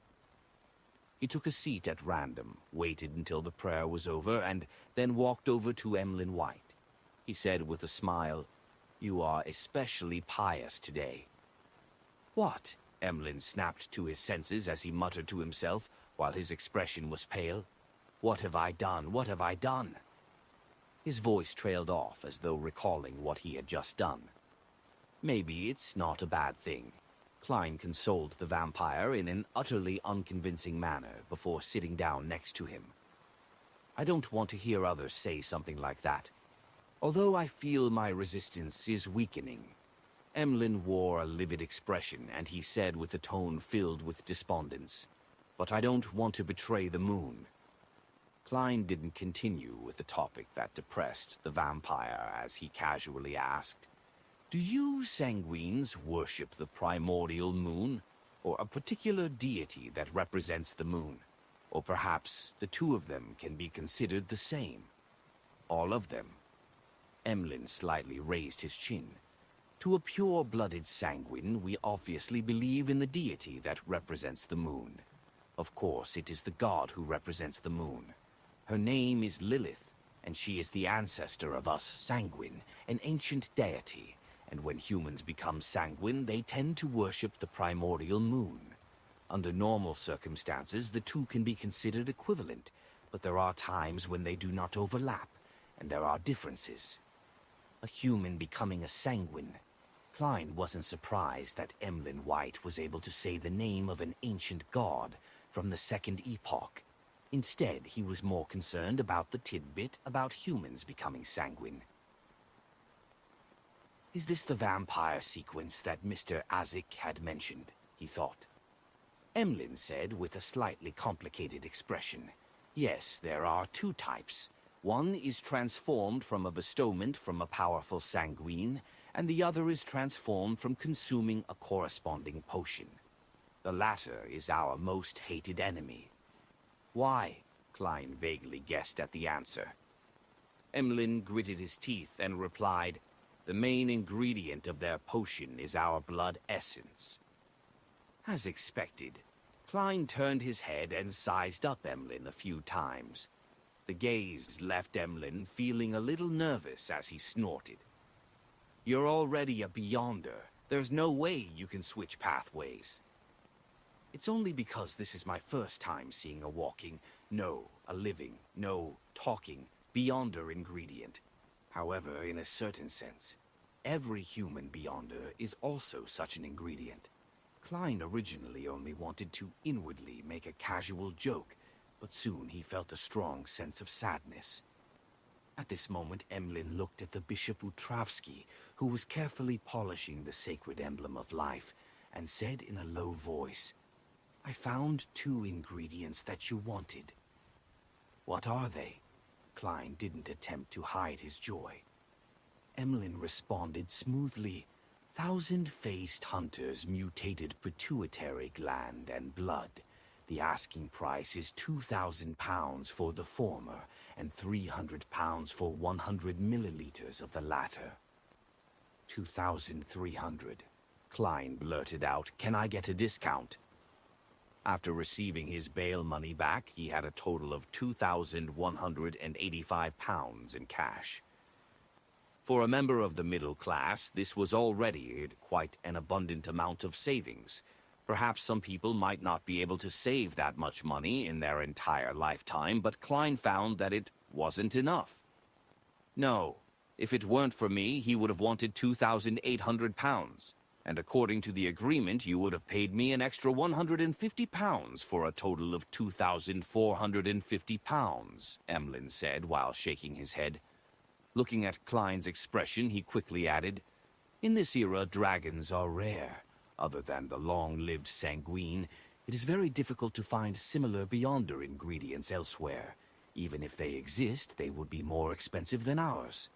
He took a seat at random, waited until the prayer was over, and then walked over to Emlyn White. He said with a smile, "You are especially pious today." "What?" Emlyn snapped to his senses as he muttered to himself, while his expression was pale. "What have I done? What have I done?" His voice trailed off as though recalling what he had just done. "Maybe it's not a bad thing." Klein consoled the vampire in an utterly unconvincing manner before sitting down next to him. I don't want to hear others say something like that. Although I feel my resistance is weakening. Emlyn wore a livid expression, and he said with a tone filled with despondence, "But I don't want to betray the moon." Klein didn't continue with the topic that depressed the vampire as he casually asked, "Do you sanguines worship the primordial moon, or a particular deity that represents the moon? Or perhaps the two of them can be considered the same? All of them?" Emlyn slightly raised his chin. "To a pure-blooded sanguine, we obviously believe in the deity that represents the moon. Of course, it is the god who represents the moon. Her name is Lilith, and she is the ancestor of us sanguine, an ancient deity, and when humans become sanguine, they tend to worship the primordial moon. Under normal circumstances, the two can be considered equivalent, but there are times when they do not overlap, and there are differences. A human becoming a sanguine." Klein wasn't surprised that Emlyn White was able to say the name of an ancient god from the Second Epoch. Instead, he was more concerned about the tidbit about humans becoming sanguine. "Is this the vampire sequence that Mr. Azik had mentioned?" he thought. Emlyn said with a slightly complicated expression, "Yes, there are two types. One is transformed from a bestowment from a powerful sanguine, and the other is transformed from consuming a corresponding potion. The latter is our most hated enemy." "Why?" Klein vaguely guessed at the answer. Emlyn gritted his teeth and replied, "The main ingredient of their potion is our blood essence." As expected, Klein turned his head and sized up Emlyn a few times. The gaze left Emlyn feeling a little nervous as he snorted. "You're already a Beyonder. There's no way you can switch pathways." "It's only because this is my first time seeing a walking, no, a living, no, talking, Beyonder ingredient. However, in a certain sense, every human Beyonder is also such an ingredient." Klein originally only wanted to inwardly make a casual joke, but soon he felt a strong sense of sadness. At this moment, Emlyn looked at the Bishop Utravsky, who was carefully polishing the sacred emblem of life, and said in a low voice, "I found two ingredients that you wanted." "What are they?" Klein didn't attempt to hide his joy. Emlyn responded smoothly, "Thousand-faced hunter's mutated pituitary gland and blood. The asking price is 2,000 pounds for the former, and 300 pounds for 100 milliliters of the latter." 2,300. Klein blurted out, "Can I get a discount?" After receiving his bail money back, he had a total of 2,185 pounds in cash. For a member of the middle class, this was already quite an abundant amount of savings. Perhaps some people might not be able to save that much money in their entire lifetime, but Klein found that it wasn't enough. "No, if it weren't for me, he would have wanted 2,800 pounds. And according to the agreement, you would have paid me an extra 150 pounds for a total of 2,450 pounds, Emlyn said while shaking his head. Looking at Klein's expression, he quickly added, "In this era, dragons are rare. Other than the long-lived sanguine, it is very difficult to find similar Beyonder ingredients elsewhere. Even if they exist, they would be more expensive than ours.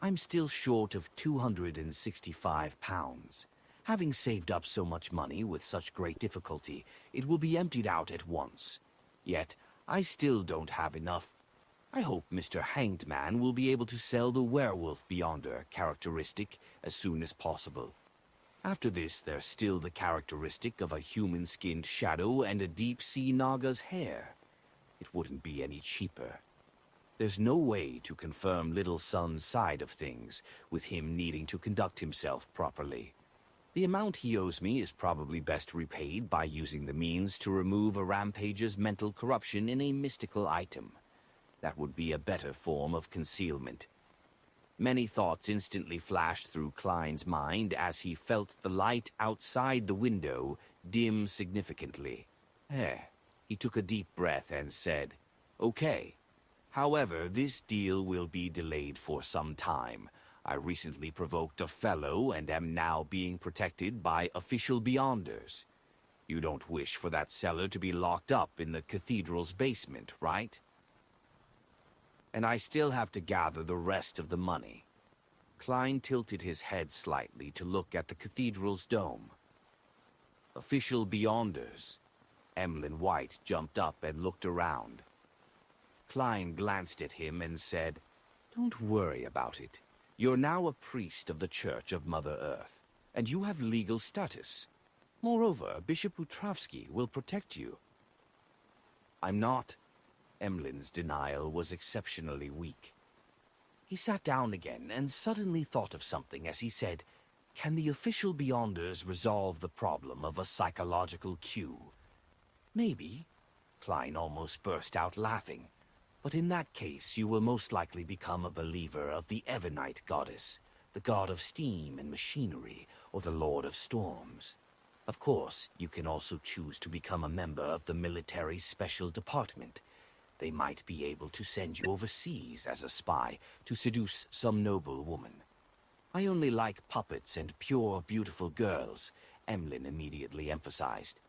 I'm still short of 265 pounds. Having saved up so much money with such great difficulty, it will be emptied out at once. Yet, I still don't have enough. I hope Mr. Hanged Man will be able to sell the werewolf Beyonder characteristic as soon as possible. After this, there's still the characteristic of a human-skinned shadow and a deep-sea Naga's hair. It wouldn't be any cheaper. There's no way to confirm Little Sun's side of things, with him needing to conduct himself properly. The amount he owes me is probably best repaid by using the means to remove a rampager's mental corruption in a mystical item. That would be a better form of concealment. Many thoughts instantly flashed through Klein's mind as he felt the light outside the window dim significantly. He took a deep breath and said, "Okay. However, this deal will be delayed for some time. I recently provoked a fellow and am now being protected by official beyonders. You don't wish for that cellar to be locked up in the cathedral's basement, right? And I still have to gather the rest of the money." Klein tilted his head slightly to look at the cathedral's dome. "Official beyonders." Emlyn White jumped up and looked around. Klein glanced at him and said, "Don't worry about it. You're now a priest of the Church of Mother Earth, and you have legal status. Moreover, Bishop Utravsky will protect you." "I'm not." Emlyn's denial was exceptionally weak. He sat down again and suddenly thought of something as he said, "Can the official beyonders resolve the problem of a psychological cue?" "Maybe." Klein almost burst out laughing. "But in that case, you will most likely become a believer of the Evernite goddess, the god of steam and machinery, or the lord of storms. Of course, you can also choose to become a member of the military's special department. They might be able to send you overseas as a spy to seduce some noble woman." "I only like puppets and pure, beautiful girls," Emlyn immediately emphasized.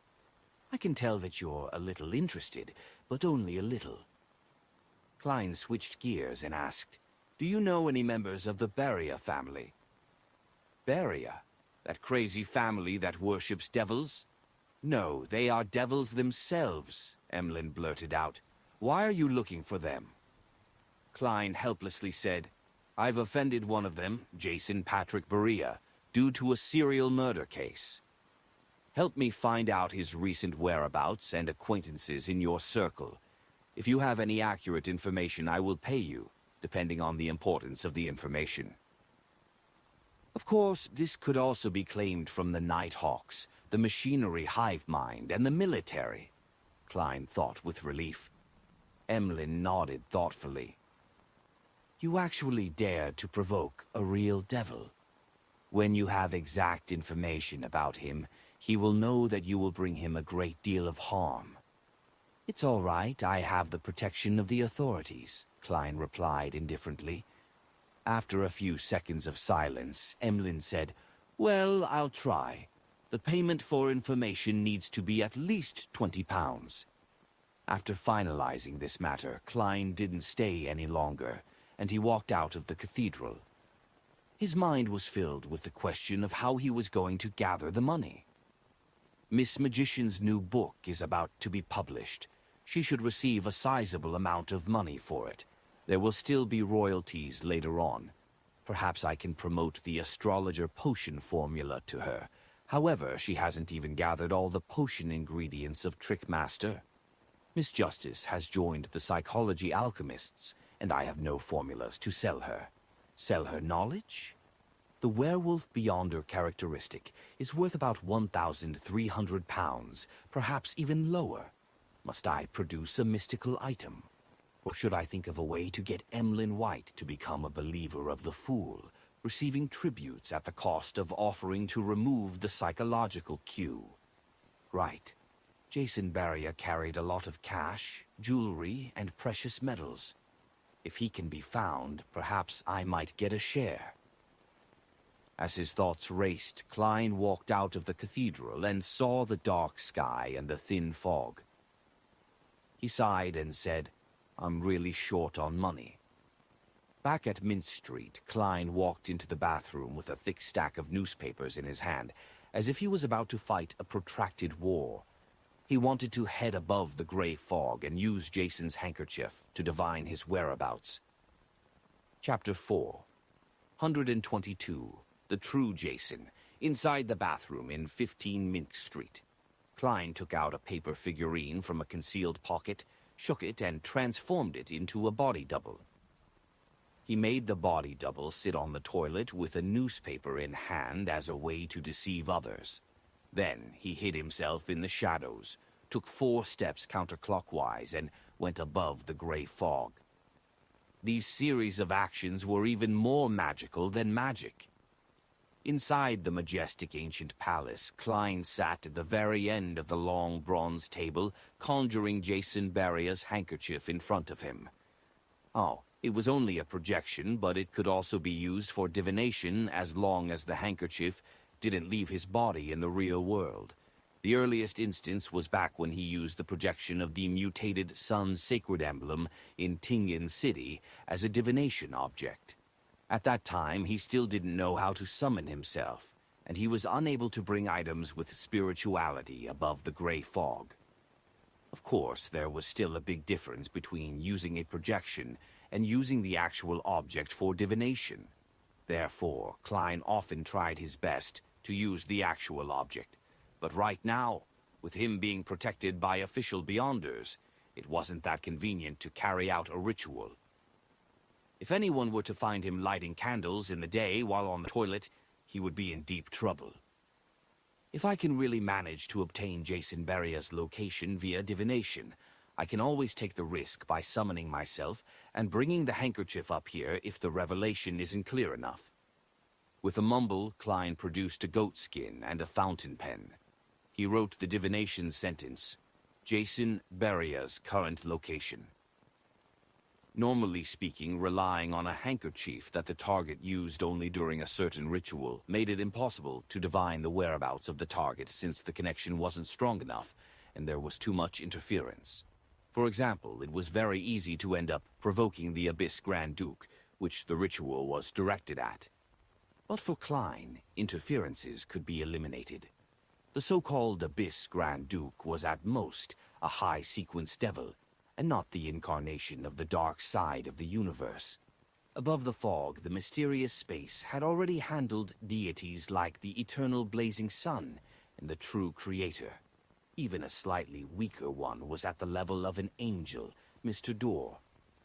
"I can tell that you're a little interested, but only a little." Klein switched gears and asked, "Do you know any members of the Beria family?" "Beria? That crazy family that worships devils?" "No, they are devils themselves," Emlyn blurted out. "Why are you looking for them?" Klein helplessly said, "I've offended one of them, Jason Patrick Beria, due to a serial murder case. Help me find out his recent whereabouts and acquaintances in your circle. If you have any accurate information, I will pay you, depending on the importance of the information." Of course, this could also be claimed from the Nighthawks, the machinery hive mind, and the military, Klein thought with relief. Emlyn nodded thoughtfully. "You actually dared to provoke a real devil. When you have exact information about him, he will know that you will bring him a great deal of harm." "It's all right, I have the protection of the authorities," Klein replied indifferently. After a few seconds of silence, Emlyn said, "Well, I'll try. The payment for information needs to be at least £20. After finalizing this matter, Klein didn't stay any longer, and he walked out of the cathedral. His mind was filled with the question of how he was going to gather the money. Miss Magician's new book is about to be published. She should receive a sizable amount of money for it. There will still be royalties later on. Perhaps I can promote the astrologer potion formula to her. However, she hasn't even gathered all the potion ingredients of Trickmaster. Miss Justice has joined the psychology alchemists, and I have no formulas to sell her. Sell her knowledge? The werewolf beyonder characteristic is worth about £1,300, perhaps even lower. Must I produce a mystical item? Or should I think of a way to get Emlyn White to become a believer of the Fool, receiving tributes at the cost of offering to remove the psychological cue? Right. Jason Beria carried a lot of cash, jewelry, and precious metals. If he can be found, perhaps I might get a share." As his thoughts raced, Klein walked out of the cathedral and saw the dark sky and the thin fog. He sighed and said, "I'm really short on money." Back at Mint Street, Klein walked into the bathroom with a thick stack of newspapers in his hand, as if he was about to fight a protracted war. He wanted to head above the gray fog and use Jason's handkerchief to divine his whereabouts. Chapter 4. 122. The True Jason, inside the bathroom in 15 Mint Street. Klein took out a paper figurine from a concealed pocket, shook it, and transformed it into a body double. He made the body double sit on the toilet with a newspaper in hand as a way to deceive others. Then he hid himself in the shadows, took 4 steps counterclockwise, and went above the gray fog. These series of actions were even more magical than magic. Inside the majestic ancient palace, Klein sat at the very end of the long bronze table, conjuring Jason Barria's handkerchief in front of him. Oh, it was only a projection, but it could also be used for divination as long as the handkerchief didn't leave his body in the real world. The earliest instance was back when he used the projection of the mutated sun's sacred emblem in Tingin City as a divination object. At that time, he still didn't know how to summon himself, and he was unable to bring items with spirituality above the gray fog. Of course, there was still a big difference between using a projection and using the actual object for divination. Therefore, Klein often tried his best to use the actual object. But right now, with him being protected by official Beyonders, it wasn't that convenient to carry out a ritual. If anyone were to find him lighting candles in the day while on the toilet, he would be in deep trouble. If I can really manage to obtain Jason Barria's location via divination, I can always take the risk by summoning myself and bringing the handkerchief up here if the revelation isn't clear enough. With a mumble, Klein produced a goat skin and a fountain pen. He wrote the divination sentence, Jason Barria's current location. Normally speaking, relying on a handkerchief that the target used only during a certain ritual made it impossible to divine the whereabouts of the target since the connection wasn't strong enough and there was too much interference. For example, it was very easy to end up provoking the Abyss Grand Duke, which the ritual was directed at. But for Klein, interferences could be eliminated. The so-called Abyss Grand Duke was at most a high-sequence devil, and not the incarnation of the dark side of the universe. Above the fog, the mysterious space had already handled deities like the eternal blazing sun and the true creator. Even a slightly weaker one was at the level of an angel, Mr. Dorr,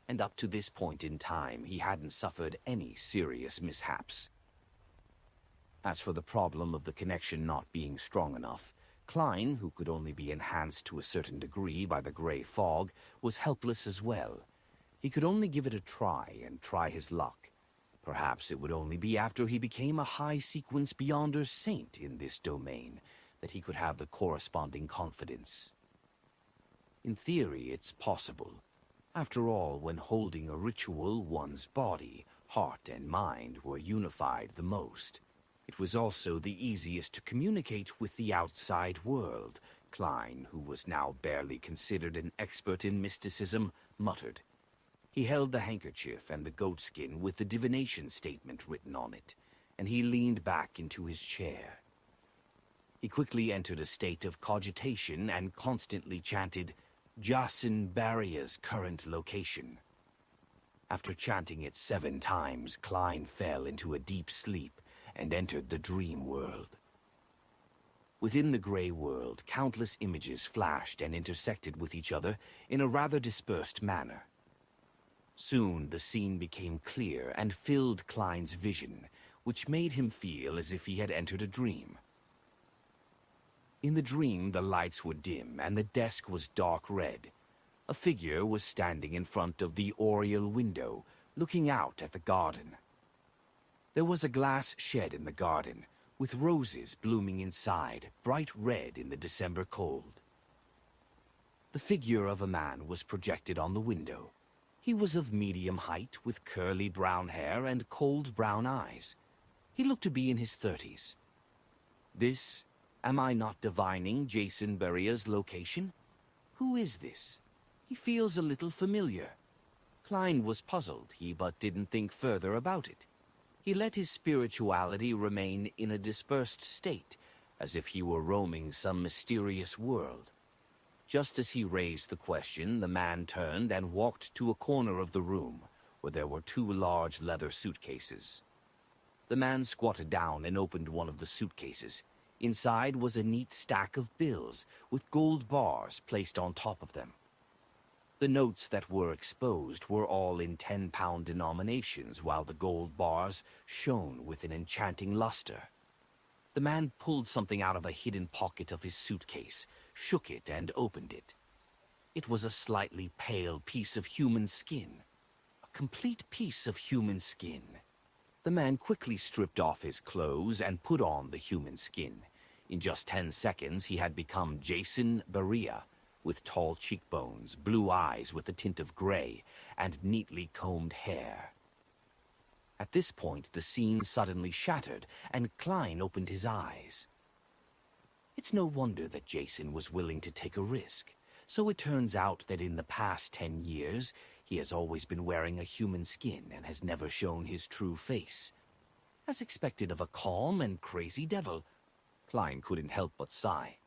and up to this point in time he hadn't suffered any serious mishaps. As for the problem of the connection not being strong enough, Klein, who could only be enhanced to a certain degree by the gray fog, was helpless as well. He could only give it a try and try his luck. Perhaps it would only be after he became a high-sequence Beyonder saint in this domain that he could have the corresponding confidence. In theory, it's possible. After all, when holding a ritual, one's body, heart, and mind were unified the most. It was also the easiest to communicate with the outside world, Klein, who was now barely considered an expert in mysticism, muttered. He held the handkerchief and the goatskin with the divination statement written on it, and he leaned back into his chair. He quickly entered a state of cogitation and constantly chanted, Jason Barria's current location. After chanting it 7 times, Klein fell into a deep sleep and entered the dream world. Within the gray world, countless images flashed and intersected with each other in a rather dispersed manner. Soon the scene became clear and filled Klein's vision, which made him feel as if he had entered a dream. In the dream, the lights were dim and the desk was dark red. A figure was standing in front of the oriel window, looking out at the garden. There was a glass shed in the garden, with roses blooming inside, bright red in the December cold. The figure of a man was projected on the window. He was of medium height, with curly brown hair and cold brown eyes. He looked to be in his 30s. Am I not divining Jason Barria's location? Who is this? He feels a little familiar. Klein was puzzled, but didn't think further about it. He let his spirituality remain in a dispersed state, as if he were roaming some mysterious world. Just as he raised the question, the man turned and walked to a corner of the room, where there were 2 large leather suitcases. The man squatted down and opened one of the suitcases. Inside was a neat stack of bills, with gold bars placed on top of them. The notes that were exposed were all in 10-pound denominations, while the gold bars shone with an enchanting luster. The man pulled something out of a hidden pocket of his suitcase, shook it, and opened it. It was a slightly pale piece of human skin. A complete piece of human skin. The man quickly stripped off his clothes and put on the human skin. In just 10 seconds, he had become Jason Barea, with tall cheekbones, blue eyes with a tint of gray, and neatly combed hair. At this point, the scene suddenly shattered, and Klein opened his eyes. It's no wonder that Jason was willing to take a risk. So it turns out that in the past 10 years, he has always been wearing a human skin and has never shown his true face. As expected of a calm and crazy devil, Klein couldn't help but sigh.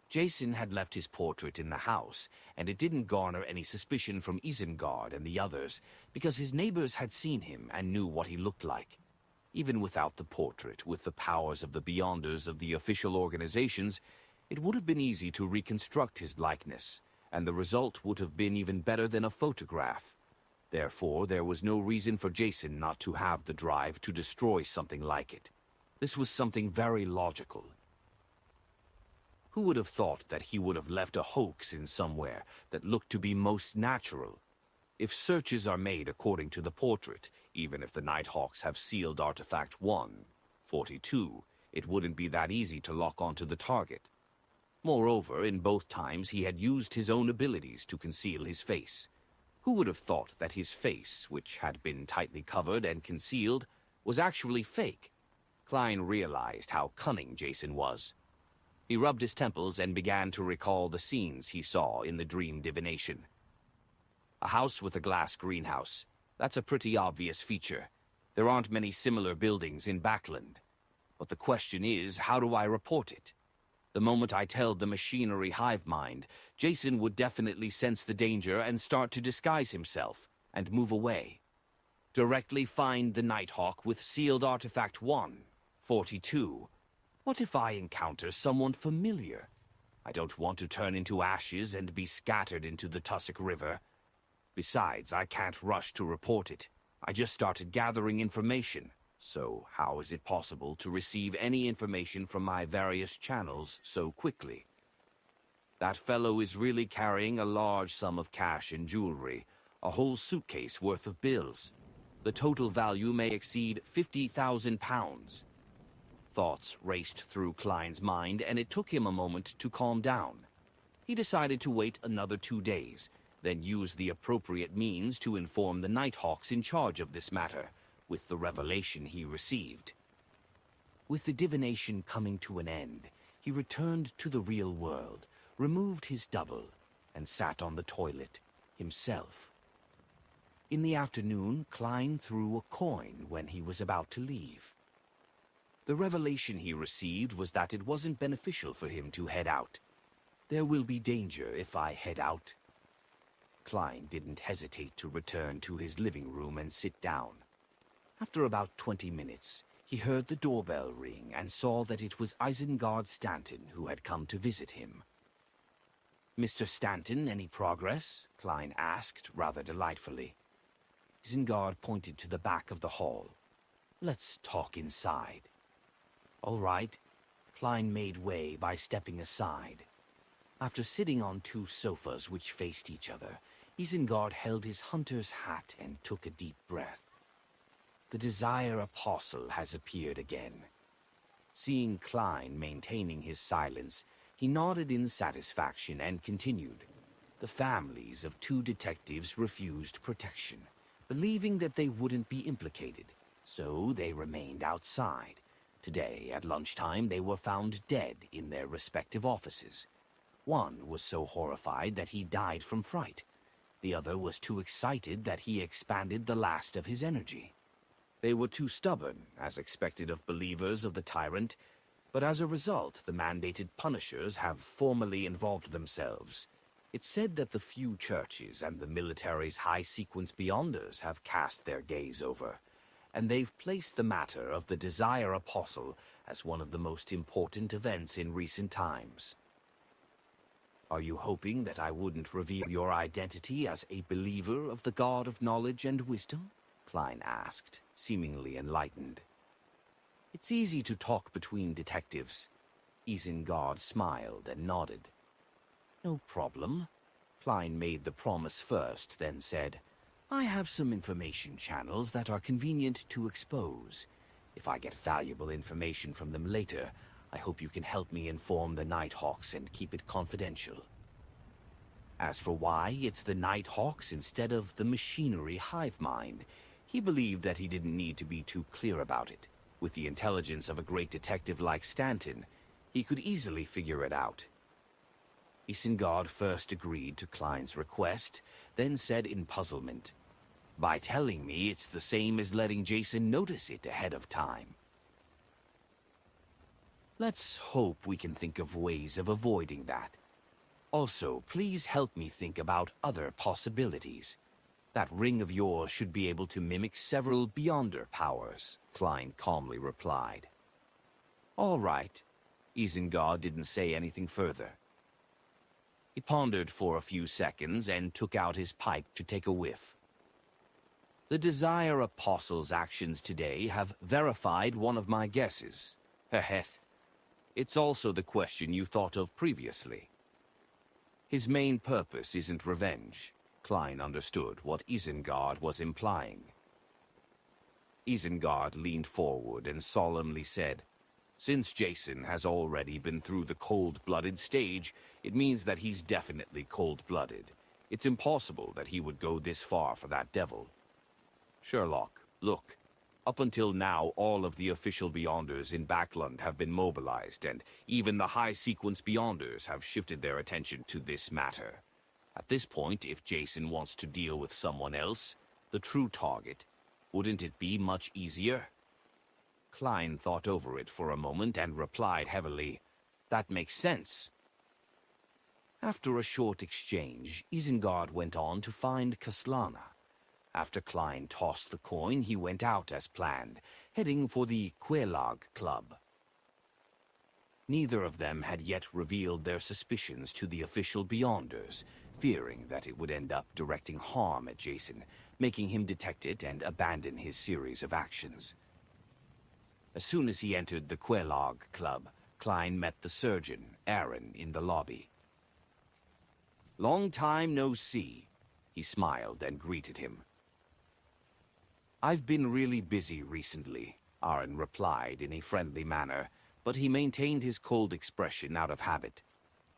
Jason had left his portrait in the house, and it didn't garner any suspicion from Isengard and the others, because his neighbors had seen him and knew what he looked like. Even without the portrait, with the powers of the Beyonders of the official organizations, it would have been easy to reconstruct his likeness, and the result would have been even better than a photograph. Therefore, there was no reason for Jason not to have the drive to destroy something like it. This was something very logical. Who would have thought that he would have left a hoax in somewhere that looked to be most natural? If searches are made according to the portrait, even if the Nighthawks have sealed Artifact 142, it wouldn't be that easy to lock onto the target. Moreover, in both times he had used his own abilities to conceal his face. Who would have thought that his face, which had been tightly covered and concealed, was actually fake? Klein realized how cunning Jason was. He rubbed his temples and began to recall the scenes he saw in the dream divination. A house with a glass greenhouse. That's a pretty obvious feature. There aren't many similar buildings in Backland. But the question is, how do I report it? The moment I tell the machinery hive mind, Jason would definitely sense the danger and start to disguise himself and move away. Directly find the Nighthawk with sealed Artifact 142. What if I encounter someone familiar? I don't want to turn into ashes and be scattered into the Tussock River. Besides, I can't rush to report it. I just started gathering information. So how is it possible to receive any information from my various channels so quickly? That fellow is really carrying a large sum of cash and jewelry, a whole suitcase worth of bills. The total value may exceed 50,000 pounds. Thoughts raced through Klein's mind, and it took him a moment to calm down. He decided to wait another 2 days, then use the appropriate means to inform the Nighthawks in charge of this matter, with the revelation he received. With the divination coming to an end, he returned to the real world, removed his double, and sat on the toilet himself. In the afternoon, Klein threw a coin when he was about to leave. The revelation he received was that it wasn't beneficial for him to head out. There will be danger if I head out. Klein didn't hesitate to return to his living room and sit down. After about 20 minutes, he heard the doorbell ring and saw that it was Isengard Stanton who had come to visit him. "Mr. Stanton, any progress?" Klein asked, rather delightfully. Isengard pointed to the back of the hall. "Let's talk inside." "All right." Klein made way by stepping aside. After sitting on 2 sofas which faced each other, Isengard held his hunter's hat and took a deep breath. "The Desire Apostle has appeared again." Seeing Klein maintaining his silence, he nodded in satisfaction and continued. "The families of 2 detectives refused protection, believing that they wouldn't be implicated, so they remained outside. Today, at lunchtime, they were found dead in their respective offices. One was so horrified that he died from fright. The other was too excited that he expanded the last of his energy. They were too stubborn, as expected of believers of the tyrant, but as a result, the mandated punishers have formally involved themselves. It's said that the few churches and the military's high-sequence Beyonders have cast their gaze over, and they've placed the matter of the Desire Apostle as one of the most important events in recent times. Are you hoping that I wouldn't reveal your identity as a believer of the God of knowledge and wisdom?" Klein asked, seemingly enlightened. "It's easy to talk between detectives." Isengard smiled and nodded. "No problem." Klein made the promise first, then said, I have some information channels that are convenient to expose. If I get valuable information from them later, I hope you can help me inform the Nighthawks and keep it confidential. As for why it's the Nighthawks instead of the machinery hive mind, he believed that he didn't need to be too clear about it. With the intelligence of a great detective like Stanton, he could easily figure it out. Isengard first agreed to Klein's request, then said in puzzlement, "By telling me it's the same as letting Jason notice it ahead of time." Let's hope we can think of ways of avoiding that. Also, please help me think about other possibilities. That ring of yours should be able to mimic several Beyonder powers, Klein calmly replied. All right. Isengard didn't say anything further. He pondered for a few seconds and took out his pipe to take a whiff. The Desire Apostle's actions today have verified one of my guesses. Heheth. It's also the question you thought of previously. His main purpose isn't revenge. Klein understood what Isengard was implying. Isengard leaned forward and solemnly said, "Since Jason has already been through the cold-blooded stage, it means that he's definitely cold-blooded. It's impossible that he would go this far for that devil. Sherlock, look. Up until now, all of the official Beyonders in Backland have been mobilized, and even the high-sequence Beyonders have shifted their attention to this matter. At this point, if Jason wants to deal with someone else, the true target, wouldn't it be much easier?" Klein thought over it for a moment and replied heavily, "That makes sense." After a short exchange, Isengard went on to find Kaslana. After Klein tossed the coin, he went out as planned, heading for the Quelag Club. Neither of them had yet revealed their suspicions to the official Beyonders, fearing that it would end up directing harm at Jason, making him detect it and abandon his series of actions. As soon as he entered the Quelag Club, Klein met the surgeon, Aaron, in the lobby. "Long time no see," he smiled and greeted him. "I've been really busy recently," Aaron replied in a friendly manner, but he maintained his cold expression out of habit.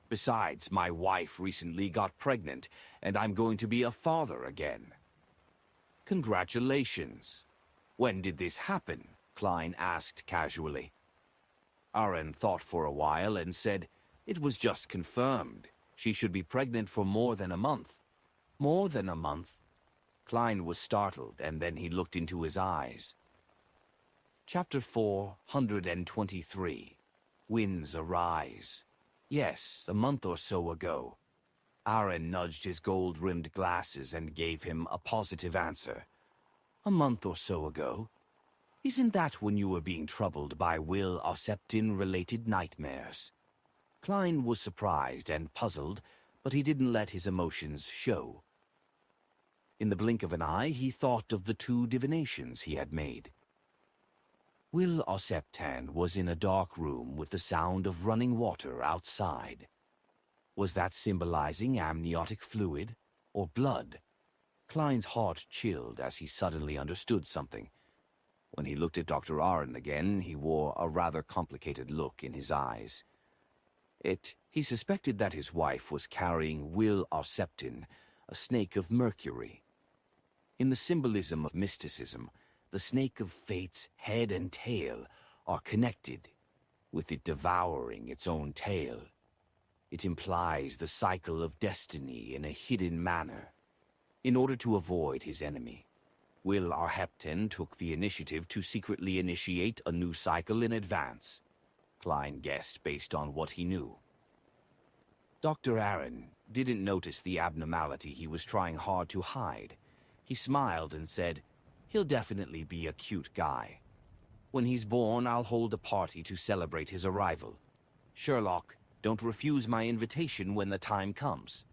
"Besides, my wife recently got pregnant, and I'm going to be a father again." "Congratulations. When did this happen?" Klein asked casually. Aaron thought for a while and said, "It was just confirmed. She should be pregnant for more than a month." "More than a month?" Klein was startled, and then he looked into his eyes. Chapter 423. Winds Arise. Yes, a month or so ago. Aaron nudged his gold-rimmed glasses and gave him a positive answer. "A month or so ago? Isn't that when you were being troubled by Will Osseptin-related nightmares?" Klein was surprised and puzzled, but he didn't let his emotions show. In the blink of an eye, he thought of the 2 divinations he had made. Will Osseptin was in a dark room with the sound of running water outside. Was that symbolizing amniotic fluid or blood? Klein's heart chilled as he suddenly understood something. When he looked at Dr. Aaron again, he wore a rather complicated look in his eyes. He suspected that his wife was carrying Will Osseptin, a snake of Mercury. In the symbolism of mysticism, the snake of fate's head and tail are connected, with it devouring its own tail. It implies the cycle of destiny in a hidden manner. In order to avoid his enemy, Will Osseptin took the initiative to secretly initiate a new cycle in advance. Klein guessed based on what he knew. Dr. Aaron didn't notice the abnormality he was trying hard to hide. He smiled and said, "He'll definitely be a cute guy. When he's born, I'll hold a party to celebrate his arrival. Sherlock, don't refuse my invitation when the time comes."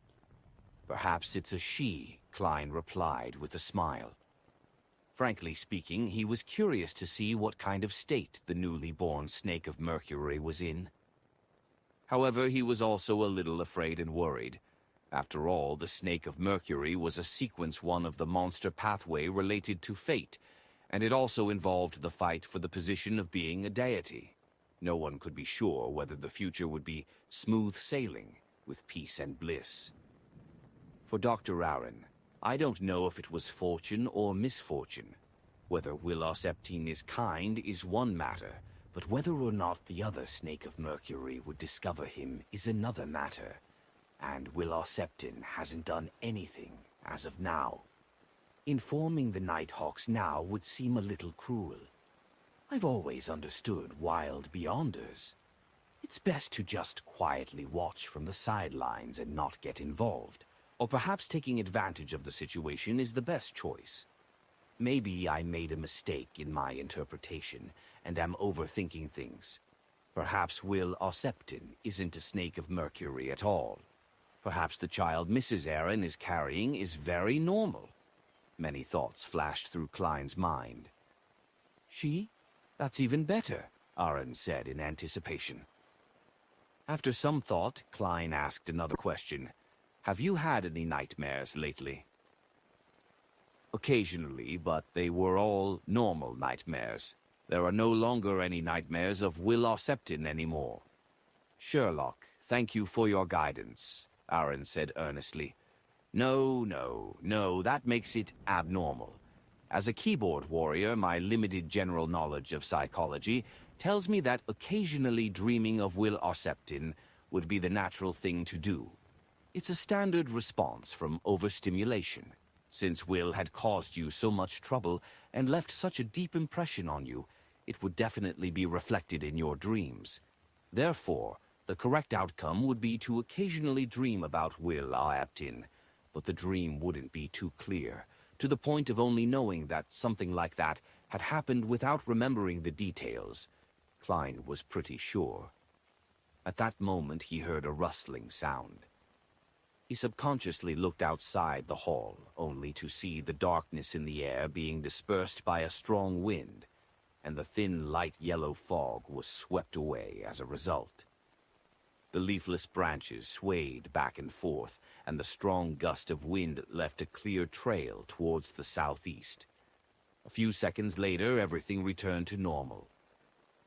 "Perhaps it's a she," Klein replied with a smile. Frankly speaking, he was curious to see what kind of state the newly born snake of Mercury was in. However, he was also a little afraid and worried. After all, the Snake of Mercury was a sequence one of the monster pathway related to fate, and it also involved the fight for the position of being a deity. No one could be sure whether the future would be smooth sailing, with peace and bliss. For Dr. Aaron, I don't know if it was fortune or misfortune. Whether Will Auceptine is kind is one matter, but whether or not the other Snake of Mercury would discover him is another matter. And Will Auceptine hasn't done anything as of now. Informing the Nighthawks now would seem a little cruel. I've always understood wild beyonders. It's best to just quietly watch from the sidelines and not get involved. Or perhaps taking advantage of the situation is the best choice. Maybe I made a mistake in my interpretation and am overthinking things. Perhaps Will Auceptine isn't a Snake of Mercury at all. Perhaps the child Mrs. Aaron is carrying is very normal. Many thoughts flashed through Klein's mind. She? That's even better, Aaron said in anticipation. After some thought, Klein asked another question. Have you had any nightmares lately? Occasionally, but they were all normal nightmares. There are no longer any nightmares of Will Auceptine anymore. Sherlock, thank you for your guidance, Aaron said earnestly. No, that makes it abnormal. As a keyboard warrior, my limited general knowledge of psychology tells me that occasionally dreaming of Will Auceptine would be the natural thing to do. It's a standard response from overstimulation. Since Will had caused you so much trouble and left such a deep impression on you, it would definitely be reflected in your dreams. Therefore, the correct outcome would be to occasionally dream about Will Auceptine, but the dream wouldn't be too clear, to the point of only knowing that something like that had happened without remembering the details. Klein was pretty sure. At that moment he heard a rustling sound. He subconsciously looked outside the hall, only to see the darkness in the air being dispersed by a strong wind, and the thin light yellow fog was swept away as a result. The leafless branches swayed back and forth, and the strong gust of wind left a clear trail towards the southeast. A few seconds later, everything returned to normal.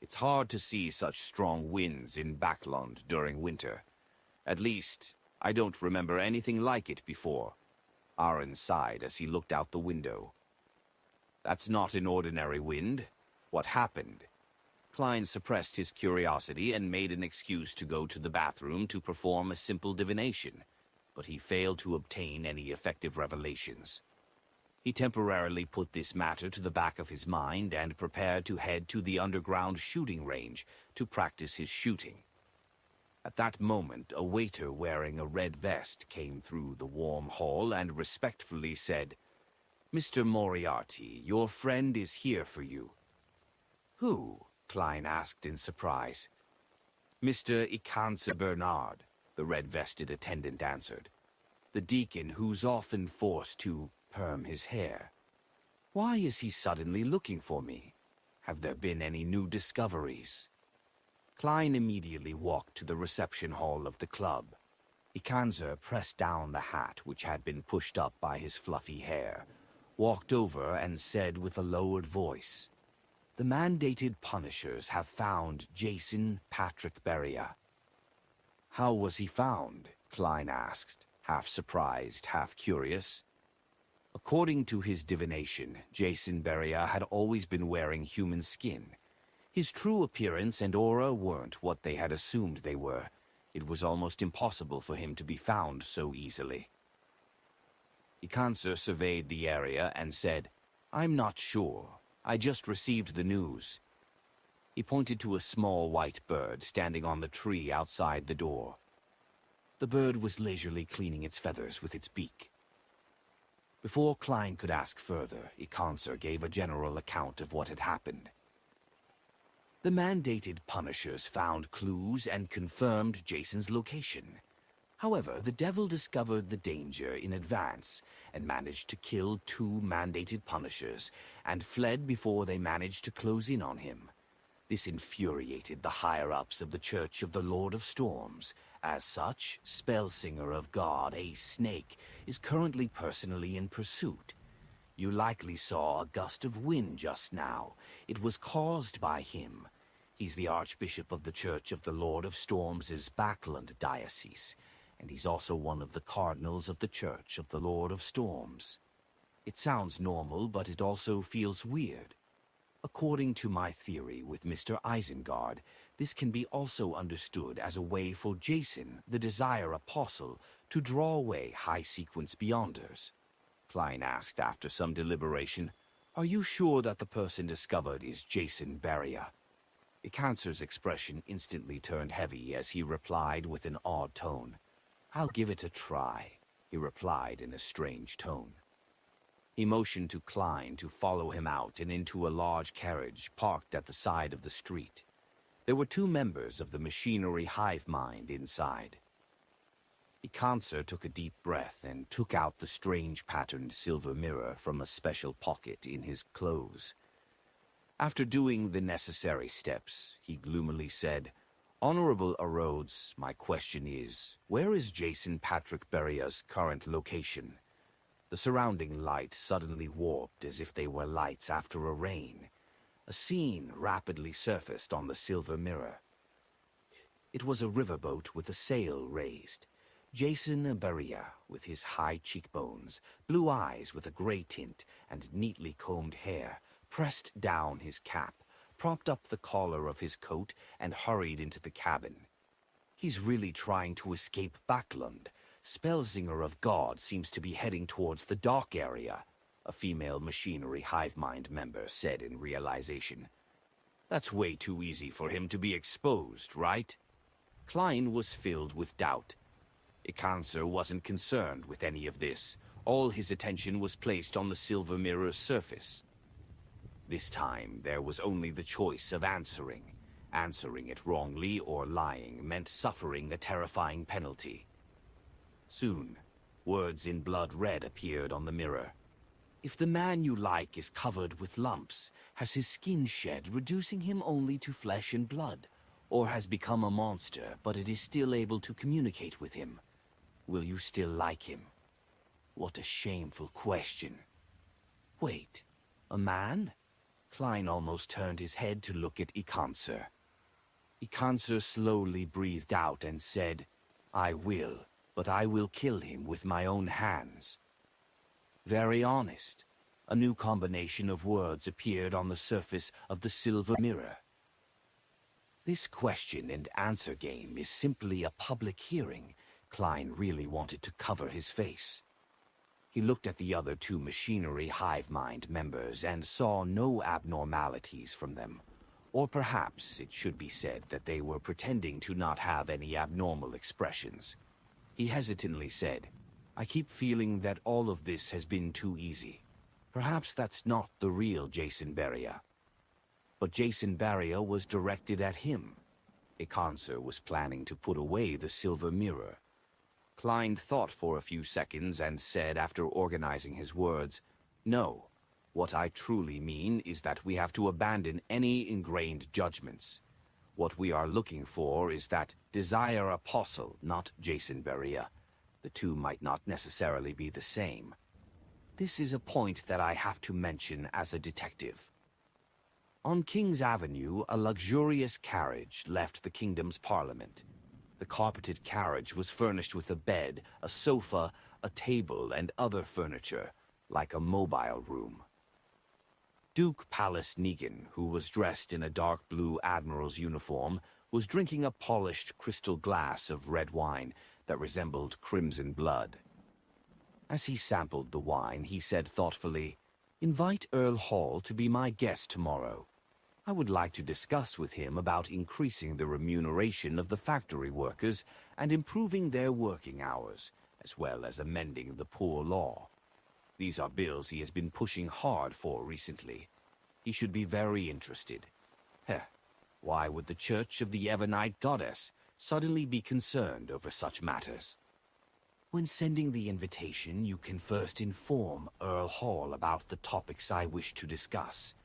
It's hard to see such strong winds in Backlund during winter. At least, I don't remember anything like it before. Aaron sighed as he looked out the window. That's not an ordinary wind. What happened? Klein suppressed his curiosity and made an excuse to go to the bathroom to perform a simple divination, but he failed to obtain any effective revelations. He temporarily put this matter to the back of his mind and prepared to head to the underground shooting range to practice his shooting. At that moment, a waiter wearing a red vest came through the warm hall and respectfully said, "Mr. Moriarty, your friend is here for you." "Who?" Klein asked in surprise. "Mr. Ikanse Bernard," the red-vested attendant answered. "The deacon who's often forced to perm his hair. Why is he suddenly looking for me? Have there been any new discoveries?" Klein immediately walked to the reception hall of the club. Ikanse pressed down the hat which had been pushed up by his fluffy hair, walked over and said with a lowered voice, "The mandated punishers have found Jason Patrick Beria." "How was he found?" Klein asked, half surprised, half curious. According to his divination, Jason Beria had always been wearing human skin. His true appearance and aura weren't what they had assumed they were. It was almost impossible for him to be found so easily. Ikanse surveyed the area and said, "I'm not sure. I just received the news." He pointed to a small white bird standing on the tree outside the door. The bird was leisurely cleaning its feathers with its beak. Before Klein could ask further, Ikanse gave a general account of what had happened. The mandated punishers found clues and confirmed Jason's location. However, the devil discovered the danger in advance and managed to kill 2 mandated punishers and fled before they managed to close in on him. This infuriated the higher-ups of the Church of the Lord of Storms. As such, Spellsinger of God, a snake, is currently personally in pursuit. You likely saw a gust of wind just now. It was caused by him. He's the Archbishop of the Church of the Lord of Storms' Backland Diocese, and he's also one of the Cardinals of the Church of the Lord of Storms. It sounds normal, but it also feels weird. According to my theory with Mr. Isengard, this can be also understood as a way for Jason, the Desire Apostle, to draw away high-sequence Beyonders. Klein asked after some deliberation, "Are you sure that the person discovered is Jason Barria?" Icancer's expression instantly turned heavy as he replied with an odd tone. "I'll give it a try," he replied in a strange tone. He motioned to Klein to follow him out and into a large carriage parked at the side of the street. There were 2 members of the machinery hive mind inside. Icancer took a deep breath and took out the strange patterned silver mirror from a special pocket in his clothes. After doing the necessary steps, he gloomily said, "Honorable Arodes, my question is, where is Jason Patrick Berria's current location?" The surrounding light suddenly warped as if they were lights after a rain. A scene rapidly surfaced on the silver mirror. It was a riverboat with a sail raised. Jason Barria, with his high cheekbones, blue eyes with a gray tint, and neatly combed hair, pressed down his cap, propped up the collar of his coat, and hurried into the cabin. He's really trying to escape Backland. Spellsinger of God seems to be heading towards the dock area, a female machinery hive mind member said in realization. That's way too easy for him to be exposed, right? Klein was filled with doubt. Icancer wasn't concerned with any of this. All his attention was placed on the silver mirror's surface. This time, there was only the choice of answering. Answering it wrongly or lying meant suffering a terrifying penalty. Soon, words in blood red appeared on the mirror. "If the man you like is covered with lumps, has his skin shed, reducing him only to flesh and blood, or has become a monster, but it is still able to communicate with him, will you still like him?" What a shameful question. Wait, a man? Klein almost turned his head to look at Icancer. Icancer slowly breathed out and said, "I will, but I will kill him with my own hands." Very honest. A new combination of words appeared on the surface of the silver mirror. This question and answer game is simply a public hearing. Klein really wanted to cover his face. He looked at the other 2 machinery hive mind members and saw no abnormalities from them. Or perhaps it should be said that they were pretending to not have any abnormal expressions. He hesitantly said, "I keep feeling that all of this has been too easy. Perhaps that's not the real Jason Barria." But Jason Barria was directed at him. Icancer was planning to put away the silver mirror. Klein thought for a few seconds and said after organizing his words, "No, what I truly mean is that we have to abandon any ingrained judgments. What we are looking for is that Desire Apostle, not Jason Barria. The 2 might not necessarily be the same. This is a point that I have to mention as a detective." On King's Avenue, a luxurious carriage left the kingdom's parliament. The carpeted carriage was furnished with a bed, a sofa, a table, and other furniture, like a mobile room. Duke Pallas Negan, who was dressed in a dark blue admiral's uniform, was drinking a polished crystal glass of red wine that resembled crimson blood. As he sampled the wine, he said thoughtfully, "Invite Earl Hall to be my guest tomorrow. I would like to discuss with him about increasing the remuneration of the factory workers and improving their working hours, as well as amending the poor law. These are bills he has been pushing hard for recently. He should be very interested. Heh, why would the Church of the Evernite Goddess suddenly be concerned over such matters?" When sending the invitation, you can first inform Earl Hall about the topics I wish to discuss.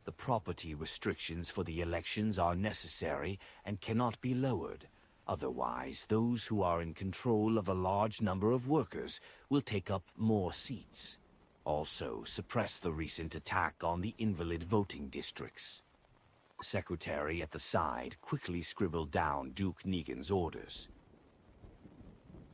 The property restrictions for the elections are necessary and cannot be lowered. Otherwise, those who are in control of a large number of workers will take up more seats. Also, suppress the recent attack on the invalid voting districts. The secretary at the side quickly scribbled down Duke Negan's orders.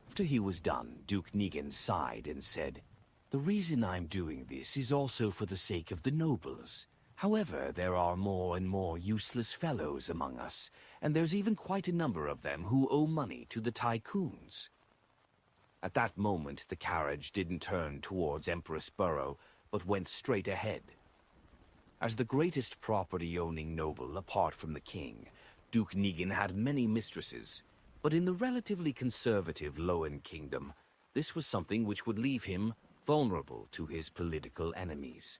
After he was done, Duke Negan sighed and said, "The reason I'm doing this is also for the sake of the nobles. However, there are more and more useless fellows among us, and there's even quite a number of them who owe money to the tycoons." At that moment, the carriage didn't turn towards Empress Borough, but went straight ahead. As the greatest property-owning noble apart from the king, Duke Negan had many mistresses, but in the relatively conservative Lowen Kingdom, this was something which would leave him vulnerable to his political enemies.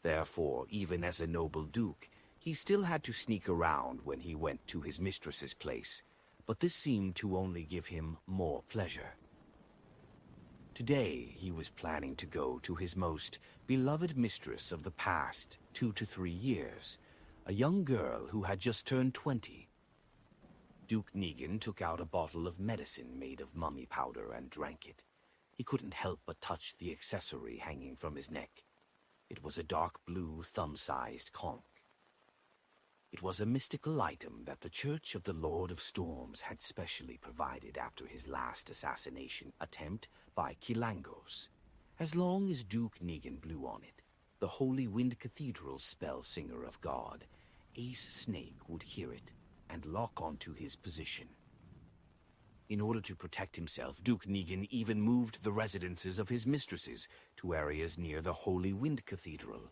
Therefore, even as a noble duke, he still had to sneak around when he went to his mistress's place, but this seemed to only give him more pleasure. Today, he was planning to go to his most beloved mistress of the past 2 to 3 years, a young girl who had just turned 20. Duke Negan took out a bottle of medicine made of mummy powder and drank it. He couldn't help but touch the accessory hanging from his neck. It was a dark blue, thumb-sized conch. It was a mystical item that the Church of the Lord of Storms had specially provided after his last assassination attempt by Kilangos. As long as Duke Negan blew on it, the Holy Wind Cathedral's spell singer of God, Ace Snake, would hear it and lock onto his position. In order to protect himself, Duke Negan even moved the residences of his mistresses to areas near the Holy Wind Cathedral.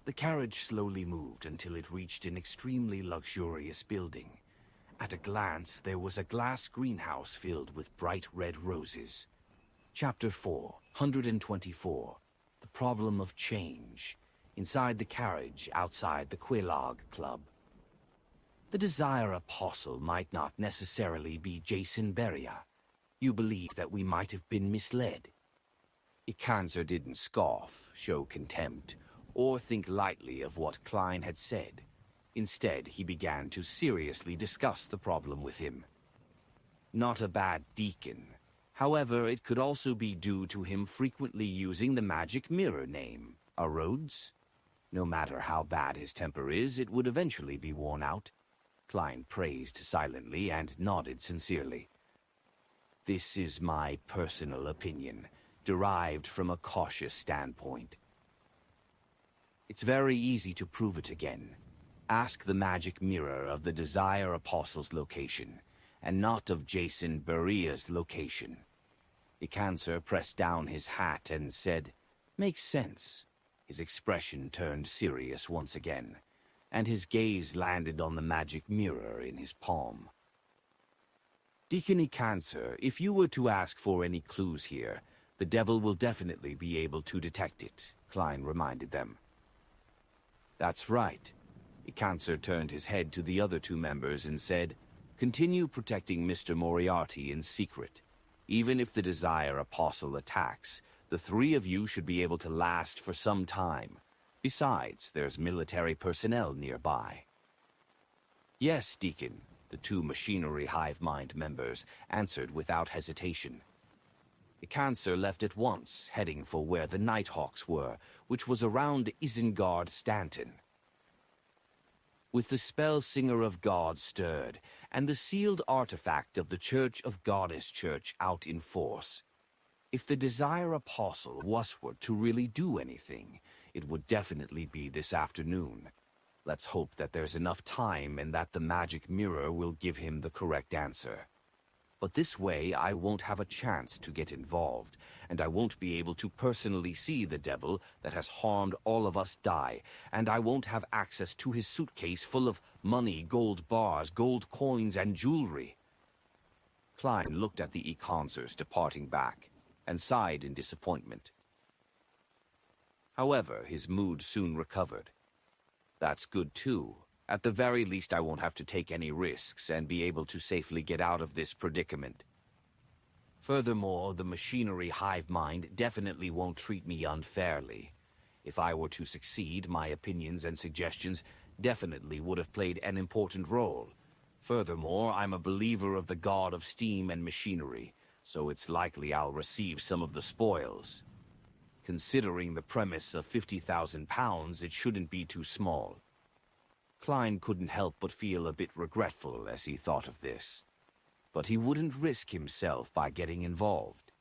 The carriage slowly moved until it reached an extremely luxurious building. At a glance, there was a glass greenhouse filled with bright red roses. Chapter 424. The Problem of Change. Inside the carriage, outside the Quelaag Club. The Desire Apostle might not necessarily be Jason Beria. You believe that we might have been misled. Ikanzer didn't scoff, show contempt, or think lightly of what Klein had said. Instead, he began to seriously discuss the problem with him. Not a bad deacon. However, it could also be due to him frequently using the magic mirror name, a Rhodes. No matter how bad his temper is, it would eventually be worn out. Klein praised silently and nodded sincerely. This is my personal opinion, derived from a cautious standpoint. It's very easy to prove it again. Ask the magic mirror of the Desire Apostle's location, and not of Jason Beria's location. Ikanzer pressed down his hat and said, "Makes sense." His expression turned serious once again, and his gaze landed on the magic mirror in his palm. Deacon Ikanzer, if you were to ask for any clues here, the devil will definitely be able to detect it, Klein reminded them. That's right. Ikanzer turned his head to the other two members and said, "Continue protecting Mr. Moriarty in secret. Even if the Desire Apostle attacks, the three of you should be able to last for some time. Besides, there's military personnel nearby." "Yes, Deacon," the two Machinery Hive Mind members answered without hesitation. Ikanzer left at once, heading for where the Nighthawks were, which was around Isengard Stanton. With the spell singer of God stirred, and the sealed artifact of the Church of Goddess Church out in force, if the Desire Apostle was to really do anything, it would definitely be this afternoon. Let's hope that there's enough time and that the magic mirror will give him the correct answer. But this way I won't have a chance to get involved, and I won't be able to personally see the devil that has harmed all of us die, and I won't have access to his suitcase full of money, gold bars, gold coins, and jewelry. Klein looked at the Ikanzers departing back, and sighed in disappointment. However, his mood soon recovered. That's good too. At the very least, I won't have to take any risks and be able to safely get out of this predicament. Furthermore, the Machinery Hive Mind definitely won't treat me unfairly. If I were to succeed, my opinions and suggestions definitely would have played an important role. Furthermore, I'm a believer of the god of steam and machinery, so it's likely I'll receive some of the spoils. Considering the premise of 50,000 pounds, it shouldn't be too small. Klein couldn't help but feel a bit regretful as he thought of this. But he wouldn't risk himself by getting involved.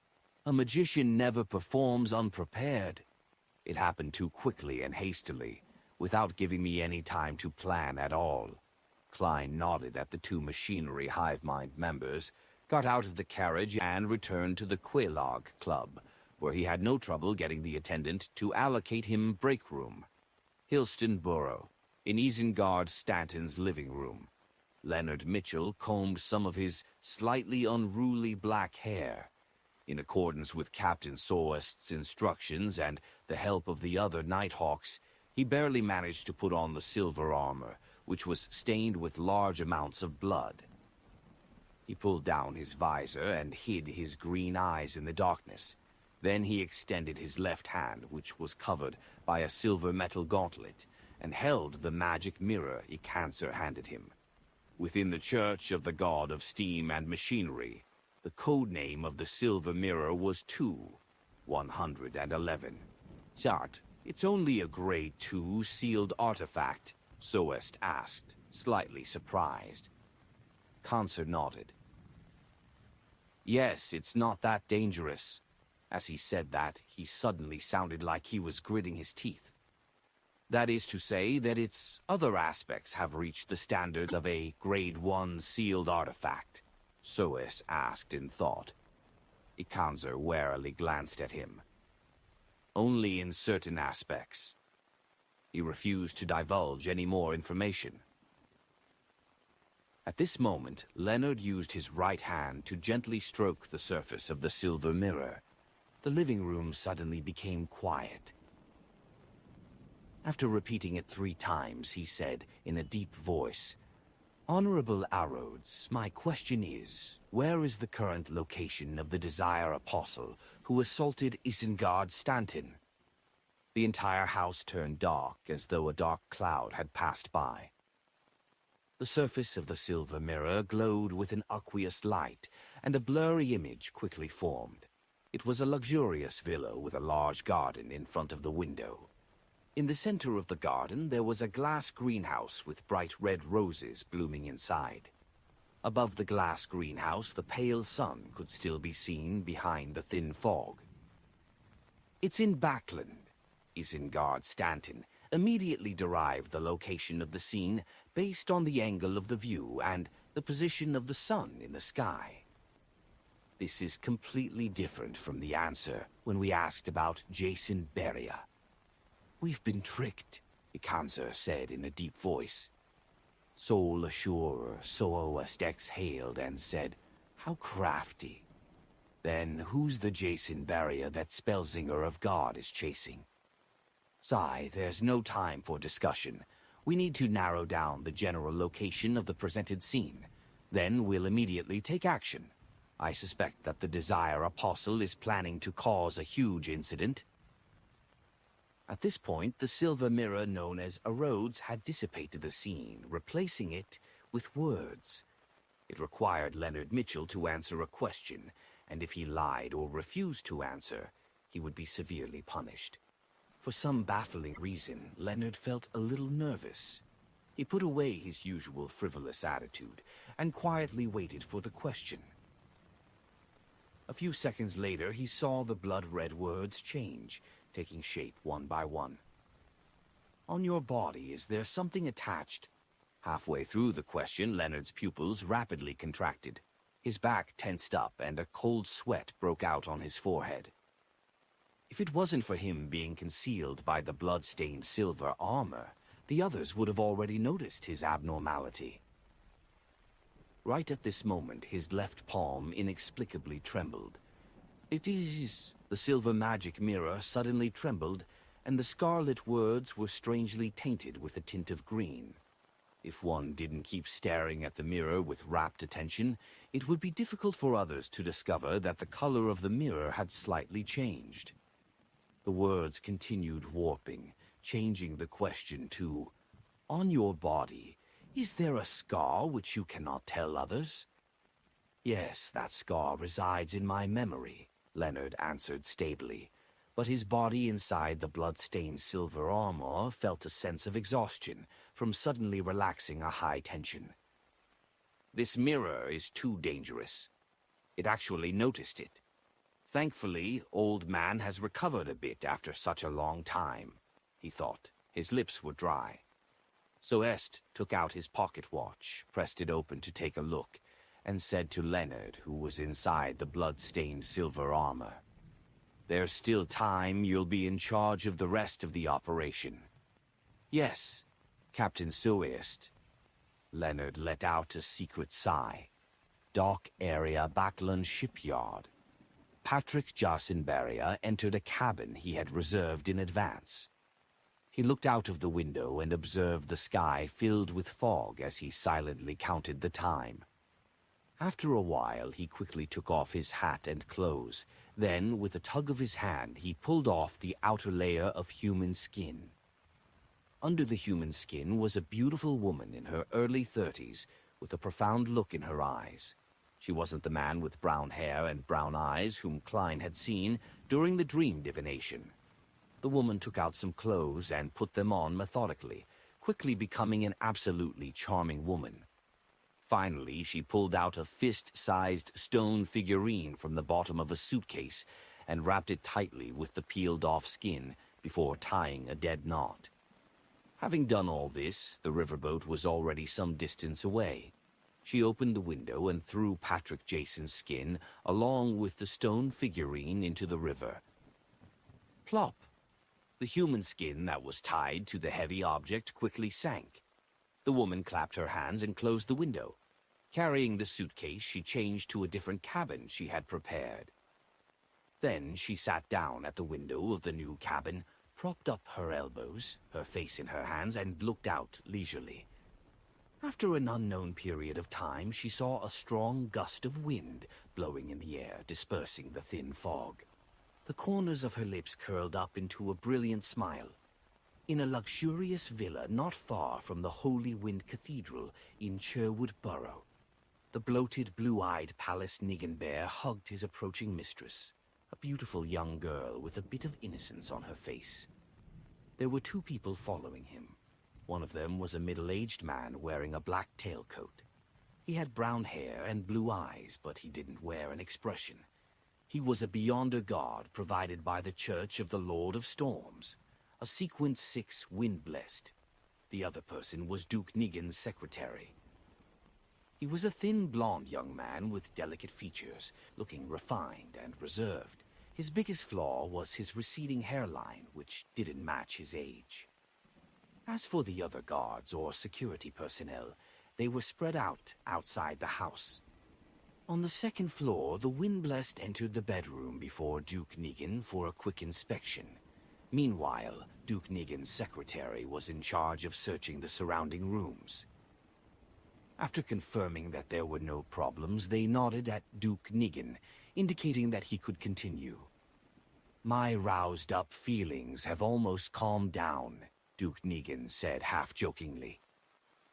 A magician never performs unprepared. It happened too quickly and hastily, without giving me any time to plan at all. Klein nodded at the two machinery hive mind members, got out of the carriage and returned to the Quelaag Club, where he had no trouble getting the attendant to allocate him break room. Hilston Borough, in Isengard Stanton's living room. Leonard Mitchell combed some of his slightly unruly black hair. In accordance with Captain Soest's instructions and the help of the other Nighthawks, he barely managed to put on the silver armor, which was stained with large amounts of blood. He pulled down his visor and hid his green eyes in the darkness. Then he extended his left hand, which was covered by a silver metal gauntlet, and held the magic mirror Icancer handed him. Within the Church of the God of Steam and Machinery, the code name of the silver mirror was 2-111. Chart, it's only a grade 2 sealed artifact, Soest asked, slightly surprised. Cancer nodded. Yes, it's not that dangerous. As he said that, he suddenly sounded like he was gritting his teeth. That is to say that its other aspects have reached the standards of a grade 1 sealed artifact, Soest asked in thought. Icancer warily glanced at him. Only in certain aspects. He refused to divulge any more information. At this moment, Leonard used his right hand to gently stroke the surface of the silver mirror. The living room suddenly became quiet. After repeating it 3 times, he said in a deep voice, Honorable Arrodes, my question is, where is the current location of the Desire Apostle who assaulted Isengard Stanton? The entire house turned dark, as though a dark cloud had passed by. The surface of the silver mirror glowed with an aqueous light, and a blurry image quickly formed. It was a luxurious villa with a large garden in front of the window. In the center of the garden there was a glass greenhouse with bright red roses blooming inside. Above the glass greenhouse the pale sun could still be seen behind the thin fog. It's in Backland. Isengard Stanton immediately derived the location of the scene based on the angle of the view and the position of the sun in the sky. This is completely different from the answer when we asked about Jason Beria. We've been tricked, Icancer said in a deep voice. Soul Assurer Soest exhaled and said, How crafty. Then who's the Jason Beria that Spellsinger of God is chasing? Sigh, there's no time for discussion. We need to narrow down the general location of the presented scene. Then we'll immediately take action. I suspect that the Desire Apostle is planning to cause a huge incident. At this point, the silver mirror known as Arrodes had dissipated the scene, replacing it with words. It required Leonard Mitchell to answer a question, and if he lied or refused to answer, he would be severely punished. For some baffling reason, Leonard felt a little nervous. He put away his usual frivolous attitude and quietly waited for the question. A few seconds later, he saw the blood-red words change, taking shape one by one. On your body, is there something attached? Halfway through the question, Leonard's pupils rapidly contracted. His back tensed up and a cold sweat broke out on his forehead. If it wasn't for him being concealed by the blood-stained silver armor, the others would have already noticed his abnormality. Right at this moment, his left palm inexplicably trembled. It is... The silver magic mirror suddenly trembled, and the scarlet words were strangely tainted with a tint of green. If one didn't keep staring at the mirror with rapt attention, it would be difficult for others to discover that the color of the mirror had slightly changed. The words continued warping, changing the question to, "On your body, is there a scar which you cannot tell others?" "Yes, that scar resides in my memory," Leonard answered stably, but his body inside the blood-stained silver armor felt a sense of exhaustion from suddenly relaxing a high tension. "This mirror is too dangerous." It actually noticed it. "Thankfully, old man has recovered a bit after such a long time," he thought. His lips were dry. Soest took out his pocket watch, pressed it open to take a look, and said to Leonard, who was inside the blood-stained silver armor, "There's still time. You'll be in charge of the rest of the operation." "Yes, Captain Soest." Leonard let out a secret sigh. Dock area Backland shipyard. Patrick Jassenberria entered a cabin he had reserved in advance. He looked out of the window and observed the sky filled with fog as he silently counted the time. After a while, he quickly took off his hat and clothes. Then, with a tug of his hand, he pulled off the outer layer of human skin. Under the human skin was a beautiful woman in her early 30s, with a profound look in her eyes. She wasn't the man with brown hair and brown eyes whom Klein had seen during the dream divination. The woman took out some clothes and put them on methodically, quickly becoming an absolutely charming woman. Finally, she pulled out a fist-sized stone figurine from the bottom of a suitcase and wrapped it tightly with the peeled-off skin before tying a dead knot. Having done all this, the riverboat was already some distance away. She opened the window and threw Patrick Jason's skin along with the stone figurine into the river. Plop! The human skin that was tied to the heavy object quickly sank. The woman clapped her hands and closed the window. Carrying the suitcase, she changed to a different cabin she had prepared. Then she sat down at the window of the new cabin, propped up her elbows, her face in her hands, and looked out leisurely. After an unknown period of time, she saw a strong gust of wind blowing in the air, dispersing the thin fog. The corners of her lips curled up into a brilliant smile. In a luxurious villa not far from the Holy Wind Cathedral in Sherwood Borough, the bloated, blue-eyed Palace Niggenbear hugged his approaching mistress, a beautiful young girl with a bit of innocence on her face. There were two people following him. One of them was a middle-aged man wearing a black tailcoat. He had brown hair and blue eyes, but he didn't wear an expression. He was a Beyonder guard provided by the Church of the Lord of Storms, a Sequence 6 Wind-Blessed. The other person was Duke Negan's secretary. He was a thin, blond young man with delicate features, looking refined and reserved. His biggest flaw was his receding hairline, which didn't match his age. As for the other guards or security personnel, they were spread out outside the house. On the second floor, the Wind-Blessed entered the bedroom before Duke Negan for a quick inspection. Meanwhile, Duke Negan's secretary was in charge of searching the surrounding rooms. After confirming that there were no problems, they nodded at Duke Negan, indicating that he could continue. "My roused-up feelings have almost calmed down," Duke Negan said half-jokingly.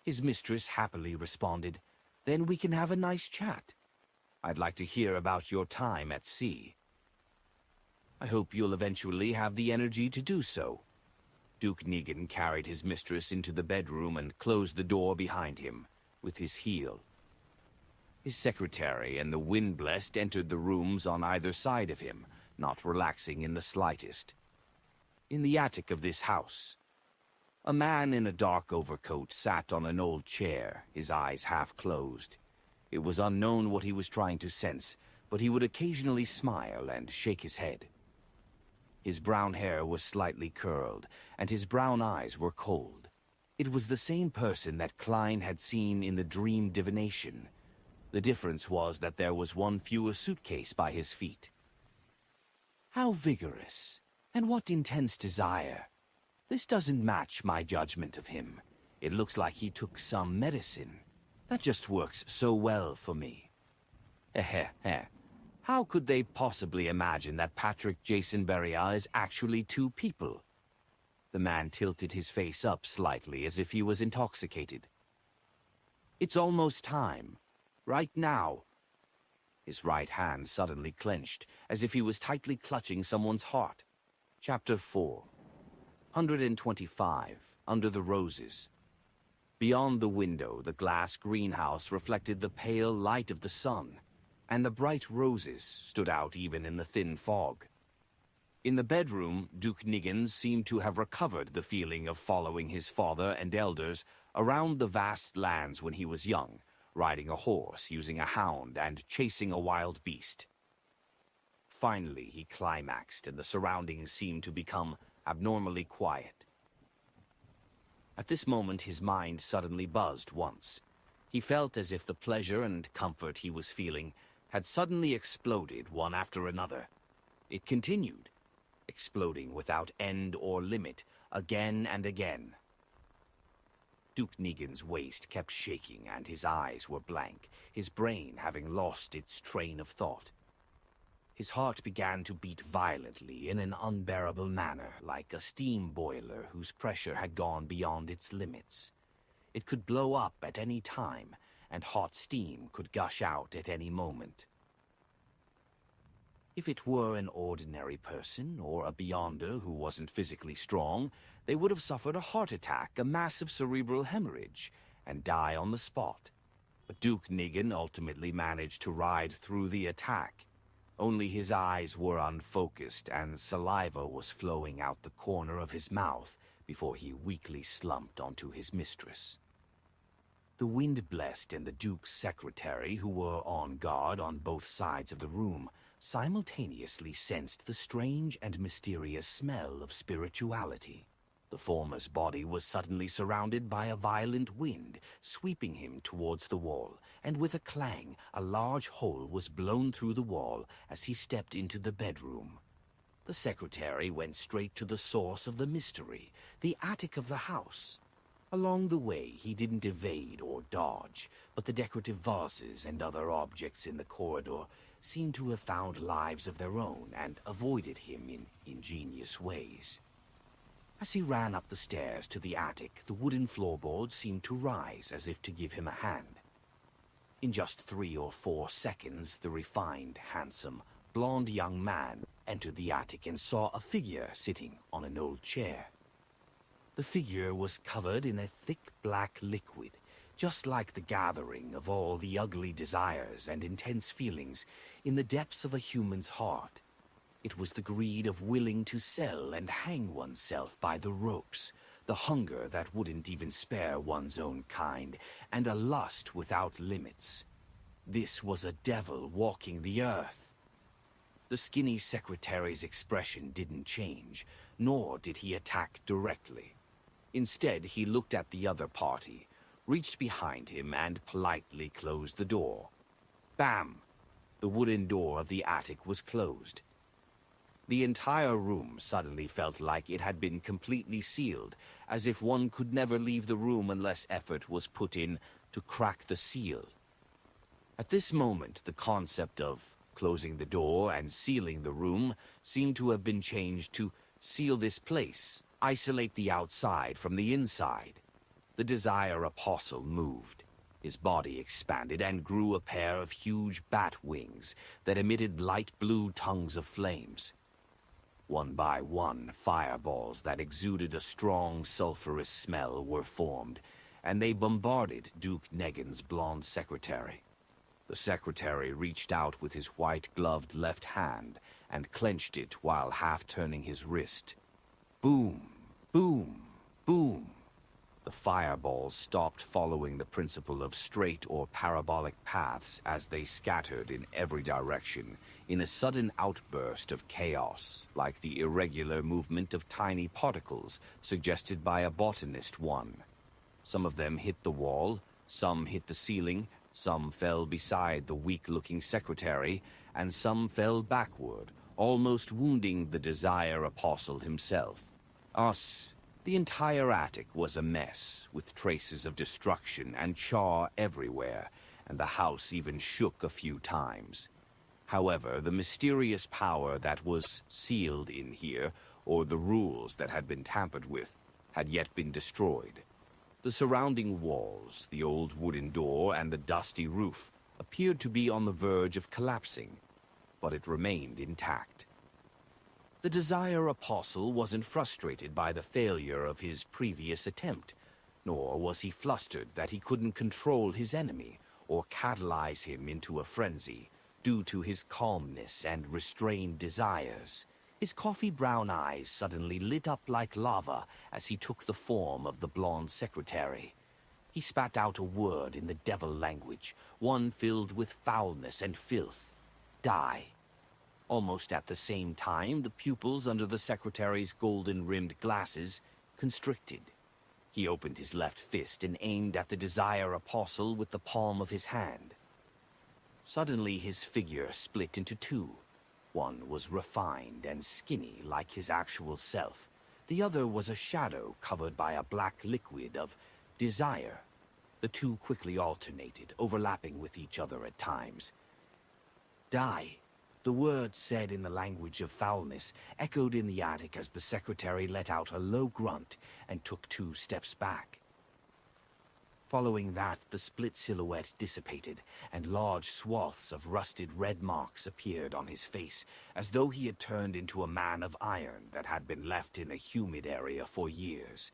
His mistress happily responded, "Then we can have a nice chat. I'd like to hear about your time at sea." "I hope you'll eventually have the energy to do so." Duke Negan carried his mistress into the bedroom and closed the door behind him with his heel. His secretary and the Wind-Blessed entered the rooms on either side of him, not relaxing in the slightest. In the attic of this house, a man in a dark overcoat sat on an old chair, his eyes half closed. It was unknown what he was trying to sense, but he would occasionally smile and shake his head. His brown hair was slightly curled, and his brown eyes were cold. It was the same person that Klein had seen in the dream divination. The difference was that there was one fewer suitcase by his feet. How vigorous, and what intense desire. This doesn't match my judgment of him. It looks like he took some medicine. That just works so well for me. Heh. How could they possibly imagine that Patrick Jason Beria is actually two people? The man tilted his face up slightly as if he was intoxicated. It's almost time. Right now. His right hand suddenly clenched, as if he was tightly clutching someone's heart. Chapter 4. 125. Under the Roses. Beyond the window, the glass greenhouse reflected the pale light of the sun, and the bright roses stood out even in the thin fog. In the bedroom, Duke Niggins seemed to have recovered the feeling of following his father and elders around the vast lands when he was young, riding a horse, using a hound, and chasing a wild beast. Finally, he climaxed, and the surroundings seemed to become abnormally quiet. At this moment, his mind suddenly buzzed once. He felt as if the pleasure and comfort he was feeling had suddenly exploded one after another. It continued, exploding without end or limit, again and again. Duke Niggins' waist kept shaking and his eyes were blank, his brain having lost its train of thought. His heart began to beat violently in an unbearable manner, like a steam boiler whose pressure had gone beyond its limits. It could blow up at any time, and hot steam could gush out at any moment. If it were an ordinary person, or a beyonder who wasn't physically strong, they would have suffered a heart attack, a massive cerebral hemorrhage, and die on the spot. But Duke Niggin ultimately managed to ride through the attack. Only his eyes were unfocused, and saliva was flowing out the corner of his mouth before he weakly slumped onto his mistress. The wind-blessed and the Duke's secretary, who were on guard on both sides of the room, simultaneously sensed the strange and mysterious smell of spirituality. The former's body was suddenly surrounded by a violent wind, sweeping him towards the wall, and with a clang, a large hole was blown through the wall as he stepped into the bedroom. The secretary went straight to the source of the mystery, the attic of the house. Along the way, he didn't evade or dodge, but the decorative vases and other objects in the corridor seemed to have found lives of their own and avoided him in ingenious ways. As he ran up the stairs to the attic, the wooden floorboards seemed to rise as if to give him a hand. In just 3 or 4 seconds, the refined, handsome, blond young man entered the attic and saw a figure sitting on an old chair. The figure was covered in a thick black liquid, just like the gathering of all the ugly desires and intense feelings in the depths of a human's heart. It was the greed of willing to sell and hang oneself by the ropes, the hunger that wouldn't even spare one's own kind, and a lust without limits. This was a devil walking the earth. The skinny secretary's expression didn't change, nor did he attack directly. Instead, he looked at the other party, reached behind him, and politely closed the door. Bam! The wooden door of the attic was closed. The entire room suddenly felt like it had been completely sealed, as if one could never leave the room unless effort was put in to crack the seal. At this moment, the concept of closing the door and sealing the room seemed to have been changed to seal this place, isolate the outside from the inside. The Desire Apostle moved. His body expanded and grew a pair of huge bat wings that emitted light blue tongues of flames. One by one, fireballs that exuded a strong sulphurous smell were formed, and they bombarded Duke Niggin's blonde secretary. The secretary reached out with his white-gloved left hand and clenched it while half-turning his wrist. Boom, boom, boom. The fireballs stopped following the principle of straight or parabolic paths as they scattered in every direction in a sudden outburst of chaos, like the irregular movement of tiny particles suggested by a botanist one. Some of them hit the wall, some hit the ceiling, some fell beside the weak-looking secretary, and some fell backward, almost wounding the Desire Apostle himself. The entire attic was a mess, with traces of destruction and char everywhere, and the house even shook a few times. However, the mysterious power that was sealed in here, or the rules that had been tampered with, had yet been destroyed. The surrounding walls, the old wooden door, and the dusty roof appeared to be on the verge of collapsing, but it remained intact. The Desire Apostle wasn't frustrated by the failure of his previous attempt, nor was he flustered that he couldn't control his enemy or catalyze him into a frenzy due to his calmness and restrained desires. His coffee-brown eyes suddenly lit up like lava as he took the form of the blonde secretary. He spat out a word in the devil language, one filled with foulness and filth. Die. Almost at the same time, the pupils under the secretary's golden-rimmed glasses constricted. He opened his left fist and aimed at the Desire Apostle with the palm of his hand. Suddenly his figure split into two. One was refined and skinny like his actual self. The other was a shadow covered by a black liquid of desire. The two quickly alternated, overlapping with each other at times. Die. The word said in the language of foulness echoed in the attic as the secretary let out a low grunt and took 2 steps back. Following that, the split silhouette dissipated, and large swaths of rusted red marks appeared on his face, as though he had turned into a man of iron that had been left in a humid area for years.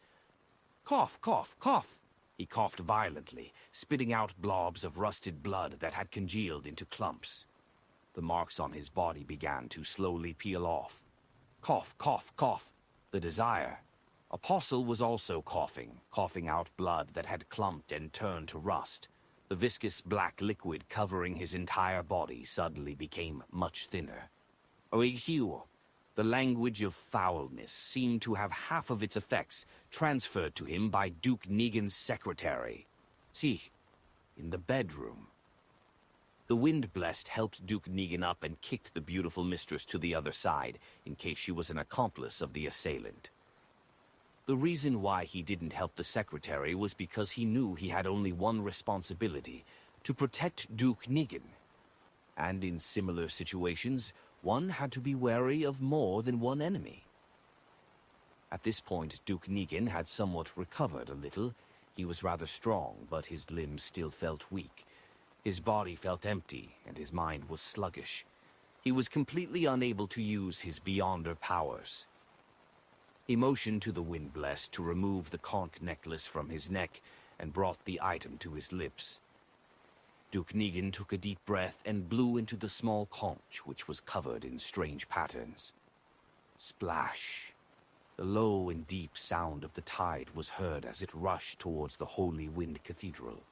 Cough, cough, cough! He coughed violently, spitting out blobs of rusted blood that had congealed into clumps. The marks on his body began to slowly peel off. Cough, cough, cough. The Desire Apostle was also coughing out blood that had clumped and turned to rust. The viscous black liquid covering his entire body suddenly became much thinner. Oihiu, the language of foulness, seemed to have half of its effects transferred to him by Duke Negan's secretary. See, in the bedroom. The Wind-Blessed helped Duke Negan up and kicked the beautiful mistress to the other side, in case she was an accomplice of the assailant. The reason why he didn't help the secretary was because he knew he had only one responsibility, to protect Duke Negan. And in similar situations, one had to be wary of more than one enemy. At this point, Duke Negan had somewhat recovered a little. He was rather strong, but his limbs still felt weak. His body felt empty, and his mind was sluggish. He was completely unable to use his Beyonder powers. He motioned to the Wind-Blessed to remove the conch necklace from his neck and brought the item to his lips. Duke Negan took a deep breath and blew into the small conch, which was covered in strange patterns. Splash! The low and deep sound of the tide was heard as it rushed towards the Holy Wind Cathedral.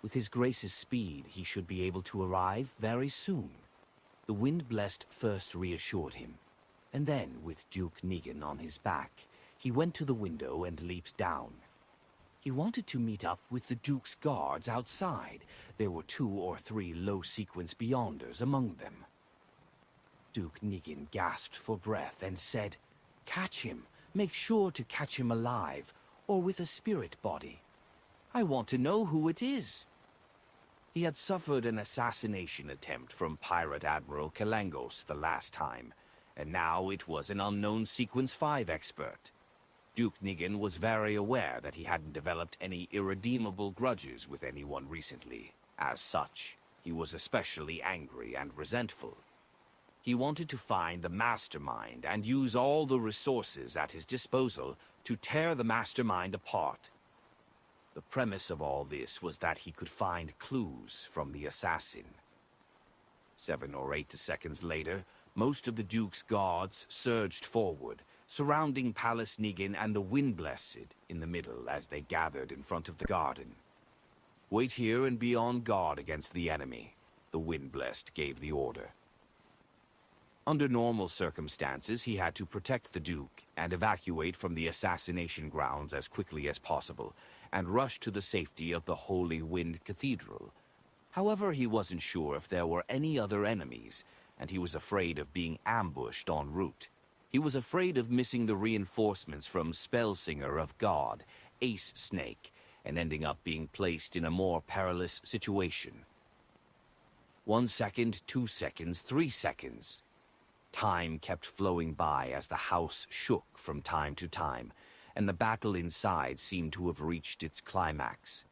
With his grace's speed, he should be able to arrive very soon. The Wind-Blessed first reassured him, and then, with Duke Negan on his back, he went to the window and leaped down. He wanted to meet up with the Duke's guards outside. There were 2 or 3 low-sequence Beyonders among them. Duke Negan gasped for breath and said, "Catch him. Make sure to catch him alive, or with a spirit body. I want to know who it is." He had suffered an assassination attempt from Pirate Admiral Kalangos the last time, and now it was an unknown Sequence 5 expert. Duke Negan was very aware that he hadn't developed any irredeemable grudges with anyone recently. As such, he was especially angry and resentful. He wanted to find the mastermind and use all the resources at his disposal to tear the mastermind apart. The premise of all this was that he could find clues from the assassin. 7 or 8 seconds later, most of the Duke's guards surged forward, surrounding Palace Negan and the Wind-Blessed in the middle as they gathered in front of the garden. "Wait here and be on guard against the enemy," the Wind-Blessed gave the order. Under normal circumstances, he had to protect the Duke and evacuate from the assassination grounds as quickly as possible, and rush to the safety of the Holy Wind Cathedral. However, he wasn't sure if there were any other enemies, and he was afraid of being ambushed en route. He was afraid of missing the reinforcements from Spellsinger of God, Ace Snake, and ending up being placed in a more perilous situation. 1 second, 2 seconds, 3 seconds. Time kept flowing by as the house shook from time to time, and the battle inside seemed to have reached its climax.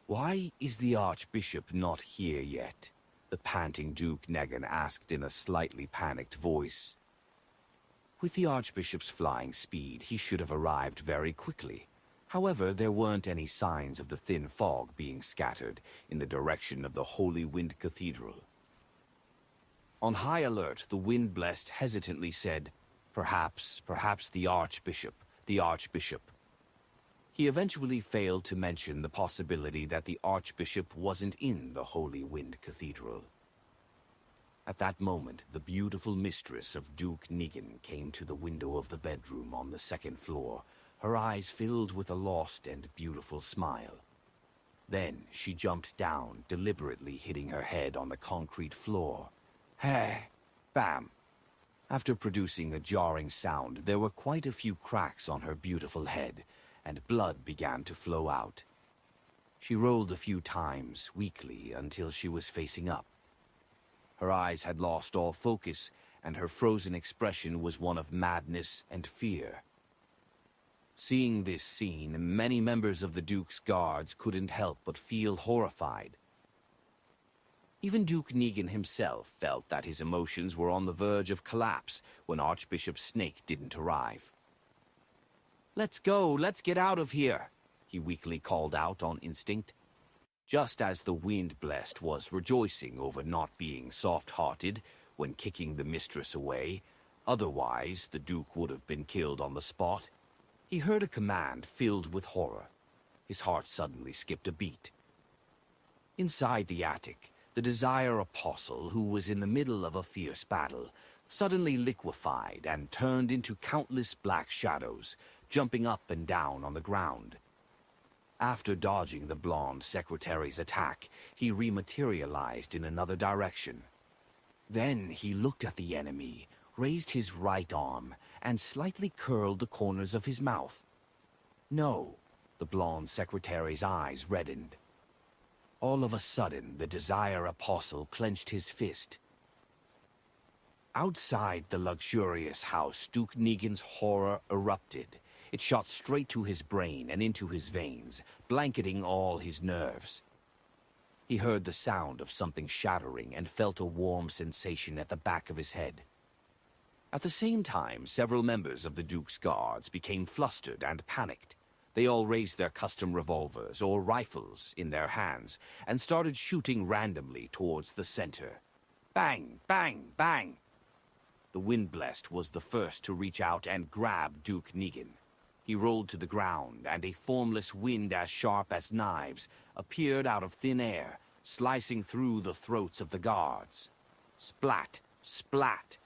"Why is the Archbishop not here yet?" the panting Duke Negan asked in a slightly panicked voice. With the Archbishop's flying speed, he should have arrived very quickly. However, there weren't any signs of the thin fog being scattered in the direction of the Holy Wind Cathedral. On high alert, the Wind-Blessed hesitantly said, perhaps the Archbishop. He eventually failed to mention the possibility that the Archbishop wasn't in the Holy Wind Cathedral. At that moment, the beautiful mistress of Duke Negan came to the window of the bedroom on the second floor, her eyes filled with a lost and beautiful smile. Then she jumped down, deliberately hitting her head on the concrete floor. Hey! Bam! After producing a jarring sound, there were quite a few cracks on her beautiful head, and blood began to flow out. She rolled a few times, weakly, until she was facing up. Her eyes had lost all focus, and her frozen expression was one of madness and fear. Seeing this scene, many members of the Duke's guards couldn't help but feel horrified. Even Duke Negan himself felt that his emotions were on the verge of collapse when Archbishop Snake didn't arrive. "Let's go, let's get out of here," he weakly called out on instinct. Just as the Wind-Blessed was rejoicing over not being soft-hearted when kicking the mistress away, otherwise the Duke would have been killed on the spot, he heard a command filled with horror. His heart suddenly skipped a beat. Inside the attic, the Desire Apostle, who was in the middle of a fierce battle, suddenly liquefied and turned into countless black shadows, jumping up and down on the ground. After dodging the blonde secretary's attack, he rematerialized in another direction. Then he looked at the enemy, raised his right arm, and slightly curled the corners of his mouth. No, the blonde secretary's eyes reddened. All of a sudden, the Desire Apostle clenched his fist. Outside the luxurious house, Duke Negan's horror erupted. It shot straight to his brain and into his veins, blanketing all his nerves. He heard the sound of something shattering and felt a warm sensation at the back of his head. At the same time, several members of the Duke's guards became flustered and panicked. They all raised their custom revolvers or rifles in their hands and started shooting randomly towards the center. Bang! Bang! Bang! The Wind-Blessed was the first to reach out and grab Duke Negan. He rolled to the ground, and a formless wind as sharp as knives appeared out of thin air, slicing through the throats of the guards. Splat! Splat!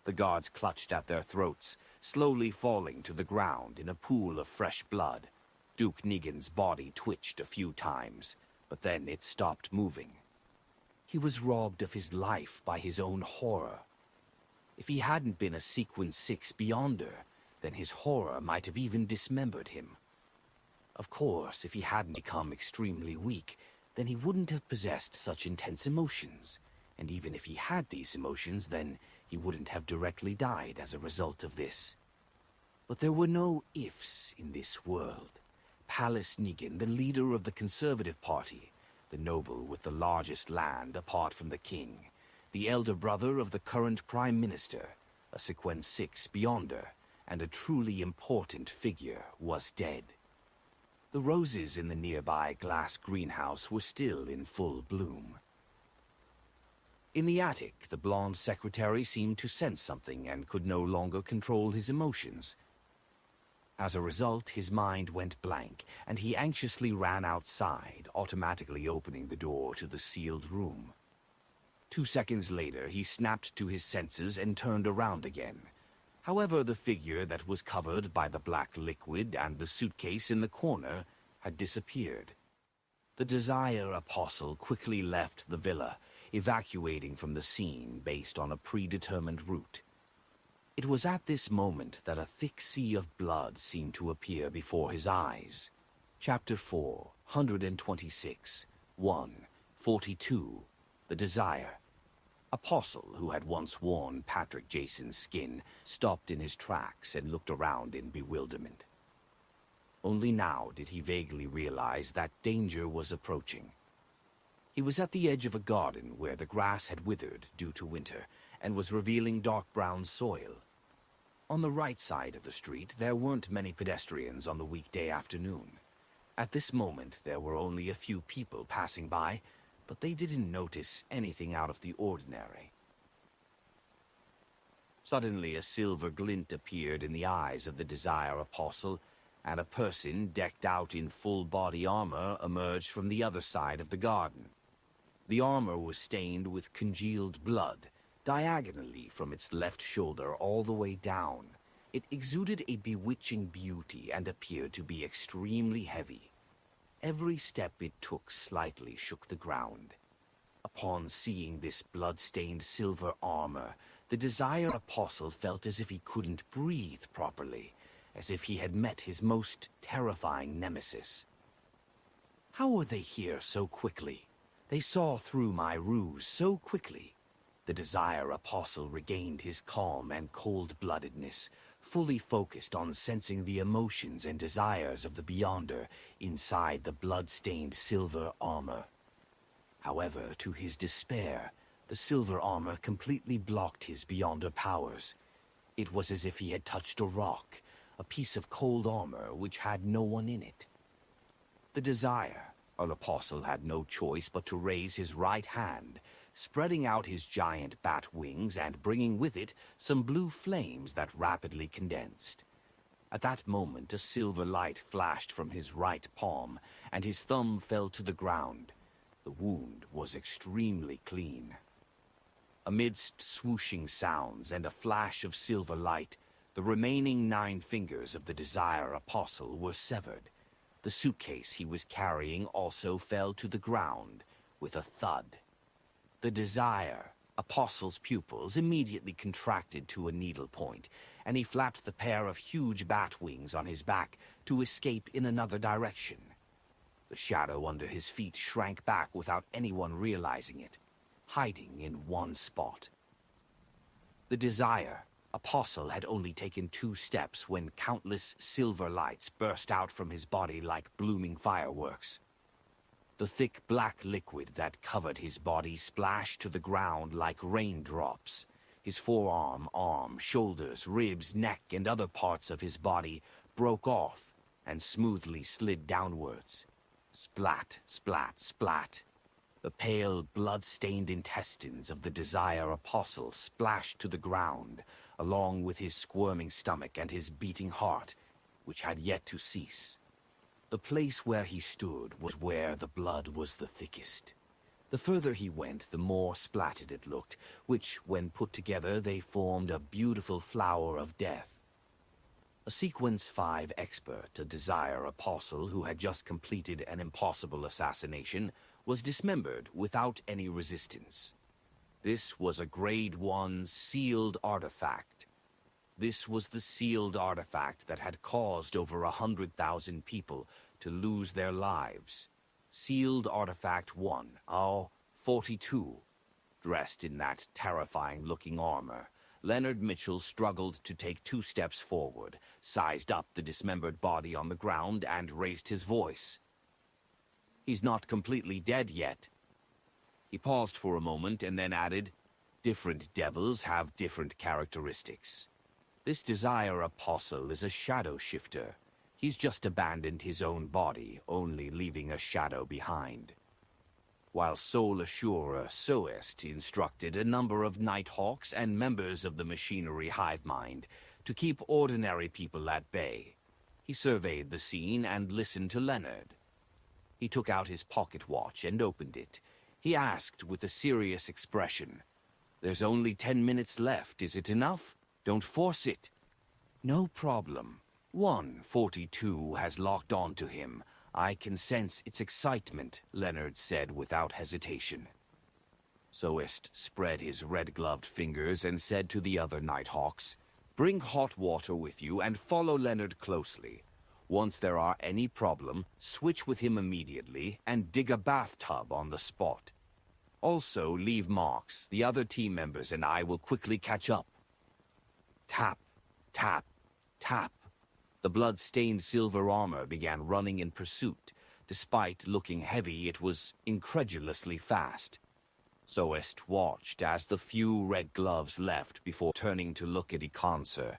The guards clutched at their throats, slowly falling to the ground in a pool of fresh blood. Duke Negan's body twitched a few times, but then it stopped moving. He was robbed of his life by his own horror. If he hadn't been a Sequence 6 Beyonder, then his horror might have even dismembered him. Of course, if he hadn't become extremely weak, then he wouldn't have possessed such intense emotions. And even if he had these emotions, then he wouldn't have directly died as a result of this. But there were no ifs in this world. Palace Negan, the leader of the Conservative Party, the noble with the largest land apart from the king, the elder brother of the current Prime Minister, a Sequence 6 Beyonder, and a truly important figure, was dead. The roses in the nearby glass greenhouse were still in full bloom. In the attic, the blonde secretary seemed to sense something and could no longer control his emotions. As a result, his mind went blank, and he anxiously ran outside, automatically opening the door to the sealed room. 2 seconds later, he snapped to his senses and turned around again. However, the figure that was covered by the black liquid and the suitcase in the corner had disappeared. The Desire Apostle quickly left the villa, evacuating from the scene based on a predetermined route. It was at this moment that a thick sea of blood seemed to appear before his eyes. Chapter 4, 126, 1, 42. the Desire. Apostle, who had once worn Patrick Jason's skin, stopped in his tracks and looked around in bewilderment. Only now did he vaguely realize that danger was approaching. He was at the edge of a garden where the grass had withered due to winter and was revealing dark brown soil. On the right side of the street, there weren't many pedestrians on the weekday afternoon. At this moment, there were only a few people passing by, but they didn't notice anything out of the ordinary. Suddenly, a silver glint appeared in the eyes of the Desire Apostle, and a person decked out in full-body armor emerged from the other side of the garden. The armor was stained with congealed blood, diagonally from its left shoulder all the way down. It exuded a bewitching beauty and appeared to be extremely heavy. Every step it took slightly shook the ground. Upon seeing this blood-stained silver armor, the Desire Apostle felt as if he couldn't breathe properly, as if he had met his most terrifying nemesis. How were they here so quickly? They saw through my ruse so quickly. The Desire Apostle regained his calm and cold-bloodedness, fully focused on sensing the emotions and desires of the Beyonder inside the blood-stained silver armor. However, to his despair, the silver armor completely blocked his Beyonder powers. It was as if he had touched a rock, a piece of cold armor which had no one in it. The Desire, an Apostle, had no choice but to raise his right hand, spreading out his giant bat wings and bringing with it some blue flames that rapidly condensed. At that moment, a silver light flashed from his right palm, and his thumb fell to the ground. The wound was extremely clean. Amidst swooshing sounds and a flash of silver light, the remaining 9 fingers of the Desire Apostle were severed. The suitcase he was carrying also fell to the ground with a thud. The Desire Apostle's pupils immediately contracted to a needlepoint, and he flapped the pair of huge bat wings on his back to escape in another direction. The shadow under his feet shrank back without anyone realizing it, hiding in one spot. The Desire Apostle had only taken 2 steps when countless silver lights burst out from his body like blooming fireworks. The thick black liquid that covered his body splashed to the ground like raindrops. His forearm, arm, shoulders, ribs, neck, and other parts of his body broke off and smoothly slid downwards. Splat, splat, splat. The pale, blood-stained intestines of the Desire Apostle splashed to the ground, along with his squirming stomach and his beating heart, which had yet to cease. The place where he stood was where the blood was the thickest. The further he went, the more splattered it looked, which, when put together, they formed a beautiful flower of death. A Sequence 5 expert, a Desire Apostle who had just completed an impossible assassination, was dismembered without any resistance. This was a Grade 1 sealed artifact. This was the sealed artifact that had caused over 100,000 people to lose their lives. Sealed Artifact 1, 42. Dressed in that terrifying-looking armor, Leonard Mitchell struggled to take 2 steps forward, sized up the dismembered body on the ground, and raised his voice. "He's not completely dead yet." He paused for a moment and then added, "Different devils have different characteristics. This Desire Apostle is a shadow shifter. He's just abandoned his own body, only leaving a shadow behind." While Soul Assurer Soest instructed a number of Nighthawks and members of the machinery hive mind to keep ordinary people at bay, he surveyed the scene and listened to Leonard. He took out his pocket watch and opened it. He asked with a serious expression, "There's only 10 minutes left. Is it enough? Don't force it." "No problem. 142 has locked on to him. I can sense its excitement," Leonard said without hesitation. Soest spread his red-gloved fingers and said to the other Nighthawks, "Bring hot water with you and follow Leonard closely. Once there are any problem, switch with him immediately and dig a bathtub on the spot." Also, leave marks. The other team members and I will quickly catch up. Tap, tap, tap. The blood-stained silver armor began running in pursuit. Despite looking heavy, it was incredulously fast. Soest watched as the few red gloves left before turning to look at Ikanser.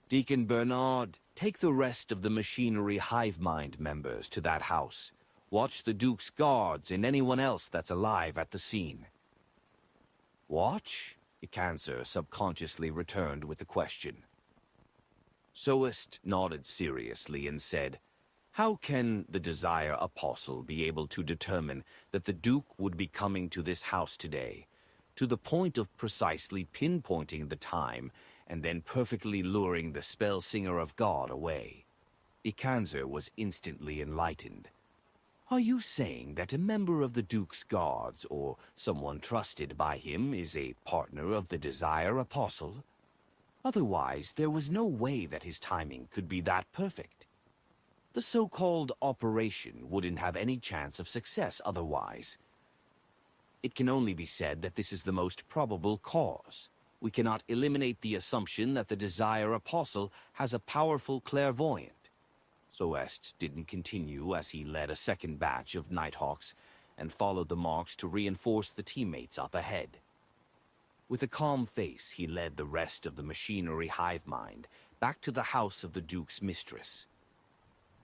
Deacon Bernard, take the rest of the machinery hive mind members to that house. Watch the Duke's guards and anyone else that's alive at the scene. Watch? Ikanser subconsciously returned with the question. Soest nodded seriously and said, "How can the Desire Apostle be able to determine that the Duke would be coming to this house today, to the point of precisely pinpointing the time and then perfectly luring the Spellsinger of God away?" Ikanser was instantly enlightened. "Are you saying that a member of the Duke's guards, or someone trusted by him, is a partner of the Desire Apostle? Otherwise, there was no way that his timing could be that perfect. The so-called operation wouldn't have any chance of success otherwise. It can only be said that this is the most probable cause. We cannot eliminate the assumption that the Desire Apostle has a powerful clairvoyant." Soest didn't continue as he led a second batch of Nighthawks and followed the marks to reinforce the teammates up ahead. With a calm face, he led the rest of the machinery hive mind back to the house of the Duke's mistress.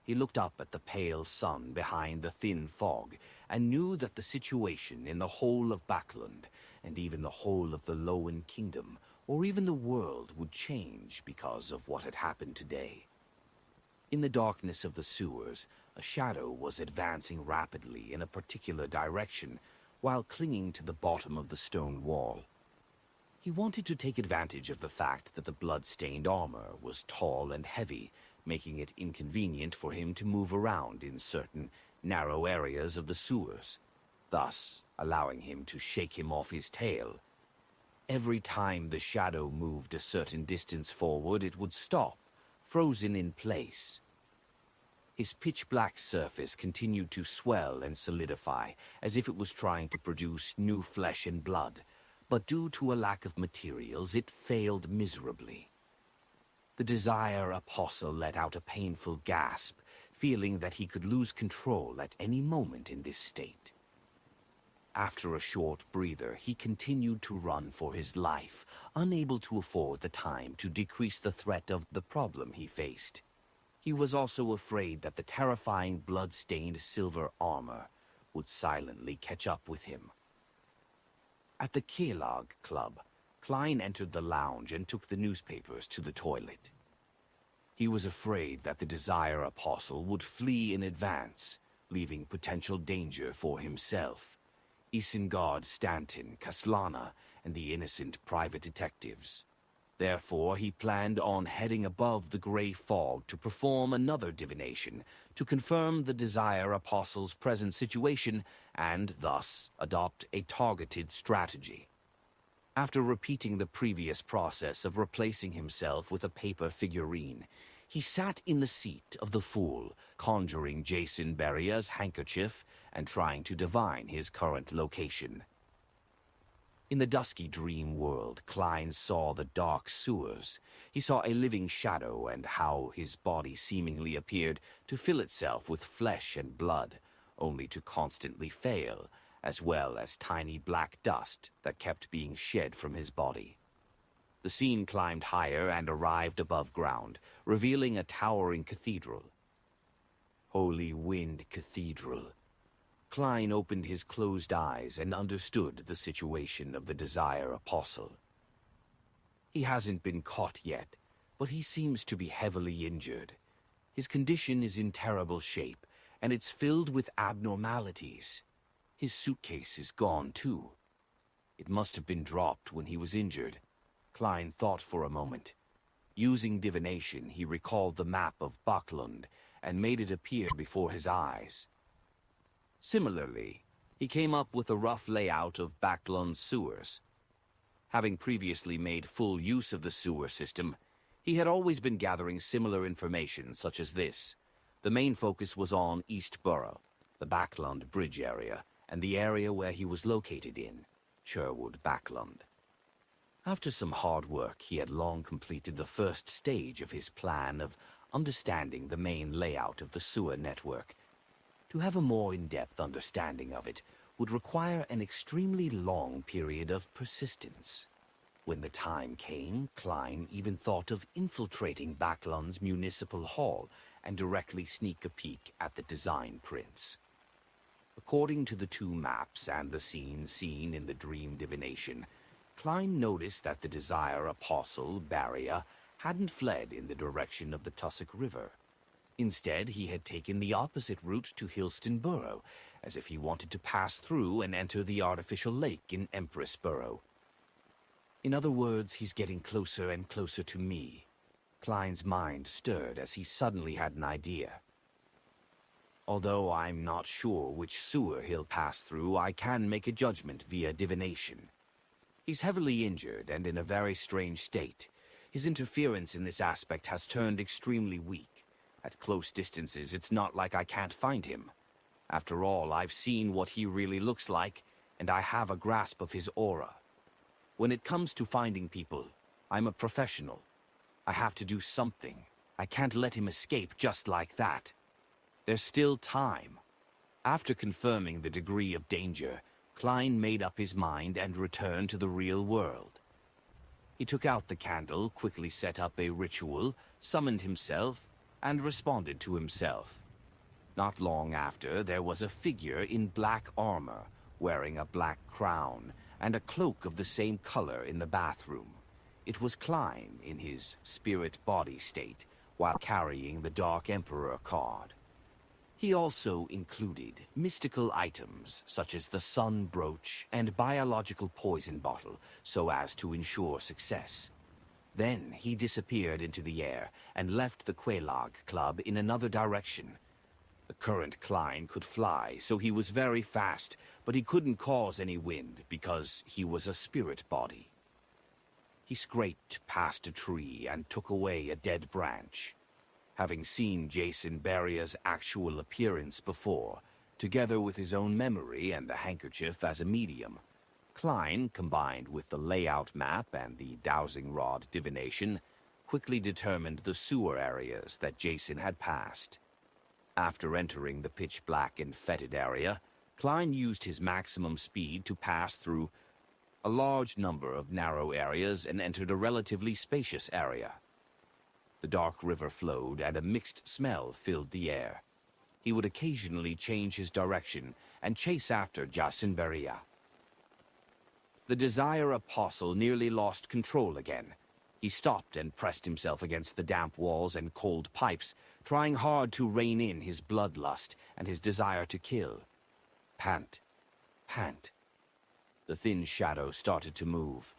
He looked up at the pale sun behind the thin fog and knew that the situation in the whole of Backland, and even the whole of the Lowen Kingdom, or even the world, would change because of what had happened today. In the darkness of the sewers, a shadow was advancing rapidly in a particular direction while clinging to the bottom of the stone wall. He wanted to take advantage of the fact that the blood-stained armor was tall and heavy, making it inconvenient for him to move around in certain narrow areas of the sewers, thus allowing him to shake him off his tail. Every time the shadow moved a certain distance forward, it would stop, frozen in place. His pitch-black surface continued to swell and solidify, as if it was trying to produce new flesh and blood, but due to a lack of materials, it failed miserably. The Desire Apostle let out a painful gasp, feeling that he could lose control at any moment in this state. After a short breather, he continued to run for his life, unable to afford the time to decrease the threat of the problem he faced. He was also afraid that the terrifying blood-stained silver armor would silently catch up with him. At the Keelag Club, Klein entered the lounge and took the newspapers to the toilet. He was afraid that the Desire Apostle would flee in advance, leaving potential danger for himself, Isengard Stanton, Kaslana, and the innocent private detectives. Therefore, he planned on heading above the gray fog to perform another divination to confirm the Desire Apostle's present situation and thus adopt a targeted strategy. After repeating the previous process of replacing himself with a paper figurine, he sat in the seat of the fool, conjuring Jason Beria's handkerchief and trying to divine his current location. In the dusky dream world, Klein saw the dark sewers. He saw a living shadow and how his body seemingly appeared to fill itself with flesh and blood, only to constantly fail, as well as tiny black dust that kept being shed from his body. The scene climbed higher and arrived above ground, revealing a towering cathedral. Holy Wind Cathedral. Klein opened his closed eyes and understood the situation of the Desire Apostle. He hasn't been caught yet, but he seems to be heavily injured. His condition is in terrible shape, and it's filled with abnormalities. His suitcase is gone, too. It must have been dropped when he was injured. Klein thought for a moment. Using divination, he recalled the map of Baklund and made it appear before his eyes. Similarly, he came up with a rough layout of Backlund's sewers. Having previously made full use of the sewer system, he had always been gathering similar information such as this. The main focus was on East Borough, the Backlund Bridge area, and the area where he was located in, Sherwood Backland. After some hard work, he had long completed the first stage of his plan of understanding the main layout of the sewer network. To have a more in-depth understanding of it would require an extremely long period of persistence. When the time came, Klein even thought of infiltrating Backland's municipal hall and directly sneak a peek at the design prints. According to the two maps and the scene seen in the dream divination, Klein noticed that the Desire Apostle, Barrier, hadn't fled in the direction of the Tussock River. Instead, he had taken the opposite route to Hillston Burrow, as if he wanted to pass through and enter the artificial lake in Empress Burrow. In other words, he's getting closer and closer to me. Klein's mind stirred as he suddenly had an idea. Although I'm not sure which sewer he'll pass through, I can make a judgment via divination. He's heavily injured and in a very strange state. His interference in this aspect has turned extremely weak. At close distances, it's not like I can't find him. After all, I've seen what he really looks like, and I have a grasp of his aura. When it comes to finding people, I'm a professional. I have to do something. I can't let him escape just like that. There's still time. After confirming the degree of danger, Klein made up his mind and returned to the real world. He took out the candle, quickly set up a ritual, summoned himself, and responded to himself. Not long after, there was a figure in black armor, wearing a black crown, and a cloak of the same color in the bathroom. It was Klein in his spirit body state, while carrying the Dark Emperor card. He also included mystical items such as the sun brooch and biological poison bottle so as to ensure success. Then he disappeared into the air and left the Quelaag Club in another direction. The current Klein could fly, so he was very fast, but he couldn't cause any wind because he was a spirit body. He scraped past a tree and took away a dead branch. Having seen Jason Barrier's actual appearance before, together with his own memory and the handkerchief as a medium, Klein, combined with the layout map and the dowsing rod divination, quickly determined the sewer areas that Jason had passed. After entering the pitch-black and fetid area, Klein used his maximum speed to pass through a large number of narrow areas and entered a relatively spacious area. The dark river flowed and a mixed smell filled the air. He would occasionally change his direction and chase after Jason Barrier. The Desire Apostle nearly lost control again. He stopped and pressed himself against the damp walls and cold pipes, trying hard to rein in his bloodlust and his desire to kill. Pant, pant. The thin shadow started to move.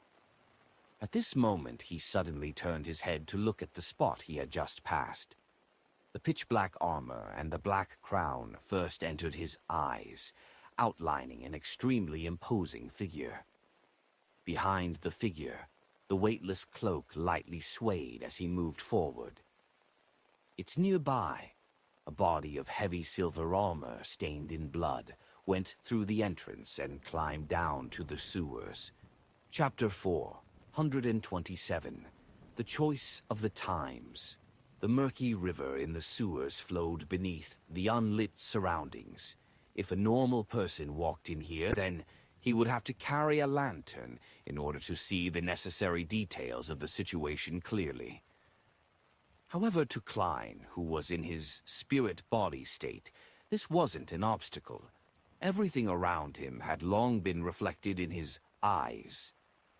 At this moment, he suddenly turned his head to look at the spot he had just passed. The pitch-black armor and the black crown first entered his eyes, outlining an extremely imposing figure. Behind the figure, the weightless cloak lightly swayed as he moved forward. It's nearby. A body of heavy silver armor stained in blood went through the entrance and climbed down to the sewers. Chapter 4, 127. The Choice of the Times. The murky river in the sewers flowed beneath the unlit surroundings. If a normal person walked in here, then he would have to carry a lantern in order to see the necessary details of the situation clearly. However, to Klein, who was in his spirit body state, this wasn't an obstacle. Everything around him had long been reflected in his eyes.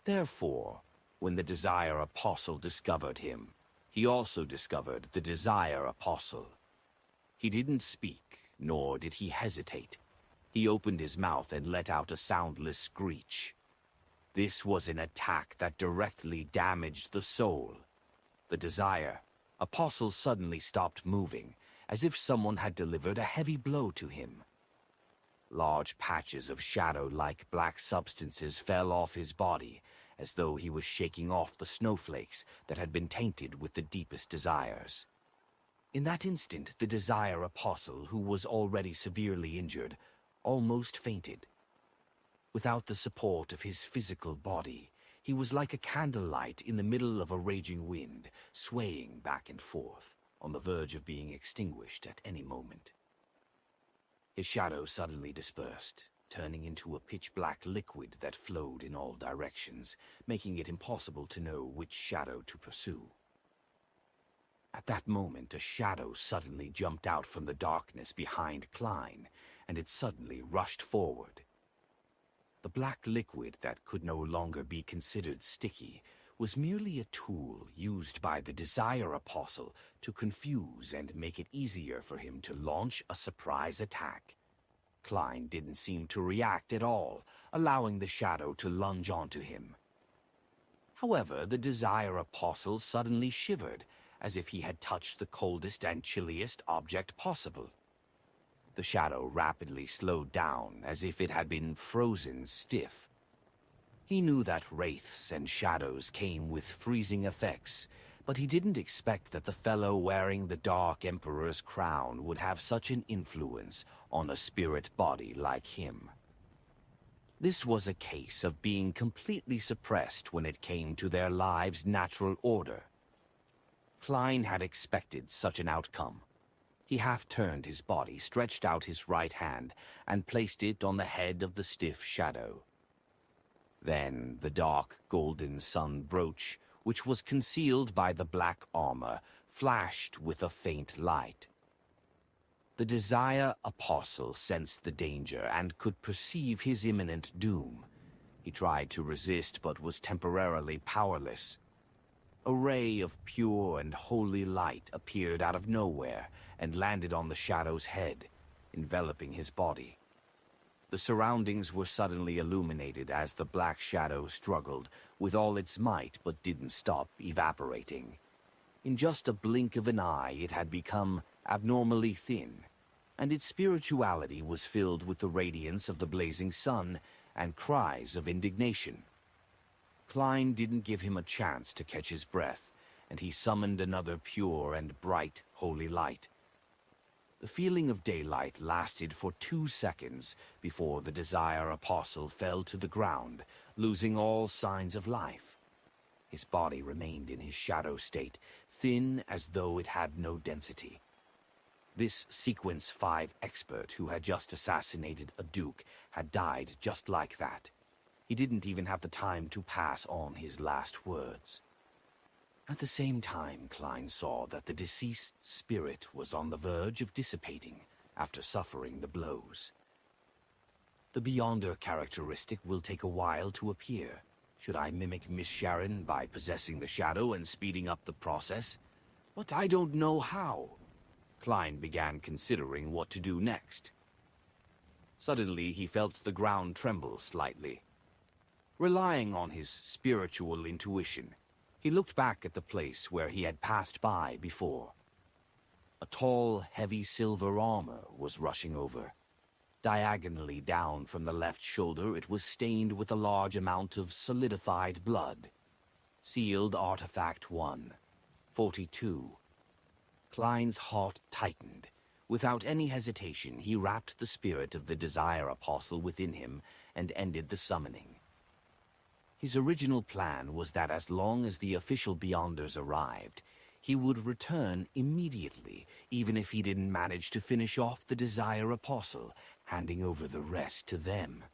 Therefore, when the Desire Apostle discovered him, he also discovered the Desire Apostle. He didn't speak, nor did he hesitate. He opened his mouth and let out a soundless screech. This was an attack that directly damaged the soul. The Desire Apostle suddenly stopped moving, as if someone had delivered a heavy blow to him. Large patches of shadow-like black substances fell off his body, as though he was shaking off the snowflakes that had been tainted with the deepest desires. In that instant, the Desire Apostle, who was already severely injured, almost fainted. Without the support of his physical body, he was like a candlelight in the middle of a raging wind, swaying back and forth, on the verge of being extinguished at any moment. His shadow suddenly dispersed, turning into a pitch-black liquid that flowed in all directions, making it impossible to know which shadow to pursue. At that moment, a shadow suddenly jumped out from the darkness behind Klein, and it suddenly rushed forward. The black liquid that could no longer be considered sticky was merely a tool used by the Desire Apostle to confuse and make it easier for him to launch a surprise attack. Klein didn't seem to react at all, allowing the shadow to lunge onto him. However, the Desire Apostle suddenly shivered, as if he had touched the coldest and chilliest object possible. The shadow rapidly slowed down, as if it had been frozen stiff. He knew that wraiths and shadows came with freezing effects, but he didn't expect that the fellow wearing the Dark Emperor's crown would have such an influence on a spirit body like him. This was a case of being completely suppressed when it came to their lives' natural order. Klein had expected such an outcome. He half-turned his body, stretched out his right hand, and placed it on the head of the stiff shadow. Then the dark golden sun brooch, which was concealed by the black armor, flashed with a faint light. The Desire Apostle sensed the danger and could perceive his imminent doom. He tried to resist but was temporarily powerless. A ray of pure and holy light appeared out of nowhere and landed on the shadow's head, enveloping his body. The surroundings were suddenly illuminated as the black shadow struggled with all its might but didn't stop evaporating. In just a blink of an eye, it had become abnormally thin, and its spirituality was filled with the radiance of the blazing sun and cries of indignation. Klein didn't give him a chance to catch his breath, and he summoned another pure and bright holy light. The feeling of daylight lasted for 2 seconds before the Desire Apostle fell to the ground, losing all signs of life. His body remained in his shadow state, thin as though it had no density. This Sequence 5 expert who had just assassinated a duke had died just like that. He didn't even have the time to pass on his last words. At the same time, Klein saw that the deceased spirit was on the verge of dissipating after suffering the blows. The Beyonder characteristic will take a while to appear. Should I mimic Miss Sharon by possessing the shadow and speeding up the process? But I don't know how. Klein began considering what to do next. Suddenly, he felt the ground tremble slightly. Relying on his spiritual intuition, he looked back at the place where he had passed by before. A tall, heavy silver armor was rushing over. Diagonally down from the left shoulder, it was stained with a large amount of solidified blood. Sealed Artifact 1, 42. Klein's heart tightened. Without any hesitation, he wrapped the spirit of the Desire Apostle within him and ended the summoning. His original plan was that as long as the official Beyonders arrived, he would return immediately, even if he didn't manage to finish off the Desire Apostle, handing over the rest to them.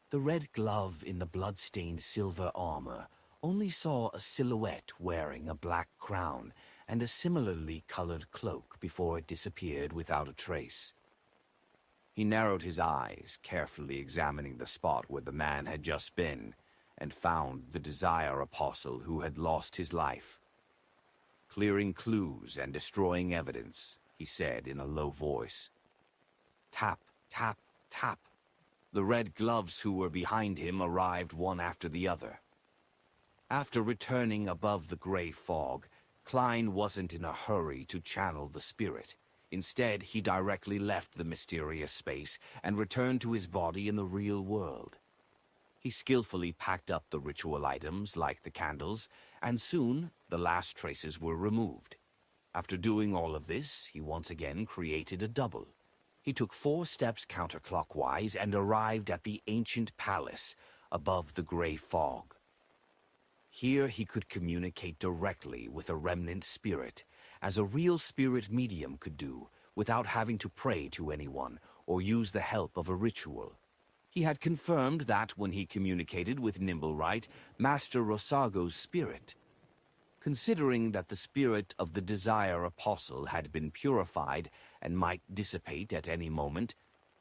The red glove in the blood-stained silver armor only saw a silhouette wearing a black crown and a similarly colored cloak before it disappeared without a trace. He narrowed his eyes, carefully examining the spot where the man had just been, and found the Desire Apostle who had lost his life. Clearing clues and destroying evidence, he said in a low voice. Tap, tap, tap. The red gloves who were behind him arrived one after the other. After returning above the gray fog, Klein wasn't in a hurry to channel the spirit. Instead, he directly left the mysterious space and returned to his body in the real world. He skillfully packed up the ritual items, like the candles, and soon the last traces were removed. After doing all of this, he once again created a double. He took 4 steps counterclockwise and arrived at the ancient palace above the gray fog. Here he could communicate directly with a remnant spirit, as a real spirit medium could do, without having to pray to anyone or use the help of a ritual. He had confirmed that when he communicated with Nimblewright, Master Rosago's spirit. Considering that the spirit of the Desire Apostle had been purified and might dissipate at any moment,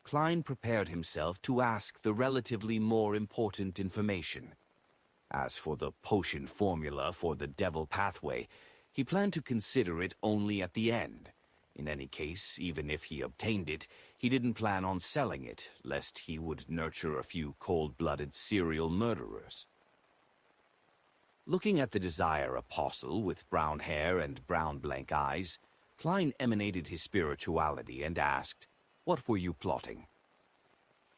Klein prepared himself to ask the relatively more important information. As for the potion formula for the Devil Pathway, he planned to consider it only at the end. In any case, even if he obtained it, he didn't plan on selling it, lest he would nurture a few cold-blooded serial murderers. Looking at the Desire Apostle with brown hair and brown blank eyes, Klein emanated his spirituality and asked, "What were you plotting?"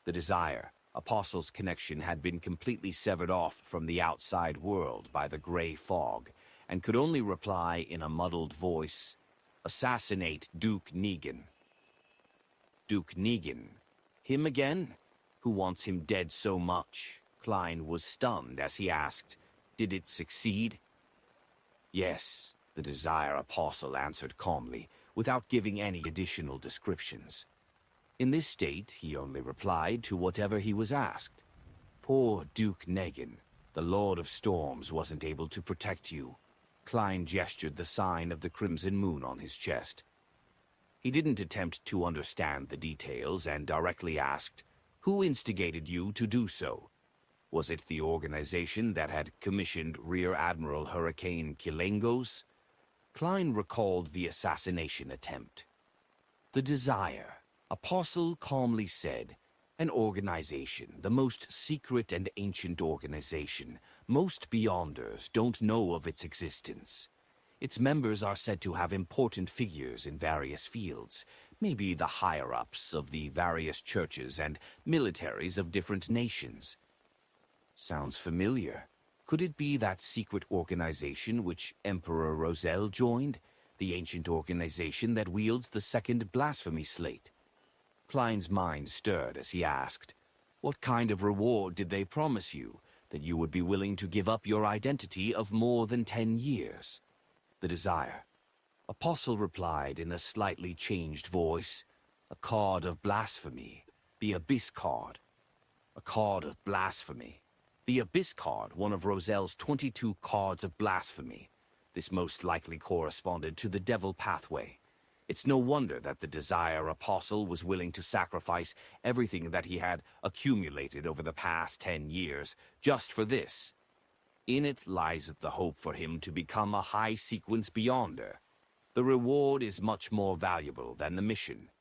The Desire Apostle's connection had been completely severed off from the outside world by the gray fog, and could only reply in a muddled voice, "Assassinate Duke Negan." Duke Negan? Him again? Who wants him dead so much? Klein was stunned as he asked, "Did it succeed?" "Yes," the Desire Apostle answered calmly, without giving any additional descriptions. In this state, he only replied to whatever he was asked. "Poor Duke Negan. The Lord of Storms wasn't able to protect you." Klein gestured the sign of the crimson moon on his chest. He didn't attempt to understand the details and directly asked, "Who instigated you to do so? Was it the organization that had commissioned Rear Admiral Hurricane Kilengos?" Klein recalled the assassination attempt. The Desire Apostle calmly said, "An organization, the most secret and ancient organization. Most Beyonders don't know of its existence. Its members are said to have important figures in various fields, maybe the higher-ups of the various churches and militaries of different nations." Sounds familiar. Could it be that secret organization which Emperor Roselle joined? The ancient organization that wields the second blasphemy slate? Klein's mind stirred as he asked, "What kind of reward did they promise you, that you would be willing to give up your identity of more than 10 years? The Desire Apostle replied in a slightly changed voice, "A card of blasphemy, the Abyss card." A card of blasphemy. The Abyss card, one of Roselle's 22 cards of blasphemy. This most likely corresponded to the Devil Pathway. It's no wonder that the Desire Apostle was willing to sacrifice everything that he had accumulated over the past 10 years just for this. In it lies the hope for him to become a high-sequence Beyonder. The reward is much more valuable than the mission.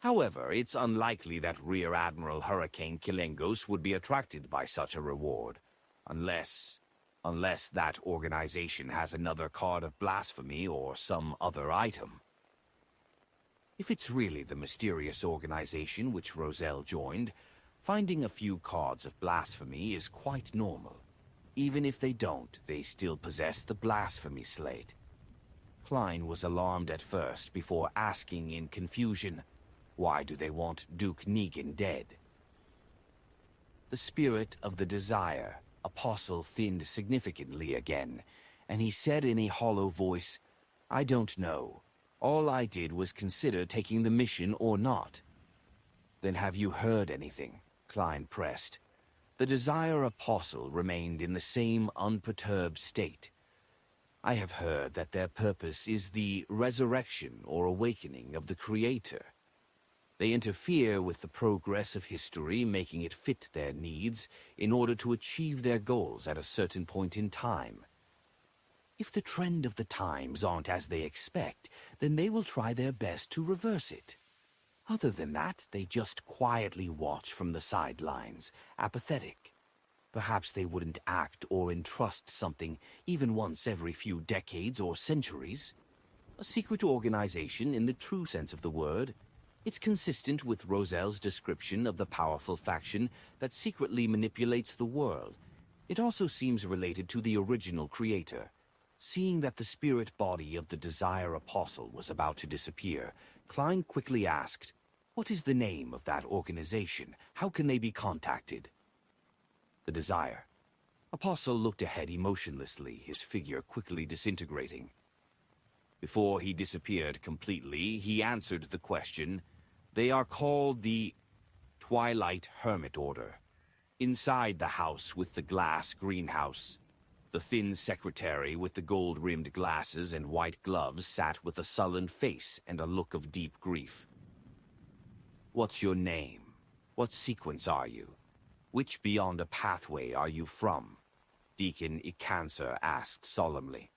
However, it's unlikely that Rear Admiral Hurricane Kilengos would be attracted by such a reward, unless that organization has another card of blasphemy or some other item. If it's really the mysterious organization which Roselle joined, finding a few cards of blasphemy is quite normal. Even if they don't, they still possess the blasphemy slate. Klein was alarmed at first before asking in confusion, "Why do they want Duke Negan dead?" The spirit of the Desire Apostle thinned significantly again, and he said in a hollow voice, "I don't know. All I did was consider taking the mission or not." "Then have you heard anything?" Klein pressed. The Desire Apostle remained in the same unperturbed state. "I have heard that their purpose is the resurrection or awakening of the Creator. They interfere with the progress of history, making it fit their needs in order to achieve their goals at a certain point in time. If the trend of the times aren't as they expect, then they will try their best to reverse it. Other than that, they just quietly watch from the sidelines, apathetic. Perhaps they wouldn't act or entrust something even once every few decades or centuries. A secret organization in the true sense of the word. It's consistent with Roselle's description of the powerful faction that secretly manipulates the world. It also seems related to the original creator. Seeing that the spirit body of the Desire Apostle was about to disappear, Klein quickly asked, What is the name of that organization? How can they be contacted? The Desire. Apostle looked ahead emotionlessly, his figure quickly disintegrating. Before he disappeared completely, he answered the question. They are called the Twilight Hermit Order. Inside the house with the glass greenhouse, the thin secretary with the gold-rimmed glasses and white gloves sat with a sullen face and a look of deep grief. What's your name? What sequence are you? Which beyond a pathway are you from? Deacon Icancer asked solemnly.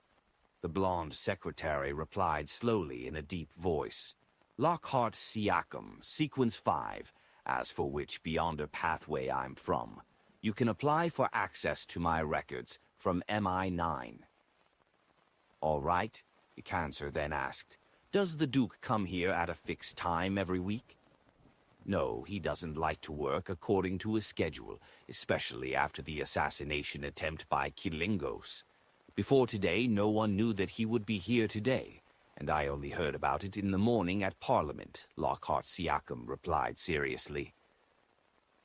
The blonde secretary replied slowly in a deep voice. Lockhart Siakam, Sequence 5, as for which beyond a pathway I'm from. You can apply for access to my records from MI9. All right, Icancer then asked. Does the Duke come here at a fixed time every week? No, he doesn't like to work according to his schedule, especially after the assassination attempt by Kilingos. Before today, no one knew that he would be here today, and I only heard about it in the morning at Parliament, Lockhart Siakam replied seriously.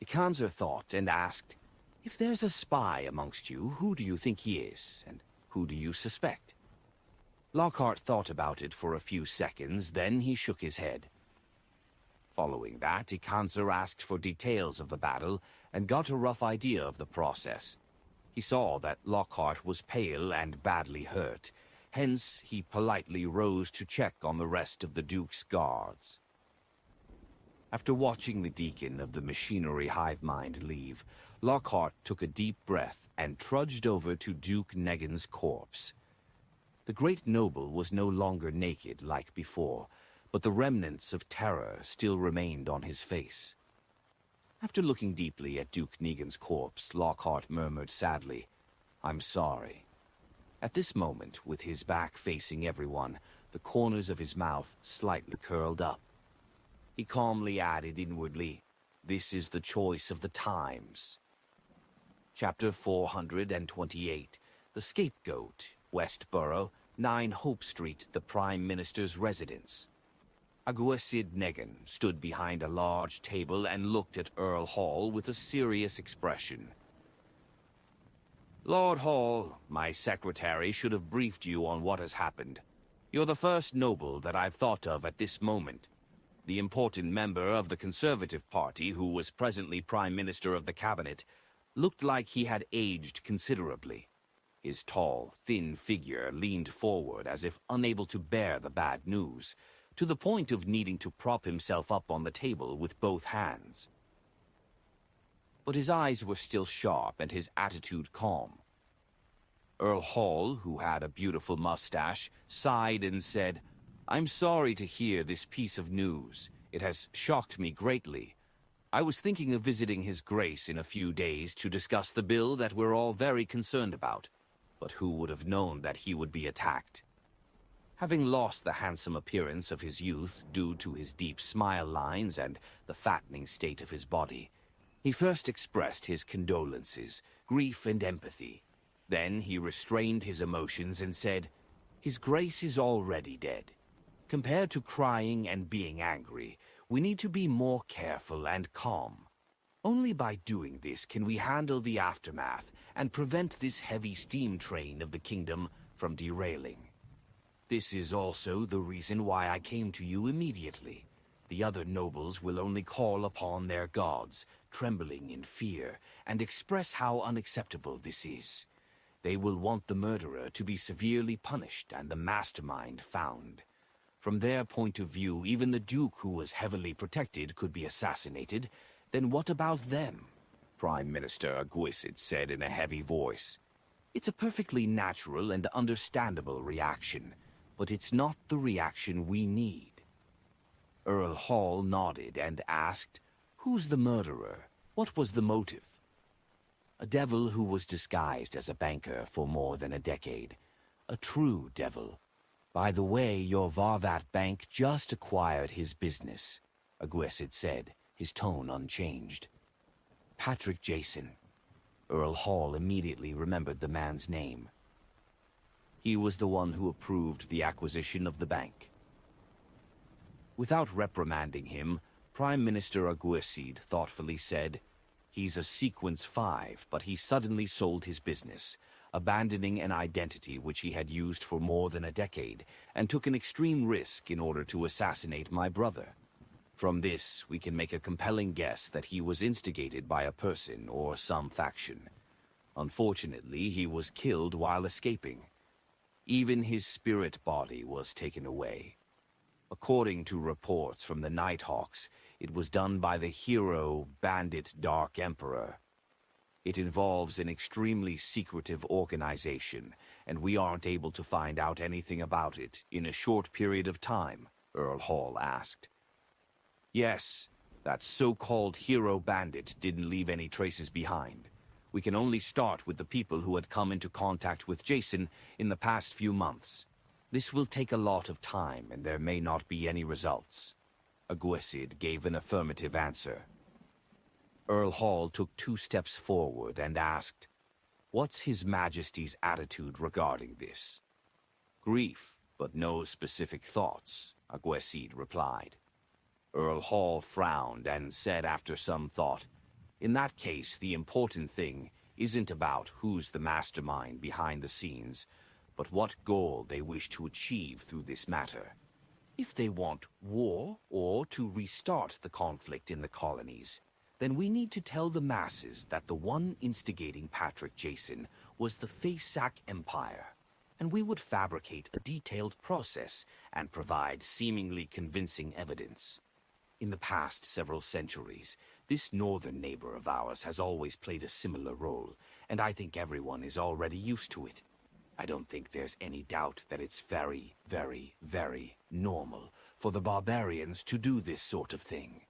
Icancer thought and asked, if there's a spy amongst you, who do you think he is, and who do you suspect? Lockhart thought about it for a few seconds, then he shook his head. Following that, Icancer asked for details of the battle and got a rough idea of the process. He saw that Lockhart was pale and badly hurt, hence he politely rose to check on the rest of the Duke's guards. After watching the deacon of the machinery hive mind leave, Lockhart took a deep breath and trudged over to Duke Negan's corpse. The great noble was no longer naked like before, but the remnants of terror still remained on his face. After looking deeply at Duke Negan's corpse, Lockhart murmured sadly, I'm sorry. At this moment, with his back facing everyone, the corners of his mouth slightly curled up. He calmly added inwardly, this is the choice of the times. Chapter 428, The Scapegoat, Westboro, 9 Hope Street, the Prime Minister's residence. Aguasid Negan stood behind a large table and looked at Earl Hall with a serious expression. Lord Hall, my secretary should have briefed you on what has happened. You're the first noble that I've thought of at this moment. The important member of the Conservative Party, who was presently Prime Minister of the Cabinet, looked like he had aged considerably. His tall, thin figure leaned forward as if unable to bear the bad news, to the point of needing to prop himself up on the table with both hands. But his eyes were still sharp and his attitude calm. Earl Hall, who had a beautiful mustache, sighed and said, I'm sorry to hear this piece of news. It has shocked me greatly. I was thinking of visiting His Grace in a few days to discuss the bill that we're all very concerned about. But who would have known that he would be attacked? Having lost the handsome appearance of his youth due to his deep smile lines and the fattening state of his body, he first expressed his condolences, grief and empathy. Then he restrained his emotions and said, His Grace is already dead. Compared to crying and being angry, we need to be more careful and calm. Only by doing this can we handle the aftermath and prevent this heavy steam train of the kingdom from derailing. This is also the reason why I came to you immediately. The other nobles will only call upon their gods, trembling in fear, and express how unacceptable this is. They will want the murderer to be severely punished and the mastermind found. From their point of view, even the Duke, who was heavily protected, could be assassinated. Then what about them? Prime Minister Aguisid said in a heavy voice. It's a perfectly natural and understandable reaction, but it's not the reaction we need. Earl Hall nodded and asked, Who's the murderer? What was the motive? A devil who was disguised as a banker for more than a decade. A true devil. By the way, your Varvat Bank just acquired his business, Aguisid said, his tone unchanged. Patrick Jason. Earl Hall immediately remembered the man's name. He was the one who approved the acquisition of the bank. Without reprimanding him, Prime Minister Aguirre thoughtfully said, "He's a Sequence 5, but he suddenly sold his business, abandoning an identity which he had used for more than a decade, and took an extreme risk in order to assassinate my brother. From this, we can make a compelling guess that he was instigated by a person or some faction. Unfortunately, he was killed while escaping. Even his spirit body was taken away. According to reports from the Nighthawks, it was done by the hero Bandit Dark Emperor. It involves an extremely secretive organization, and we aren't able to find out anything about it in a short period of time," Earl Hall asked. "Yes, that so-called hero bandit didn't leave any traces behind. We can only start with the people who had come into contact with Jason in the past few months. This will take a lot of time, and there may not be any results." Aguirre gave an affirmative answer. Earl Hall took 2 steps forward and asked, "What's His Majesty's attitude regarding this?" "Grief, but no specific thoughts," Aguirre replied. Earl Hall frowned and said after some thought, "In that case, the important thing isn't about who's the mastermind behind the scenes, but what goal they wish to achieve through this matter. If they want war or to restart the conflict in the colonies, then we need to tell the masses that the one instigating Patrick Jason was the Feysac Empire, and we would fabricate a detailed process and provide seemingly convincing evidence. In the past several centuries, this northern neighbor of ours has always played a similar role, and I think everyone is already used to it. I don't think there's any doubt that it's very, very, very normal for the barbarians to do this sort of thing.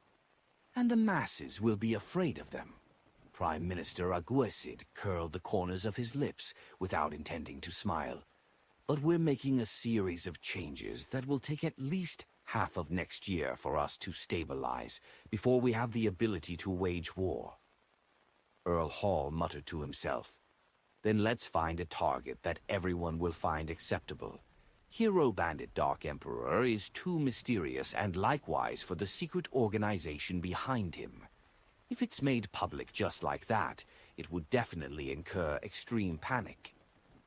And the masses will be afraid of them." Prime Minister Aguirre curled the corners of his lips without intending to smile. "But we're making a series of changes that will take at least half of next year for us to stabilize before we have the ability to wage war." Earl Hall muttered to himself, "Then let's find a target that everyone will find acceptable. Hero Bandit Dark Emperor is too mysterious, and likewise for the secret organization behind him. If it's made public just like that, it would definitely incur extreme panic.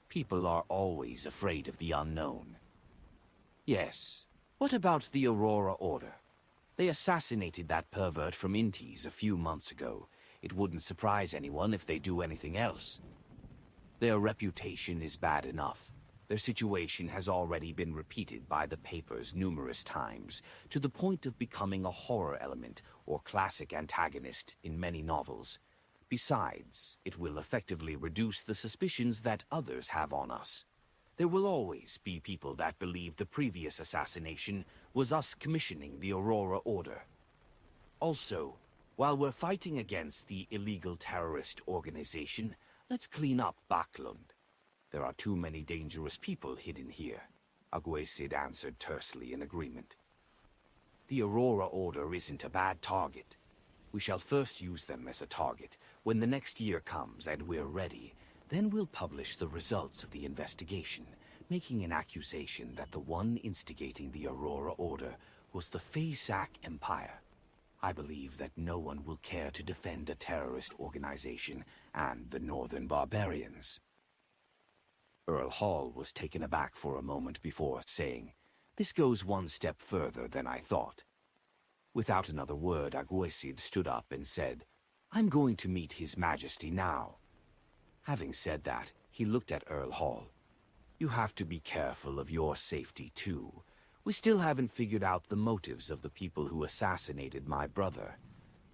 People are always afraid of the unknown." "Yes, what about the Aurora Order? They assassinated that pervert from Intes a few months ago. It wouldn't surprise anyone if they do anything else. Their reputation is bad enough. Their situation has already been repeated by the papers numerous times, to the point of becoming a horror element or classic antagonist in many novels. Besides, it will effectively reduce the suspicions that others have on us. There will always be people that believe the previous assassination was us commissioning the Aurora Order. Also, while we're fighting against the illegal terrorist organization, let's clean up Backlund. There are too many dangerous people hidden here," Aguirre answered tersely in agreement. "The Aurora Order isn't a bad target. We shall first use them as a target. When the next year comes and we're ready, then we'll publish the results of the investigation, making an accusation that the one instigating the Aurora Order was the Feysac Empire. I believe that no one will care to defend a terrorist organization and the Northern Barbarians." Earl Hall was taken aback for a moment before saying, "This goes one step further than I thought." Without another word, Aguirre stood up and said, "I'm going to meet His Majesty now." Having said that, he looked at Earl Hall. "You have to be careful of your safety, too. We still haven't figured out the motives of the people who assassinated my brother.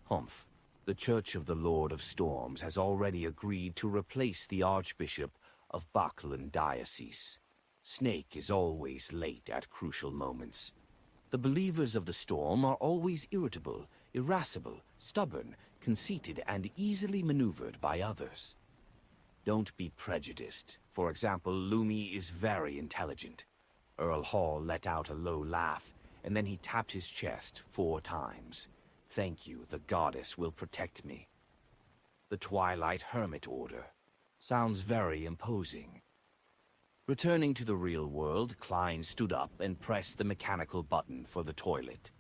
Humph. The Church of the Lord of Storms has already agreed to replace the Archbishop of Backlund Diocese. Snake is always late at crucial moments. The believers of the Storm are always irritable, irascible, stubborn, conceited, and easily maneuvered by others. Don't be prejudiced. For example, Lumi is very intelligent." Earl Hall let out a low laugh, and then he tapped his chest 4 times. "Thank you, the goddess will protect me." "The Twilight Hermit Order. Sounds very imposing." Returning to the real world, Klein stood up and pressed the mechanical button for the toilet.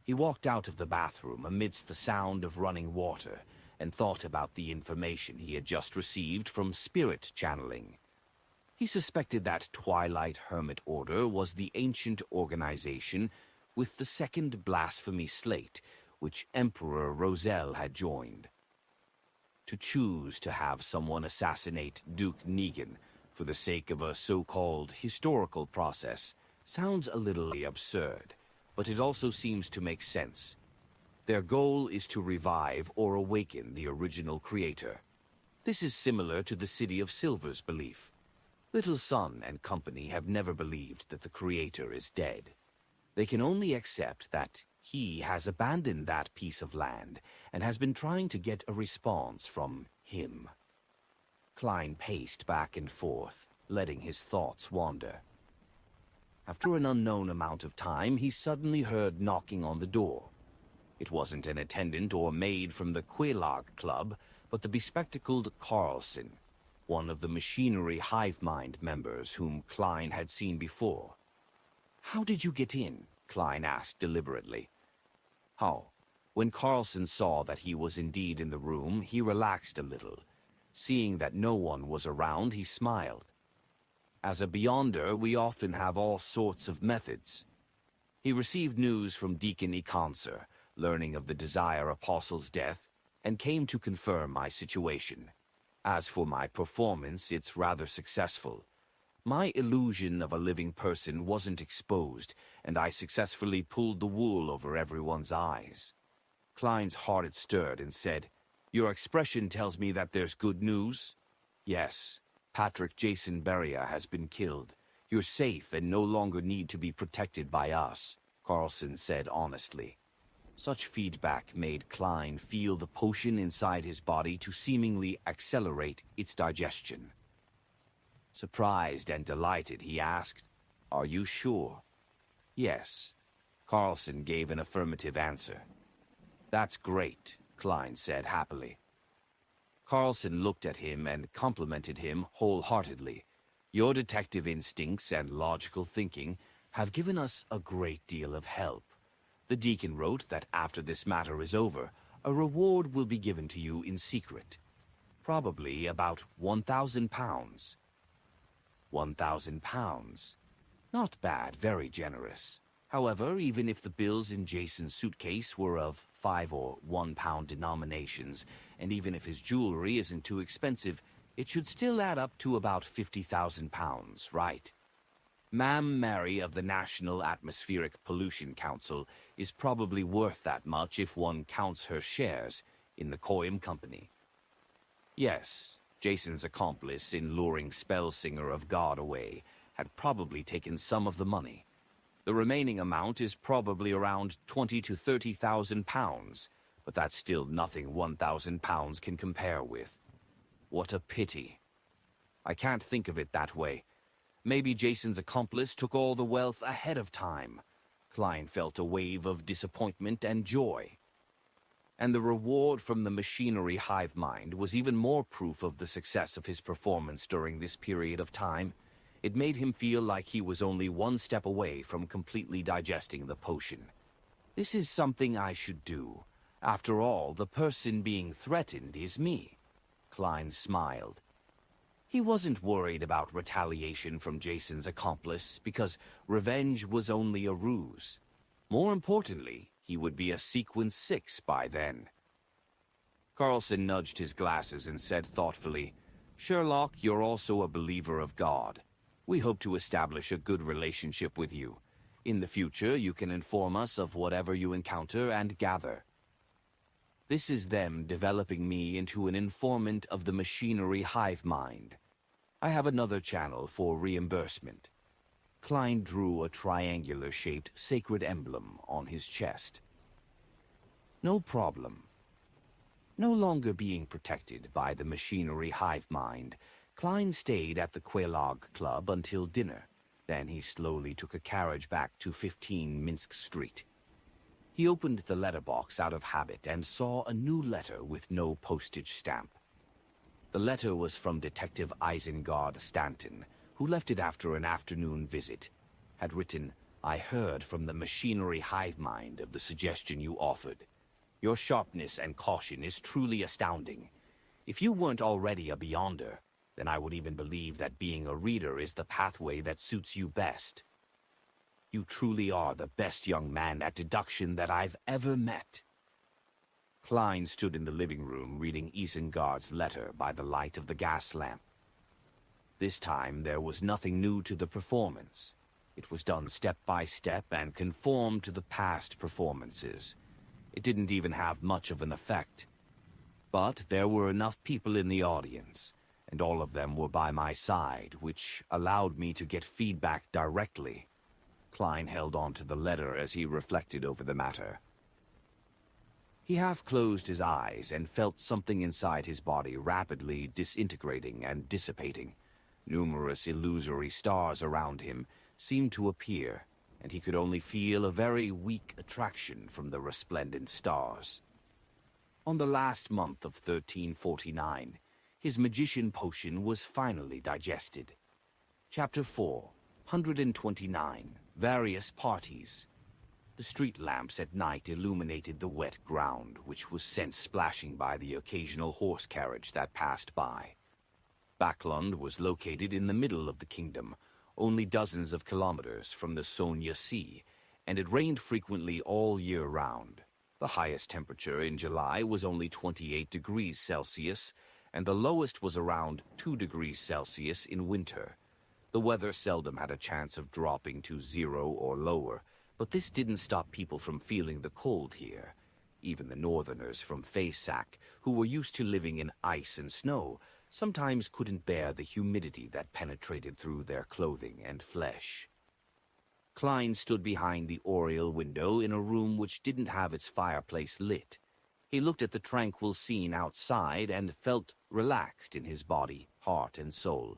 He walked out of the bathroom amidst the sound of running water and thought about the information he had just received from spirit channeling. He suspected that Twilight Hermit Order was the ancient organization with the second blasphemy slate, which Emperor Roselle had joined. To choose to have someone assassinate Duke Negan for the sake of a so-called historical process sounds a little absurd, but it also seems to make sense. Their goal is to revive or awaken the original creator. This is similar to the City of Silver's belief. Little Sun and company have never believed that the creator is dead. They can only accept that he has abandoned that piece of land and has been trying to get a response from him. Klein paced back and forth, letting his thoughts wander. After an unknown amount of time, he suddenly heard knocking on the door. It wasn't an attendant or maid from the Quelaag Club, but the bespectacled Carlson, one of the machinery hive mind members whom Klein had seen before. "How did you get in?" Klein asked deliberately. "How?" When Carlson saw that he was indeed in the room, he relaxed a little. Seeing that no one was around, he smiled. "As a Beyonder, we often have all sorts of methods." He received news from Deacon Econser, learning of the Desire Apostle's death, and came to confirm my situation. As for my performance, it's rather successful. My illusion of a living person wasn't exposed, and I successfully pulled the wool over everyone's eyes. Klein's heart had stirred and said, "Your expression tells me that there's good news?" "Yes. Patrick Jason Beria has been killed. You're safe and no longer need to be protected by us," Carlson said honestly. Such feedback made Klein feel the potion inside his body to seemingly accelerate its digestion. Surprised and delighted, he asked, "Are you sure?" "Yes." Carlson gave an affirmative answer. "That's great," Klein said happily. Carlson looked at him and complimented him wholeheartedly. "Your detective instincts and logical thinking have given us a great deal of help. The deacon wrote that after this matter is over, a reward will be given to you in secret. Probably about £1,000. £1,000. Not bad, very generous. However, even if the bills in Jason's suitcase were of £5 or £1 denominations, and even if his jewelry isn't too expensive, it should still add up to about £50,000, right? Ma'am Mary of the National Atmospheric Pollution Council is probably worth that much if one counts her shares in the Coim Company." Yes, Jason's accomplice in luring Spellsinger of God away had probably taken some of the money. The remaining amount is probably around £20,000 to £30,000, but that's still nothing £1,000 can compare with. What a pity. I can't think of it that way. Maybe Jason's accomplice took all the wealth ahead of time. Klein felt a wave of disappointment and joy. And the reward from the machinery hive mind was even more proof of the success of his performance during this period of time. It made him feel like he was only one step away from completely digesting the potion. This is something I should do. After all, the person being threatened is me. Klein smiled. He wasn't worried about retaliation from Jason's accomplice because revenge was only a ruse. More importantly, he would be a Sequence 6 by then. Carlson nudged his glasses and said thoughtfully, "Sherlock, you're also a believer of God. We hope to establish a good relationship with you. In the future, you can inform us of whatever you encounter and gather." This is them developing me into an informant of the machinery hive mind. I have another channel for reimbursement. Klein drew a triangular-shaped sacred emblem on his chest. No problem. No longer being protected by the machinery hive mind, Klein stayed at the Quelaag Club until dinner. Then he slowly took a carriage back to 15 Minsk Street. He opened the letterbox out of habit and saw a new letter with no postage stamp. The letter was from Detective Isengard Stanton, who left it after an afternoon visit. Had written, I heard from the machinery hive mind of the suggestion you offered. Your sharpness and caution is truly astounding. If you weren't already a Beyonder, then I would even believe that being a reader is the pathway that suits you best. You truly are the best young man at deduction that I've ever met." Klein stood in the living room reading Isengard's letter by the light of the gas lamp. This time there was nothing new to the performance. It was done step by step and conformed to the past performances. It didn't even have much of an effect. But there were enough people in the audience, and all of them were by my side, which allowed me to get feedback directly. Klein held on to the letter as he reflected over the matter. He half closed his eyes and felt something inside his body rapidly disintegrating and dissipating. Numerous illusory stars around him seemed to appear, and he could only feel a very weak attraction from the resplendent stars. On the last month of 1349, his magician potion was finally digested. Chapter 4, 129, Various Parties. The street lamps at night illuminated the wet ground, which was sent splashing by the occasional horse carriage that passed by. Backlund was located in the middle of the kingdom, only dozens of kilometers from the Sonia Sea, and it rained frequently all year round. The highest temperature in July was only 28 degrees Celsius, and the lowest was around 2 degrees Celsius in winter. The weather seldom had a chance of dropping to 0 or lower, but this didn't stop people from feeling the cold here. Even the northerners from Faysac, who were used to living in ice and snow, sometimes couldn't bear the humidity that penetrated through their clothing and flesh. Klein stood behind the oriel window in a room which didn't have its fireplace lit. He looked at the tranquil scene outside and felt relaxed in his body, heart, and soul.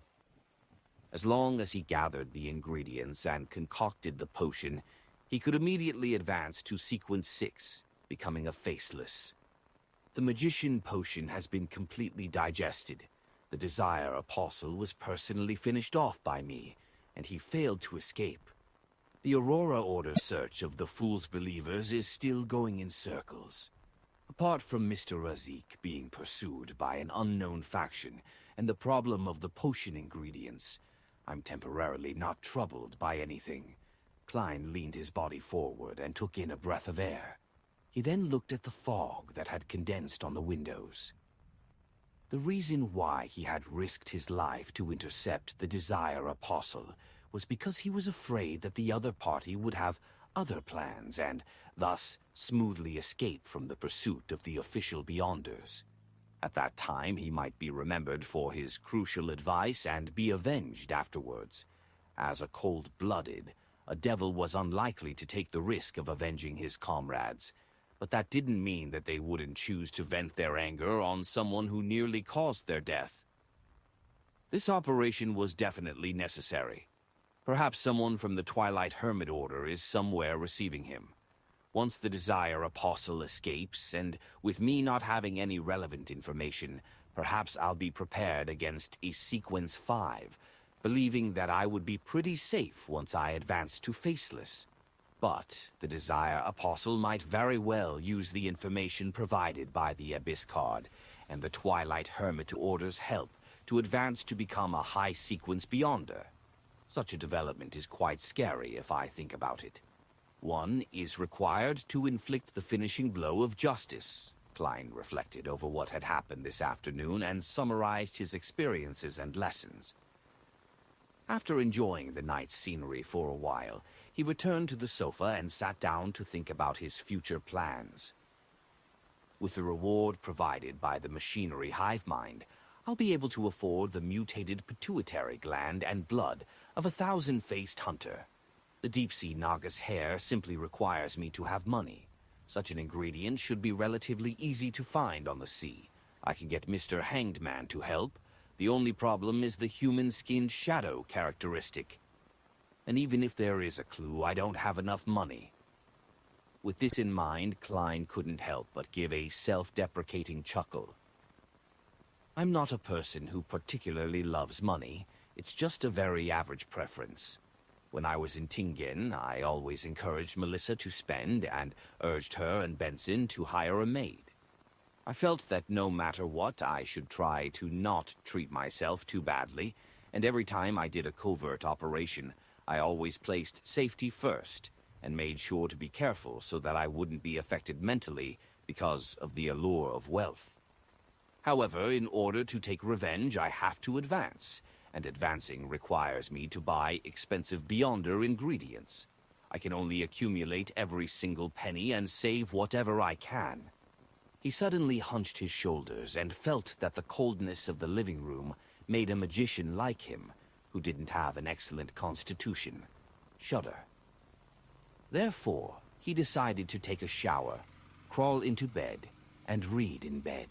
As long as he gathered the ingredients and concocted the potion, he could immediately advance to sequence 6, becoming a faceless. The magician potion has been completely digested. The Desire Apostle was personally finished off by me, and he failed to escape. The Aurora Order's search of the Fool's Believers is still going in circles. Apart from Mr. Razik being pursued by an unknown faction and the problem of the potion ingredients, I'm temporarily not troubled by anything. Klein leaned his body forward and took in a breath of air. He then looked at the fog that had condensed on the windows. The reason why he had risked his life to intercept the Desire Apostle was because he was afraid that the other party would have other plans and, thus, smoothly escape from the pursuit of the official Beyonders. At that time, he might be remembered for his crucial advice and be avenged afterwards. As a cold-blooded, a devil was unlikely to take the risk of avenging his comrades, but that didn't mean that they wouldn't choose to vent their anger on someone who nearly caused their death. This operation was definitely necessary. Perhaps someone from the Twilight Hermit Order is somewhere receiving him. Once the Desire Apostle escapes, and with me not having any relevant information, perhaps I'll be prepared against a Sequence 5, believing that I would be pretty safe once I advanced to Faceless. But the Desire Apostle might very well use the information provided by the Abyss card and the Twilight Hermit Order's help to advance to become a high Sequence Beyonder. Such a development is quite scary if I think about it. One is required to inflict the finishing blow of justice. Klein reflected over what had happened this afternoon and summarized his experiences and lessons. After enjoying the night scenery for a while, he returned to the sofa and sat down to think about his future plans. With the reward provided by the machinery hive mind, I'll be able to afford the mutated pituitary gland and blood of a 1,000-faced hunter. The deep-sea Nagas hair simply requires me to have money. Such an ingredient should be relatively easy to find on the sea. I can get Mr. Hanged Man to help. The only problem is the human-skinned shadow characteristic. And even if there is a clue, I don't have enough money. With this in mind, Klein couldn't help but give a self-deprecating chuckle. I'm not a person who particularly loves money. It's just a very average preference. When I was in Tingen, I always encouraged Melissa to spend and urged her and Benson to hire a maid. I felt that no matter what, I should try to not treat myself too badly, and every time I did a covert operation, I always placed safety first and made sure to be careful so that I wouldn't be affected mentally because of the allure of wealth. However, in order to take revenge, I have to advance, and advancing requires me to buy expensive Beyonder ingredients. I can only accumulate every single penny and save whatever I can. He suddenly hunched his shoulders and felt that the coldness of the living room made a magician like him, who didn't have an excellent constitution, shudder. Therefore, he decided to take a shower, crawl into bed, and read in bed.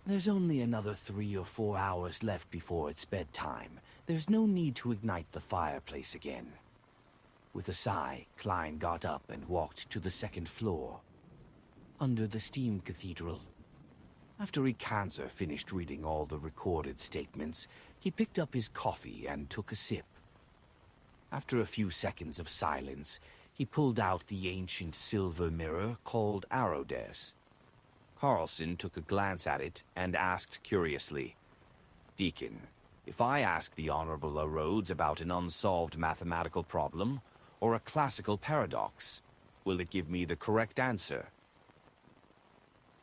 There's only another 3 or 4 hours left before it's bedtime. There's no need to ignite the fireplace again. With a sigh, Klein got up and walked to the second floor, under the steam cathedral. After Ikanzer finished reading all the recorded statements, he picked up his coffee and took a sip. After a few seconds of silence, he pulled out the ancient silver mirror called Arodes. Carlson took a glance at it and asked curiously, "Deacon, if I ask the Honorable Rhodes about an unsolved mathematical problem or a classical paradox, will it give me the correct answer?"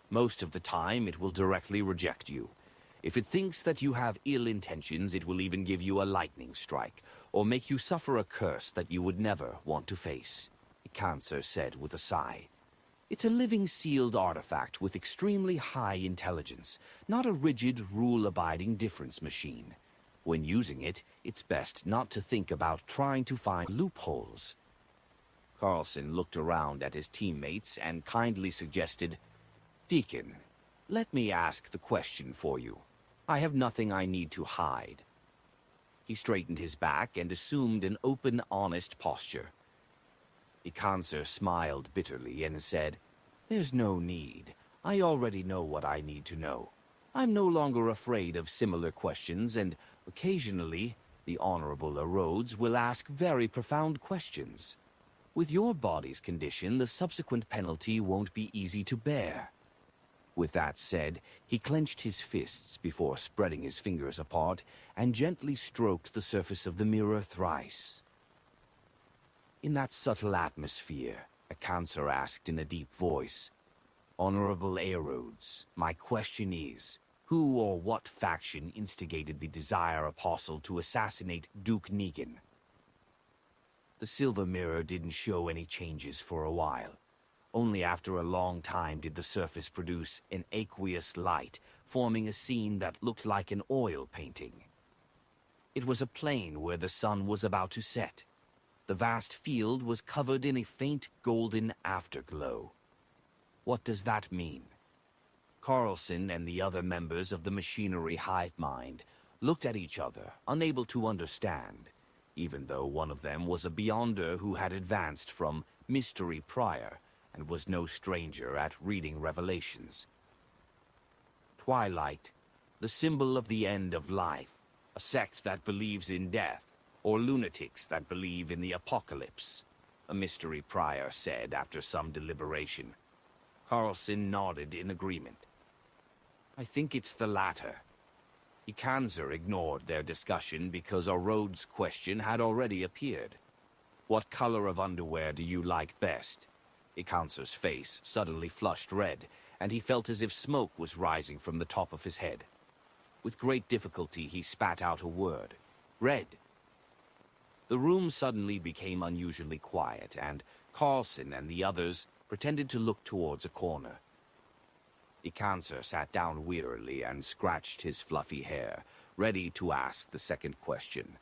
Most of the time, it will directly reject you. If it thinks that you have ill intentions, it will even give you a lightning strike, or make you suffer a curse that you would never want to face, Ikanzer said with a sigh. It's a living sealed artifact with extremely high intelligence, not a rigid, rule-abiding difference machine. When using it, it's best not to think about trying to find loopholes. Carlson looked around at his teammates and kindly suggested, "Deacon, let me ask the question for you. I have nothing I need to hide." He straightened his back and assumed an open, honest posture. Ikanzer smiled bitterly and said, "There's no need. I already know what I need to know. I'm no longer afraid of similar questions, and occasionally the Honorable Rhodes will ask very profound questions. With your body's condition, the subsequent penalty won't be easy to bear." With that said, he clenched his fists before spreading his fingers apart and gently stroked the surface of the mirror thrice. In that subtle atmosphere, a counselor asked in a deep voice, "Honorable Rhodes, my question is, who or what faction instigated the Desire Apostle to assassinate Duke Negan?" The silver mirror didn't show any changes for a while. Only after a long time did the surface produce an aqueous light, forming a scene that looked like an oil painting. It was a plain where the sun was about to set. The vast field was covered in a faint golden afterglow. What does that mean? Carlson and the other members of the machinery hive mind looked at each other, unable to understand, even though one of them was a Beyonder who had advanced from mystery prior and was no stranger at reading revelations. Twilight, the symbol of the end of life, a sect that believes in death, or lunatics that believe in the apocalypse, a mystery prior said after some deliberation. Carlson nodded in agreement. "I think it's the latter." Ikanzer ignored their discussion because a Rhodes question had already appeared. "What color of underwear do you like best?" Ikanzer's face suddenly flushed red, and he felt as if smoke was rising from the top of his head. With great difficulty he spat out a word. "Red." The room suddenly became unusually quiet, and Carlson and the others pretended to look towards a corner. Ikanzer sat down wearily and scratched his fluffy hair, ready to ask the second question.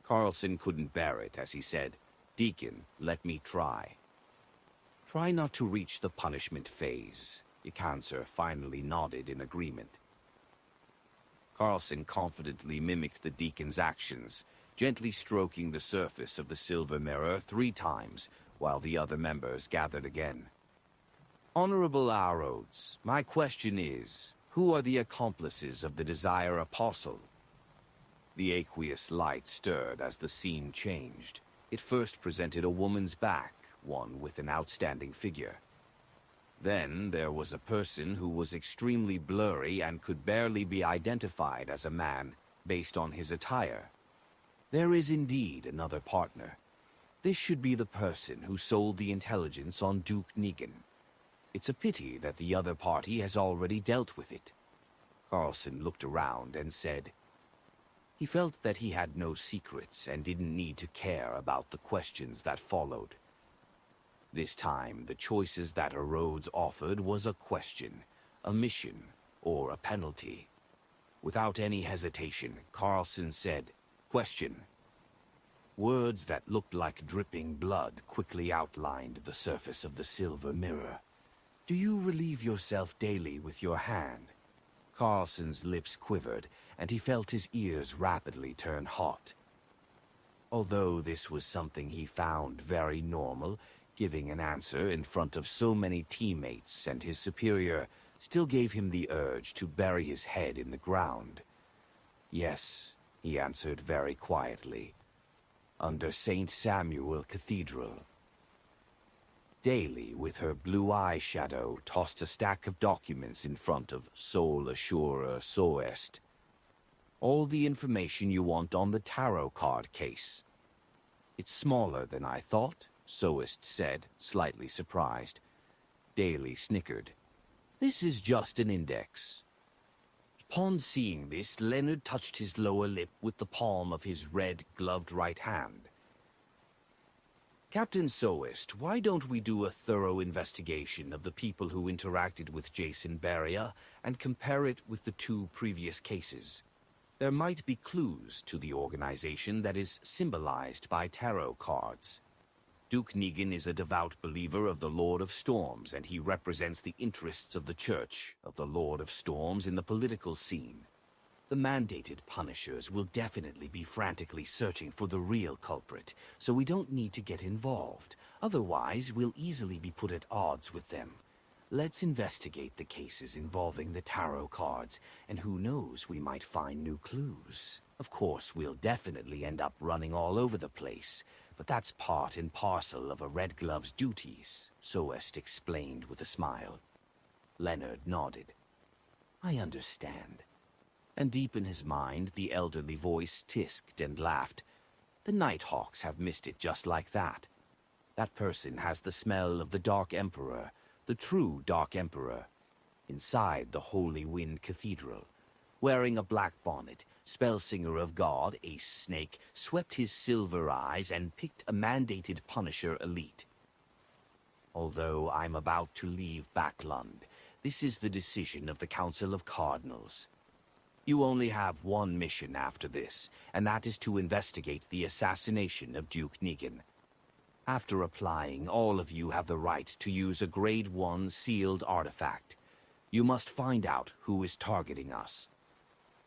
Carlson couldn't bear it as he said, "Deacon, let me try." "Try not to reach the punishment phase." Ikanzer finally nodded in agreement. Carlson confidently mimicked the deacon's actions, gently stroking the surface of the silver mirror 3 times, while the other members gathered again. "Honorable Rhodes, my question is, who are the accomplices of the Desire Apostle?" The aqueous light stirred as the scene changed. It first presented a woman's back, one with an outstanding figure. Then there was a person who was extremely blurry and could barely be identified as a man based on his attire. There is indeed another partner. This should be the person who sold the intelligence on Duke Negan. It's a pity that the other party has already dealt with it. Carlson looked around and said, he felt that he had no secrets and didn't need to care about the questions that followed. This time, the choices that a Rhodes offered was a question, a mission, or a penalty. Without any hesitation, Carlson said, "Question." Words that looked like dripping blood quickly outlined the surface of the silver mirror. "Do you relieve yourself daily with your hand?" Carlson's lips quivered, and he felt his ears rapidly turn hot. Although this was something he found very normal, giving an answer in front of so many teammates and his superior still gave him the urge to bury his head in the ground. "Yes," he answered very quietly. "Under St. Samuel Cathedral." Daly, with her blue eyeshadow, tossed a stack of documents in front of Sol Assura Soest. "All the information you want on the tarot card case." "It's smaller than I thought," Soest said, slightly surprised. Daly snickered. "This is just an index." Upon seeing this, Leonard touched his lower lip with the palm of his red-gloved right hand. "Captain Soest, why don't we do a thorough investigation of the people who interacted with Jason Barria and compare it with the 2 previous cases? There might be clues to the organization that is symbolized by tarot cards. Duke Negan is a devout believer of the Lord of Storms, and he represents the interests of the Church of the Lord of Storms in the political scene. The mandated punishers will definitely be frantically searching for the real culprit, so we don't need to get involved. Otherwise, we'll easily be put at odds with them. Let's investigate the cases involving the tarot cards, and who knows, we might find new clues. Of course, we'll definitely end up running all over the place, but that's part and parcel of a Red Glove's duties," Soest explained with a smile. Leonard nodded. "I understand." And deep in his mind, the elderly voice tisked and laughed. "The Nighthawks have missed it just like that. That person has the smell of the Dark Emperor, the true Dark Emperor, inside the Holy Wind Cathedral. Wearing a black bonnet, Spellsinger of God, Ace Snake, swept his silver eyes and picked a mandated Punisher elite. Although I'm about to leave Backlund, this is the decision of the Council of Cardinals. You only have one mission after this, and that is to investigate the assassination of Duke Negan. After applying, all of you have the right to use a Grade 1 sealed artifact. You must find out who is targeting us."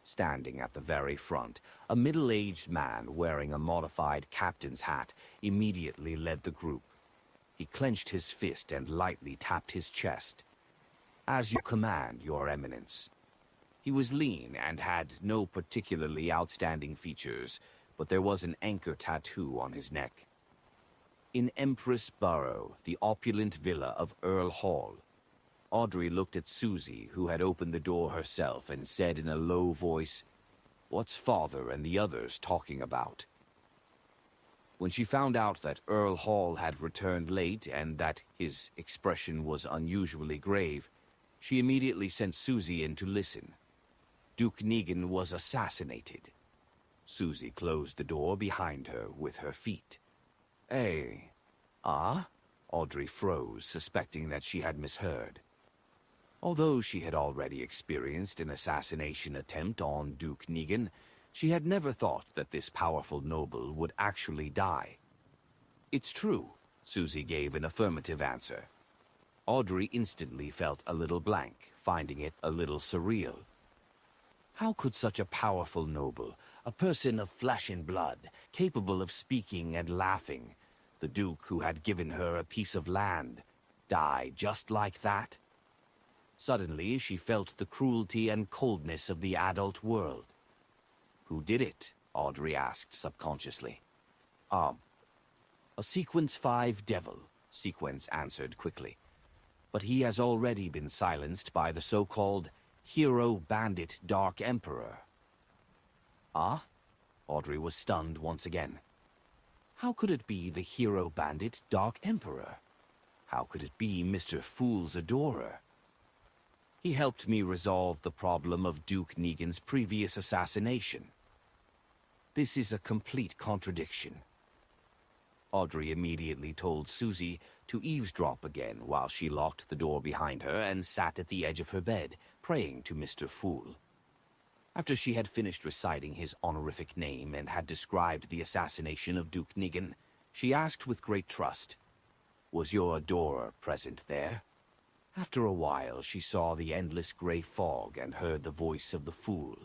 Standing at the very front, a middle-aged man wearing a modified captain's hat immediately led the group. He clenched his fist and lightly tapped his chest. "As you command, Your Eminence." He was lean and had no particularly outstanding features, but there was an anchor tattoo on his neck. In Empress Burrow, the opulent villa of Earl Hall, Audrey looked at Susie, who had opened the door herself, and said in a low voice, "What's Father and the others talking about?" When she found out that Earl Hall had returned late and that his expression was unusually grave, she immediately sent Susie in to listen. Duke Negan was assassinated. Susie closed the door behind her with her feet. "Eh? Ah?" Audrey froze, suspecting that she had misheard. Although she had already experienced an assassination attempt on Duke Negan, she had never thought that this powerful noble would actually die. "It's true," Susie gave an affirmative answer. Audrey instantly felt a little blank, finding it a little surreal. How could such a powerful noble, a person of flesh and blood, capable of speaking and laughing, the Duke who had given her a piece of land, die just like that? Suddenly, she felt the cruelty and coldness of the adult world. Who did it? Audrey asked subconsciously. A Sequence 5 devil, Sequence answered quickly. But he has already been silenced by the so-called Hero Bandit Dark Emperor. Ah? Audrey was stunned once again. How could it be the Hero Bandit Dark Emperor? How could it be Mr. Fool's adorer? He helped me resolve the problem of Duke Negan's previous assassination. This is a complete contradiction. Audrey immediately told Susie to eavesdrop again while she locked the door behind her and sat at the edge of her bed, praying to Mr. Fool. After she had finished reciting his honorific name and had described the assassination of Duke Negan, she asked with great trust, "Was your adorer present there?" After a while, she saw the endless gray fog and heard the voice of the Fool.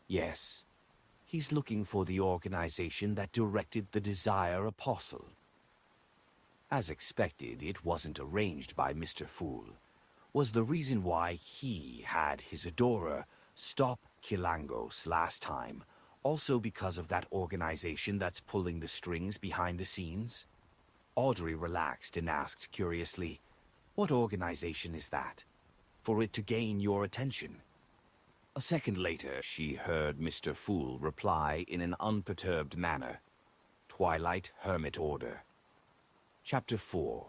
"Yes. He's looking for the organization that directed the Desire Apostle." As expected, it wasn't arranged by Mr. Fool. Was the reason why he had his adorer stop Kilangos last time also because of that organization that's pulling the strings behind the scenes? Audrey relaxed and asked curiously, "What organization is that? For it to gain your attention?" A second later, she heard Mr. Fool reply in an unperturbed manner, "Twilight Hermit Order." Chapter 4.